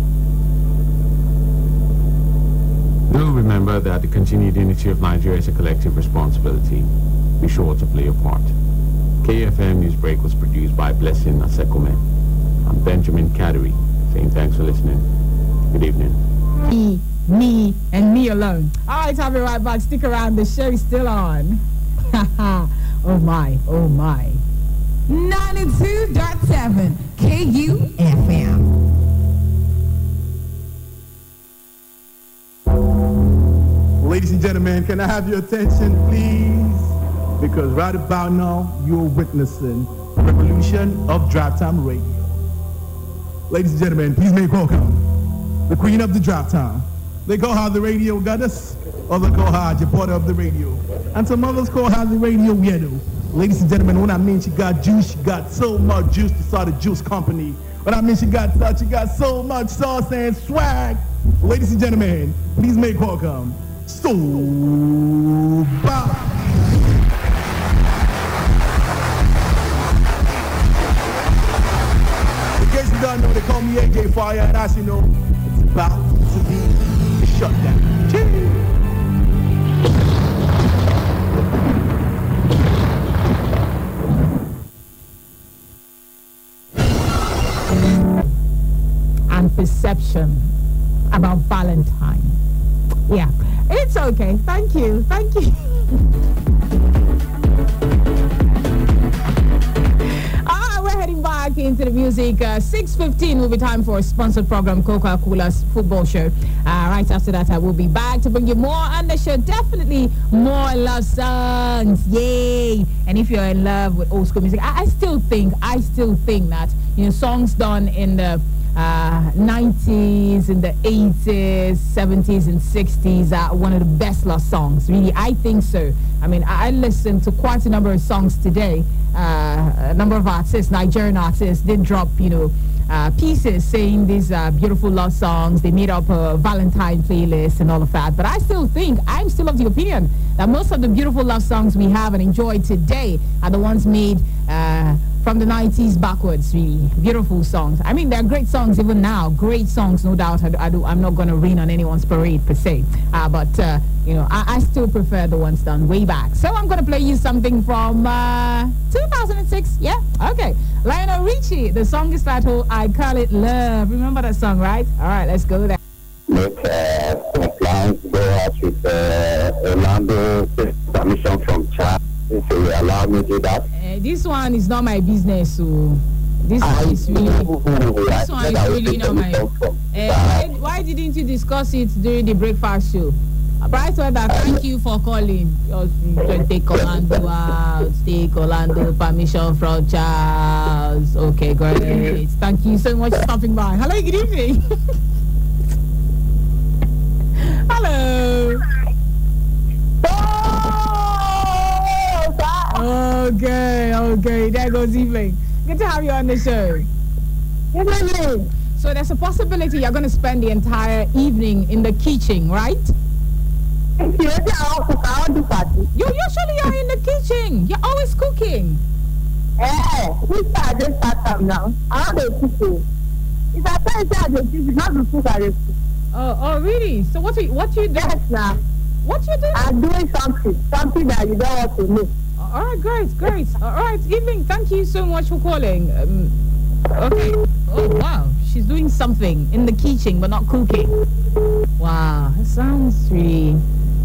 Do remember that the continued unity of Nigeria is a collective responsibility. Be sure to play your part. KFM Newsbreak was produced by Blessing Asekome. I'm Benjamin Kadiri, saying thanks for listening. Good evening. Me, and me alone. All right, I'll be right back. Stick around. The show is still on. Oh my, oh my. 92.7 KUFM. Ladies and gentlemen, can I have your attention, please? Because right about now, you're witnessing the revolution of Drive Time Radio. Ladies and gentlemen, please make welcome the queen of the Drive Time. They call her the radio goddess, or they call her the porter of the radio. And some others call her the radio weirdo. Ladies and gentlemen, when I mean she got juice, she got so much juice to start a juice company. When I mean she got so much sauce and swag. Ladies and gentlemen, please make welcome Soba. In case you don't know, they call me AJ Fire, and as you know, it's about to be a shutdown. Cheers. And perception about Valentine. Yeah, it's okay. Thank you. into the music. 6:15 will be time for a sponsored program, Coca-Cola's Football Show. Right after that, I will be back to bring you more on the show. Definitely more love songs. Yay! And if you're in love with old school music, I still think that, songs done in the 90s, in the 80s, 70s, and 60s are one of the best love songs. Really, I think so. I mean, I listen to quite a number of songs today. A number of artists, Nigerian artists, did drop, pieces saying these beautiful love songs. They made up a Valentine playlist and all of that. But I'm still of the opinion that most of the beautiful love songs we have and enjoy today are the ones made from the 90s backwards. Really beautiful songs. I mean, they're great songs even now. Great songs, no doubt. I'm not going to rain on anyone's parade per se. But I still prefer the ones done way back. So I'm going to play you something from 2006. Yeah, okay. Lionel Richie. The song is titled "I Call It Love." Remember that song, right? All right, let's go there. Make plans go out with Orlando permission from Chad. If you allow me to do that. This one is not my business, so this one is really not my. Why didn't you discuss it during the breakfast show? Bright Weather, thank you for calling. Take Orlando out. Take Orlando permission from Charles. Okay, great. Thank you so much for stopping by. Hello, good evening. Hello. Okay. There goes evening. Good to have you on the show. Good evening. So there's a possibility you're going to spend the entire evening in the kitchen, right? You usually are in the kitchen. You're always cooking. We start now. I'm the kitchen. If I tell you the kitchen, not the food I do. Oh, really? So what you do? Yes, now. What you do? I'm doing something that you don't want to know. All right, great. All right, evening. Thank you so much for calling. Okay. Oh, wow. She's doing something in the kitchen, but not cooking. Wow, that sounds really...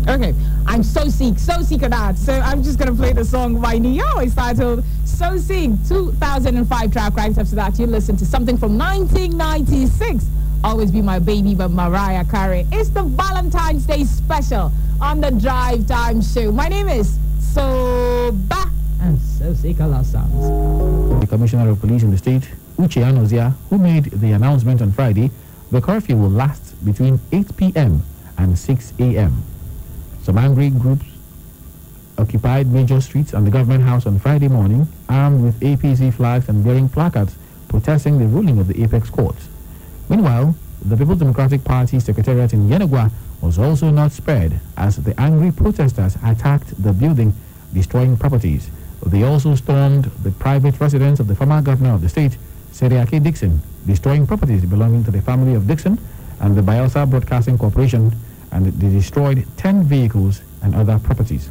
Okay, I'm so sick of that. So I'm just going to play the song by Neo. It's titled So Sick, 2005 track. Right after that, you listen to something from 1996. Always Be My Baby by Mariah Carey. It's the Valentine's Day special on the Drive Time Show. My name is Soba. I'm so sick of love songs. The Commissioner of Police in the state, Uche Anozia, who made the announcement on Friday, the curfew will last between 8 p.m. and 6 a.m. Some angry groups occupied major streets and the government house on Friday morning, armed with APC flags and bearing placards protesting the ruling of the Apex Court. Meanwhile, the People's Democratic Party Secretariat in Yenagua was also not spared as the angry protesters attacked the building, destroying properties. They also stormed the private residence of the former governor of the state, Seriake Dixon, destroying properties belonging to the family of Dixon and the Bayelsa Broadcasting Corporation, and they destroyed 10 vehicles and other properties.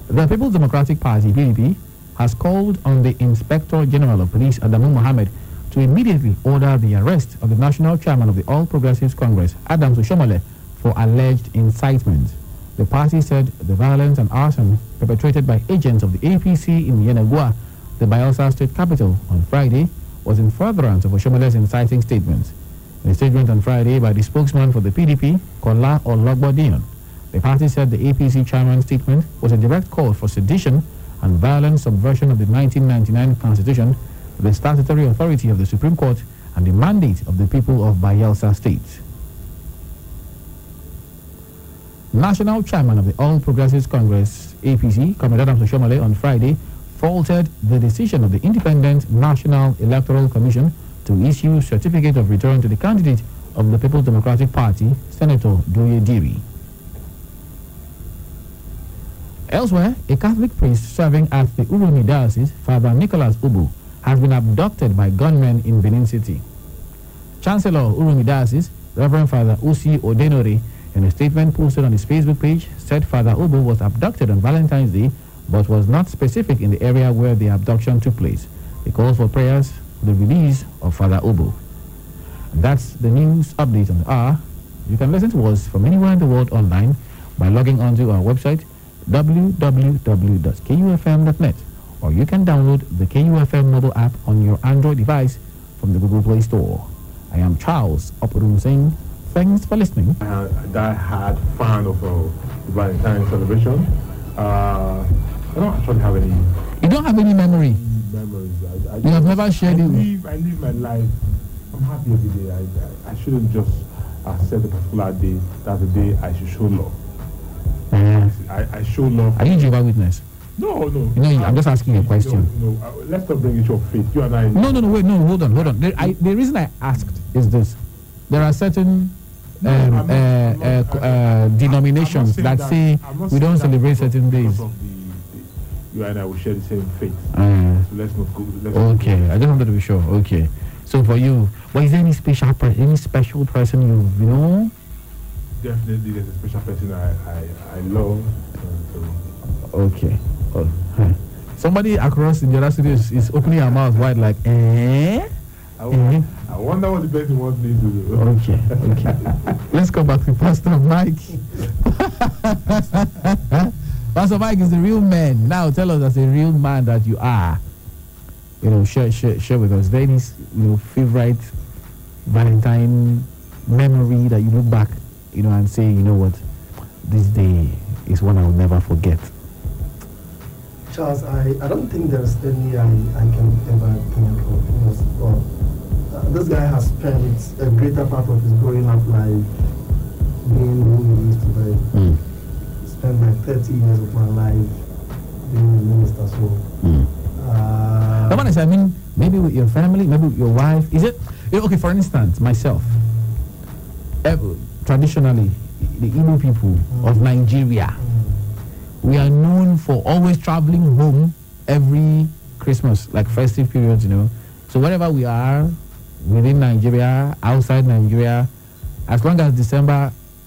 The People's Democratic Party, PDP, has called on the Inspector General of Police, Adamu Mohammed, to immediately order the arrest of the National Chairman of the All Progressives Congress, Adams Oshomole, for alleged incitement. The party said the violence and arson perpetrated by agents of the APC in Yenagua, the Bayelsa state capital, on Friday was in furtherance of Oshomole's inciting statements. In a statement on Friday by the spokesman for the PDP, Kola Ologbodion, the party said the APC chairman's statement was a direct call for sedition and violent subversion of the 1999 Constitution, the statutory authority of the Supreme Court, and the mandate of the people of Bayelsa State. National Chairman of the All Progressives Congress, APC, Comrade Adams Oshomole, on Friday faulted the decision of the Independent National Electoral Commission to issue certificate of return to the candidate of the People's Democratic Party, Senator Doye Diri. Elsewhere, a Catholic priest serving at the Urumi Diocese, Father Nicholas Ubu, has been abducted by gunmen in Benin City. Chancellor of Urumi Diocese, Reverend Father Usi Odenore, in a statement posted on his Facebook page, said Father Ubu was abducted on Valentine's Day, but was not specific in the area where the abduction took place. He calls for prayers for the release of Father Ubu. And that's the news update on the hour. You can listen to us from anywhere in the world online by logging onto our website, www.kufm.net, or you can download the KUFM mobile app on your Android device from the Google Play Store. I am Charles Opodum saying thanks for listening. That hard fan of the Valentine celebration. I don't actually have any. You don't have any memories. You have never shared it. I live my life. I'm happy every day. I shouldn't just set a particular day. That's the day I should show love. I show love. Are you Jehovah's Witness? No. You know, I'm just asking you a question. No, let's not bring it to your faith. You and I. No, wait, hold on. The reason I asked is this: there are certain denominations that say we don't celebrate certain days. You and I will share the same faith. So let's not go. Okay, I just wanted to be sure. Okay, so for you, is there any special person you know? Definitely, there's a special person I love. Okay. Somebody across in the other city is opening her mouth wide like, I wonder what the person wants me to do. Okay. Let's go back to Pastor Mike. Pastor Mike is the real man. Now tell us as a real man that you are. Share with us. There is favorite Valentine memory that you look back, and say, you know what, this day is one I will never forget. Charles, I don't think there's any I can ever think of. This guy has spent a greater part of his growing up life being who he is today. Spent like 30 years of my life being a minister. I mean, maybe with your family, maybe with your wife. Is it okay? For instance, myself. Traditionally, the Igbo people of Nigeria, we are known for always traveling home every Christmas, like festive periods, So wherever we are, within Nigeria, outside Nigeria, as long as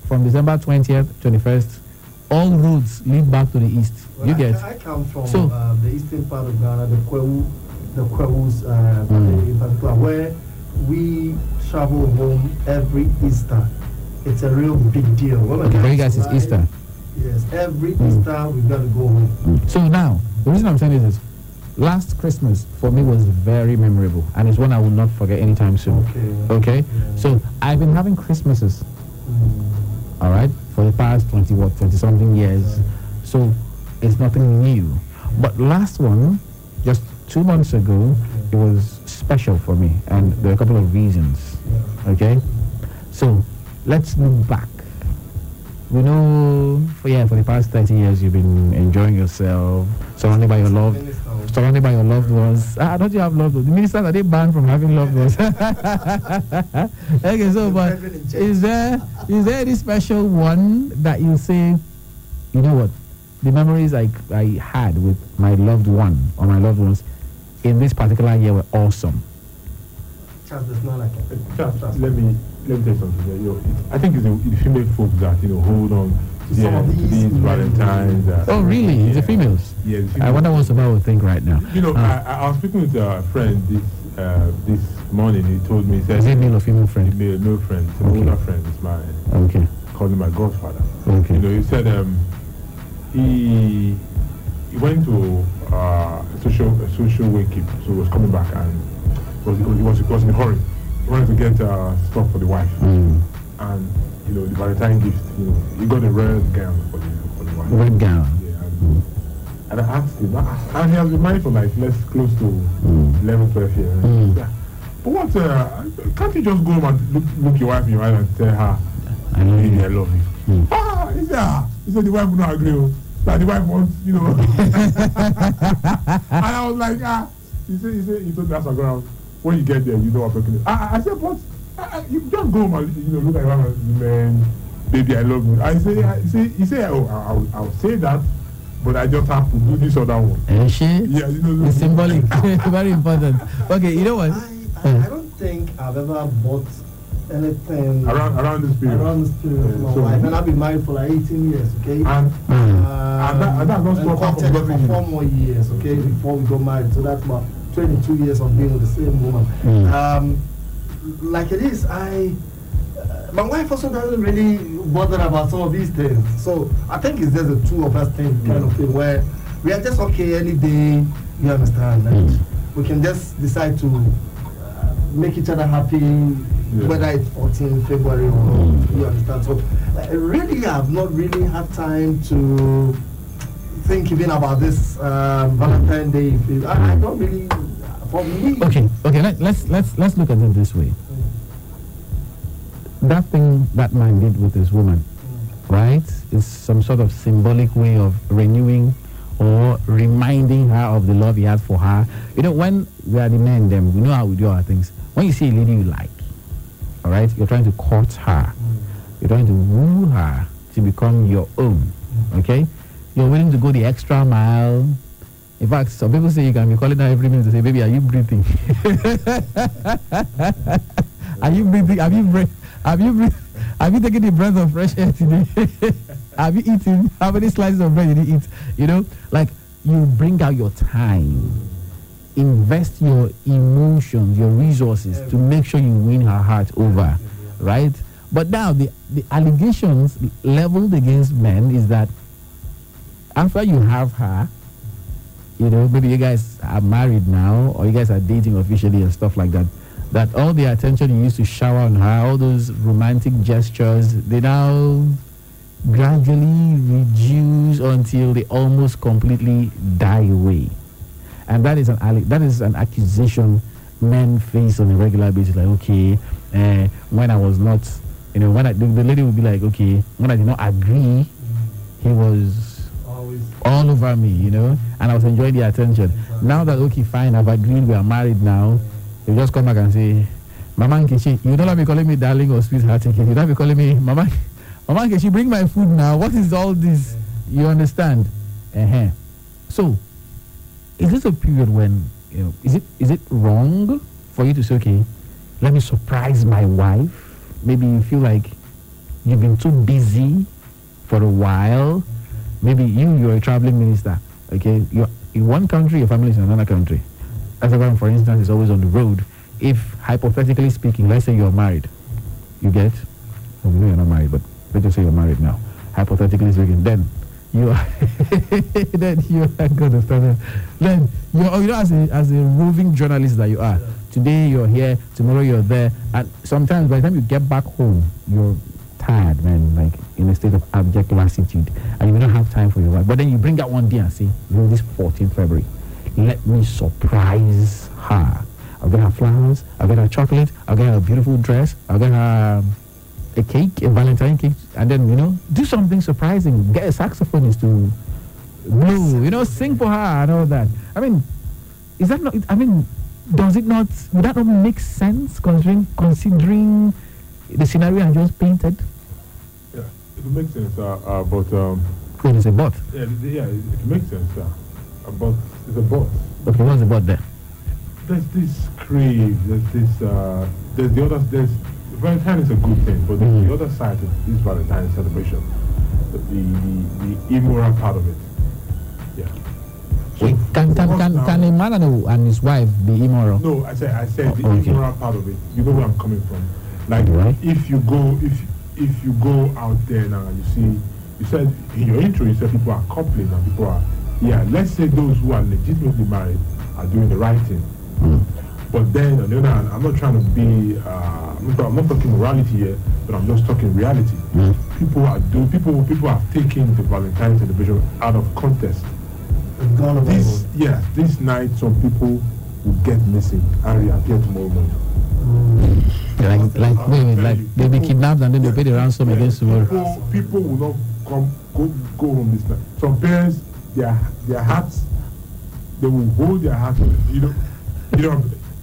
from December 20th, 21st, all roads lead back to the east. Well, I come from the eastern part of Ghana, the Kwewus, in particular, where we travel home every Easter. It's a real big deal. Okay, for you guys, it's Easter. Yes, every Easter we've got to go home. So now, the reason I'm saying is this. Last Christmas for me was very memorable, and it's one I will not forget anytime soon. Okay? Yeah. So I've been having Christmases, all right, for the past 20-something years. So it's nothing new. But last one, just 2 months ago, it was special for me, and there are a couple of reasons. Okay? So let's look back. We know, for the past 30 years, you've been enjoying yourself, surrounded by your loved ones. Don't you have loved ones? The ministers, are they banned from having loved ones? Okay, so, but is there any special one that you say, you know what, the memories I had with my loved one or my loved ones in this particular year were awesome? Charles, it's not like it. Charles, let me tell you something. I think it's the female folks that hold on to these Valentines. Oh, really? It's the females? Yeah. I wonder what somebody would think right now. I was speaking with a friend this morning. He told me, he said, is it male or female friend? Male friend. It's an older friend. It's mine. Okay. Called him my godfather. Okay. He said he went to a social wake-up, so he was coming back and he was in a hurry. He wanted to get stuff for the wife, and the Valentine gift. He got a red gown for the wife. Red gown. Yeah. And I asked him, and he has been married for like close to 11, 12 years. Yeah. But what? Can't you just go home and look your wife in your eyes and tell her, "Baby, I love you"? He said the wife would not agree. That the wife wants, And I was like, He told me as I go around. When you get there, you know what I'm talking about. I said, but you just go home and look at your wife and man, baby, I love you. He said, I'll say that, but I just have to do this or that one. Yeah, it's symbolic, very important. Okay, you know what? I don't think I've ever bought anything around this period. Around this period of my life, and I've been married for like 18 years. Okay, and that's not for 4 more years. Okay, before we got married, so that's about 22 years of being with the same woman. Like it is, my wife also doesn't really bother about some of these things. So I think it's just a two of us thing kind of thing where we are just okay any day. You understand? And we can just decide to make each other happy, whether it's 14 February or you understand. So really, I've not really had time to think even about this Valentine's Day. I don't really. For me. Okay. Let's look at it this way. That thing that man did with his woman, right, is some sort of symbolic way of renewing or reminding her of the love he had for her. You know, when we are the men, then we know how we do our things. When you see a lady you like, all right, you're trying to court her, you're trying to woo her to become your own, okay? You're willing to go the extra mile. In fact, some people say you can be calling her every minute to say, baby, are you breathing? Are you breathing? Have you taken the breath of fresh air today? Have you eaten? How many slices of bread did you eat? You know, like you bring out your time, invest your emotions, your resources to make sure you win her heart over, right? But now the allegations leveled against men is that after you have her, you know, maybe you guys are married now or you guys are dating officially and stuff like that, that all the attention you used to shower on her, all those romantic gestures, they now gradually reduce until they almost completely die away. And that is an accusation men face on a regular basis. Like, okay, when I was not, you know, when the lady would be like, okay, when I did not agree, he was always all over me, you know, and I was enjoying the attention. Now that, okay, fine, I've agreed, we are married now, you just come back and say, Mama Nkechi, you don't be calling me darling or sweetheart, you don't be calling me Mama Nkechi, bring my food now. What is all this? You understand? So, is this a period when, you know, is it wrong for you to say, okay, let me surprise my wife? Maybe you feel like you've been too busy for a while. Maybe you're a traveling minister, okay? You're in one country, your family is in another country. Everyone, for instance, is always on the road. If, hypothetically speaking, let's say you're married, you get? Well, we know you're not married, but let's just say you're married now. Hypothetically speaking, then you are then you are going to start. Then you know, as a roving journalist that you are. Today you're here, tomorrow you're there, and sometimes by the time you get back home, you're tired, man, like in a state of abject lassitude, and you don't have time for your wife. But then you bring out one day and say, you know, this 14th February, let me surprise her. I'll get her flowers, I'll get her chocolate, I'll get her a beautiful dress, I'll get her a cake, a Valentine cake, and then, you know, do something surprising. Get a saxophonist to blow, you know, sing for her and all that. I mean, is that not, I mean, does it not, would that not make sense considering the scenario I just painted? Yeah, it makes sense, but... What is a but? Yeah, it makes sense, but it's a but. Okay, what's the but there? There's this crave, there's the other, Valentine is a good thing, but there's the other side of this Valentine celebration, the immoral part of it. Yeah. Wait, can a man and his wife be immoral? No, I said the immoral part of it. You know where I'm coming from. Like, if you go out there now and you said in your intro, you said people are coupling and people are, let's say those who are legitimately married are doing the right thing. But then on the other hand, I'm not trying to be, I'm not talking morality here, but I'm just talking reality. People have taken the Valentine celebration out of context. This night some people will get missing and reappear tomorrow morning. Like they'll be kidnapped and then they'll pay the ransom against tomorrow. People will not go home this night. Some parents, their hearts, they will hold their hearts, you know,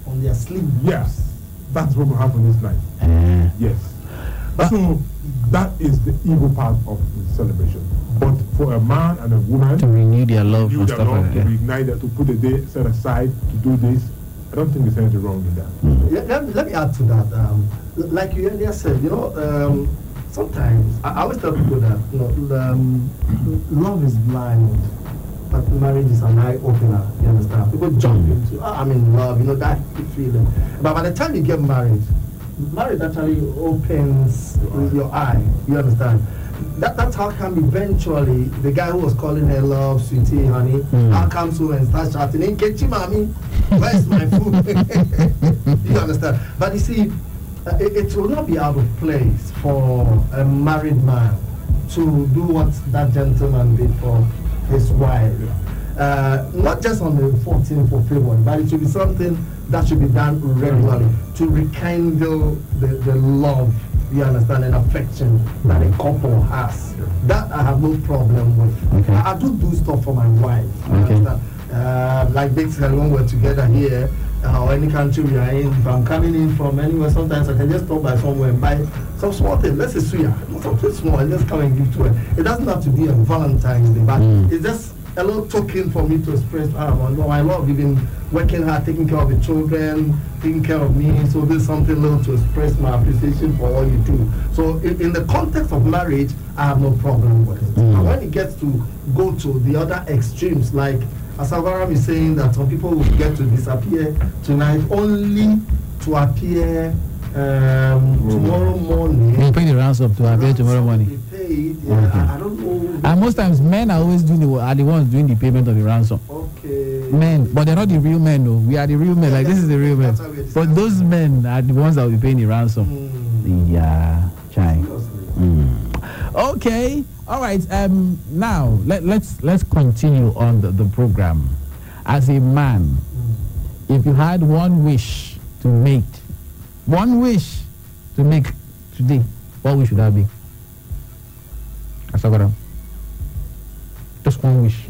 on their sleep. Yes, that's what will happen this night. Yes. So that is the evil part of the celebration. But for a man and a woman to renew their love and stuff like that, to reignite that, to put a day set aside to do this, I don't think there's anything wrong with that. Let me add to that. Like you earlier said, you know, sometimes I always tell people that, you know, love is blind, but marriage is an eye opener. You understand? People jump into, I'm in love, you know, that feeling. But by the time you get married, marriage actually opens your eye. You understand? That's how come eventually the guy who was calling her love, sweetie, honey, now comes home and starts shouting, Nkechi mommy, where's my food? You understand? But you see, it will not be out of place for a married man to do what that gentleman did for his wife. Not just on the 14th of February, but it should be something that should be done regularly to rekindle the love, you understand, and affection that a couple has. That I have no problem with. I do stuff for my wife. You understand? Like basically when we're together here, or any country we are in, if I'm coming in from anywhere, sometimes I can just stop by somewhere and buy some small thing. Let's say suya, something small, and just come and give to her. It doesn't have to be a Valentine's Day, but it's just a little token for me to express I love even working hard, taking care of the children, taking care of me. So this is something little to express my appreciation for all you do. So in the context of marriage, I have no problem with it. And when it gets to go to the other extremes, like Asavaram is saying that some people will get to disappear tonight only to appear tomorrow morning. You pay the ransom to appear tomorrow morning. I don't know. And most times men are always doing the ones doing the payment of the ransom. Okay. Men, but they're not the real men though. We are the real men. Like this is the real men. But those men are the ones that will be paying the ransom. Yeah, chai. Okay. All right. Now let's continue on the program. As a man, if you had one wish to make today, what wish would that be? Asagara. Just one wish.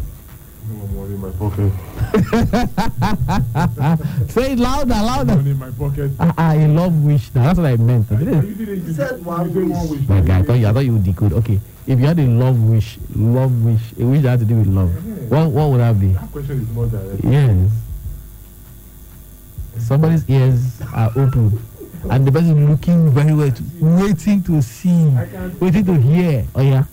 No money in my pocket. Say it louder. Money in my pocket. I love wish. Now, that's what I meant. You said one wish. My guy, I thought you would decode. Okay, if you had a love wish, a wish that had to do with love, what would that be? That question is more direct. Yes. Somebody's ears are open. And the person is looking very well, waiting to see, waiting to hear. Oh yeah.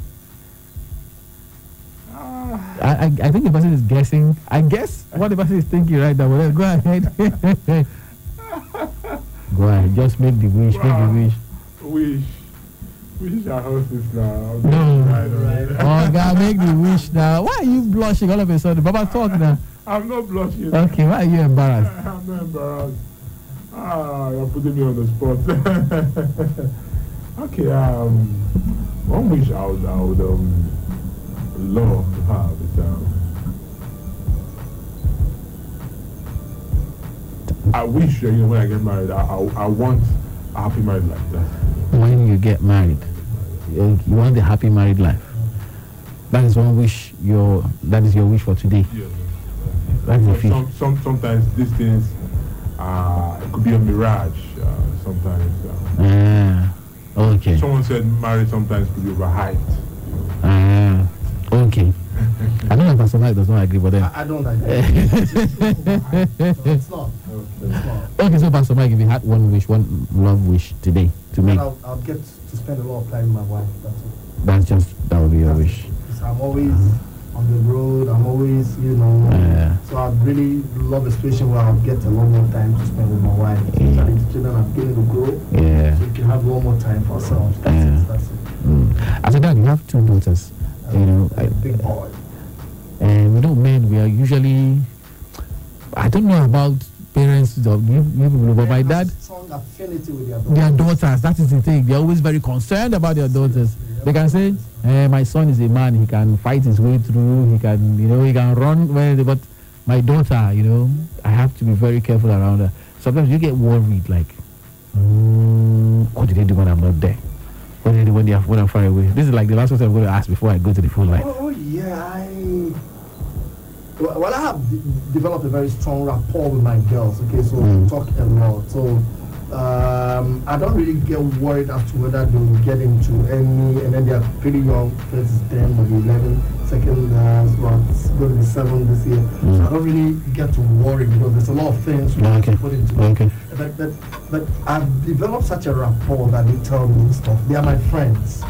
I think the person is guessing. I guess what the person is thinking right now. Well, go ahead. Go ahead. Just make the wish. Wish I host this now. No. Oh God, make the wish now. Why are you blushing all of a sudden? Baba, talk now. I'm not blushing. Okay, why are you embarrassed? I'm not embarrassed. You're putting me on the spot. Okay, one wish I would love to have is I wish when I get married, I want a happy married life. When you get married, you want a happy married life. That is one wish. That is your wish for today. Yes. That's the sometimes these things. It could be a mirage sometimes. Okay. Someone said marriage sometimes could be overhyped. Okay. I don't know if Pastor Mike does not agree, but then... I don't agree. It's not. Okay, so Pastor Mike, if you had one love wish today to make... I'll get to spend a lot of time with my wife, that's it. That would be your wish. I'm always on the road, I'm always, so I'd really love a situation where I'll get a lot more time to spend with my wife. Especially the children are beginning to grow. Yeah. So we can have a lot more time for ourselves. That's it. As a dad, you have two daughters. Big boy. And men, we are usually, I don't know about parents of you people, but my dad, strong affinity with their daughters. That is the thing. They're always very concerned about their daughters. They can say, my son is a man, he can fight his way through, he can, he can run well, but my daughter, I have to be very careful around her. Sometimes you get worried, like, what did they do when I'm not there? What did they do when I'm far away? This is like the last question I'm going to ask before I go to the phone line. Oh yeah, I have developed a very strong rapport with my girls, okay, so we talk a lot, so I don't really get worried as to whether they will get into any, and then they are pretty young, first is 10, maybe 11, second going to be 7 this year, so I don't really get to worry because there's a lot of things we have to put into it. But I've developed such a rapport that they tell me stuff. They are my friends.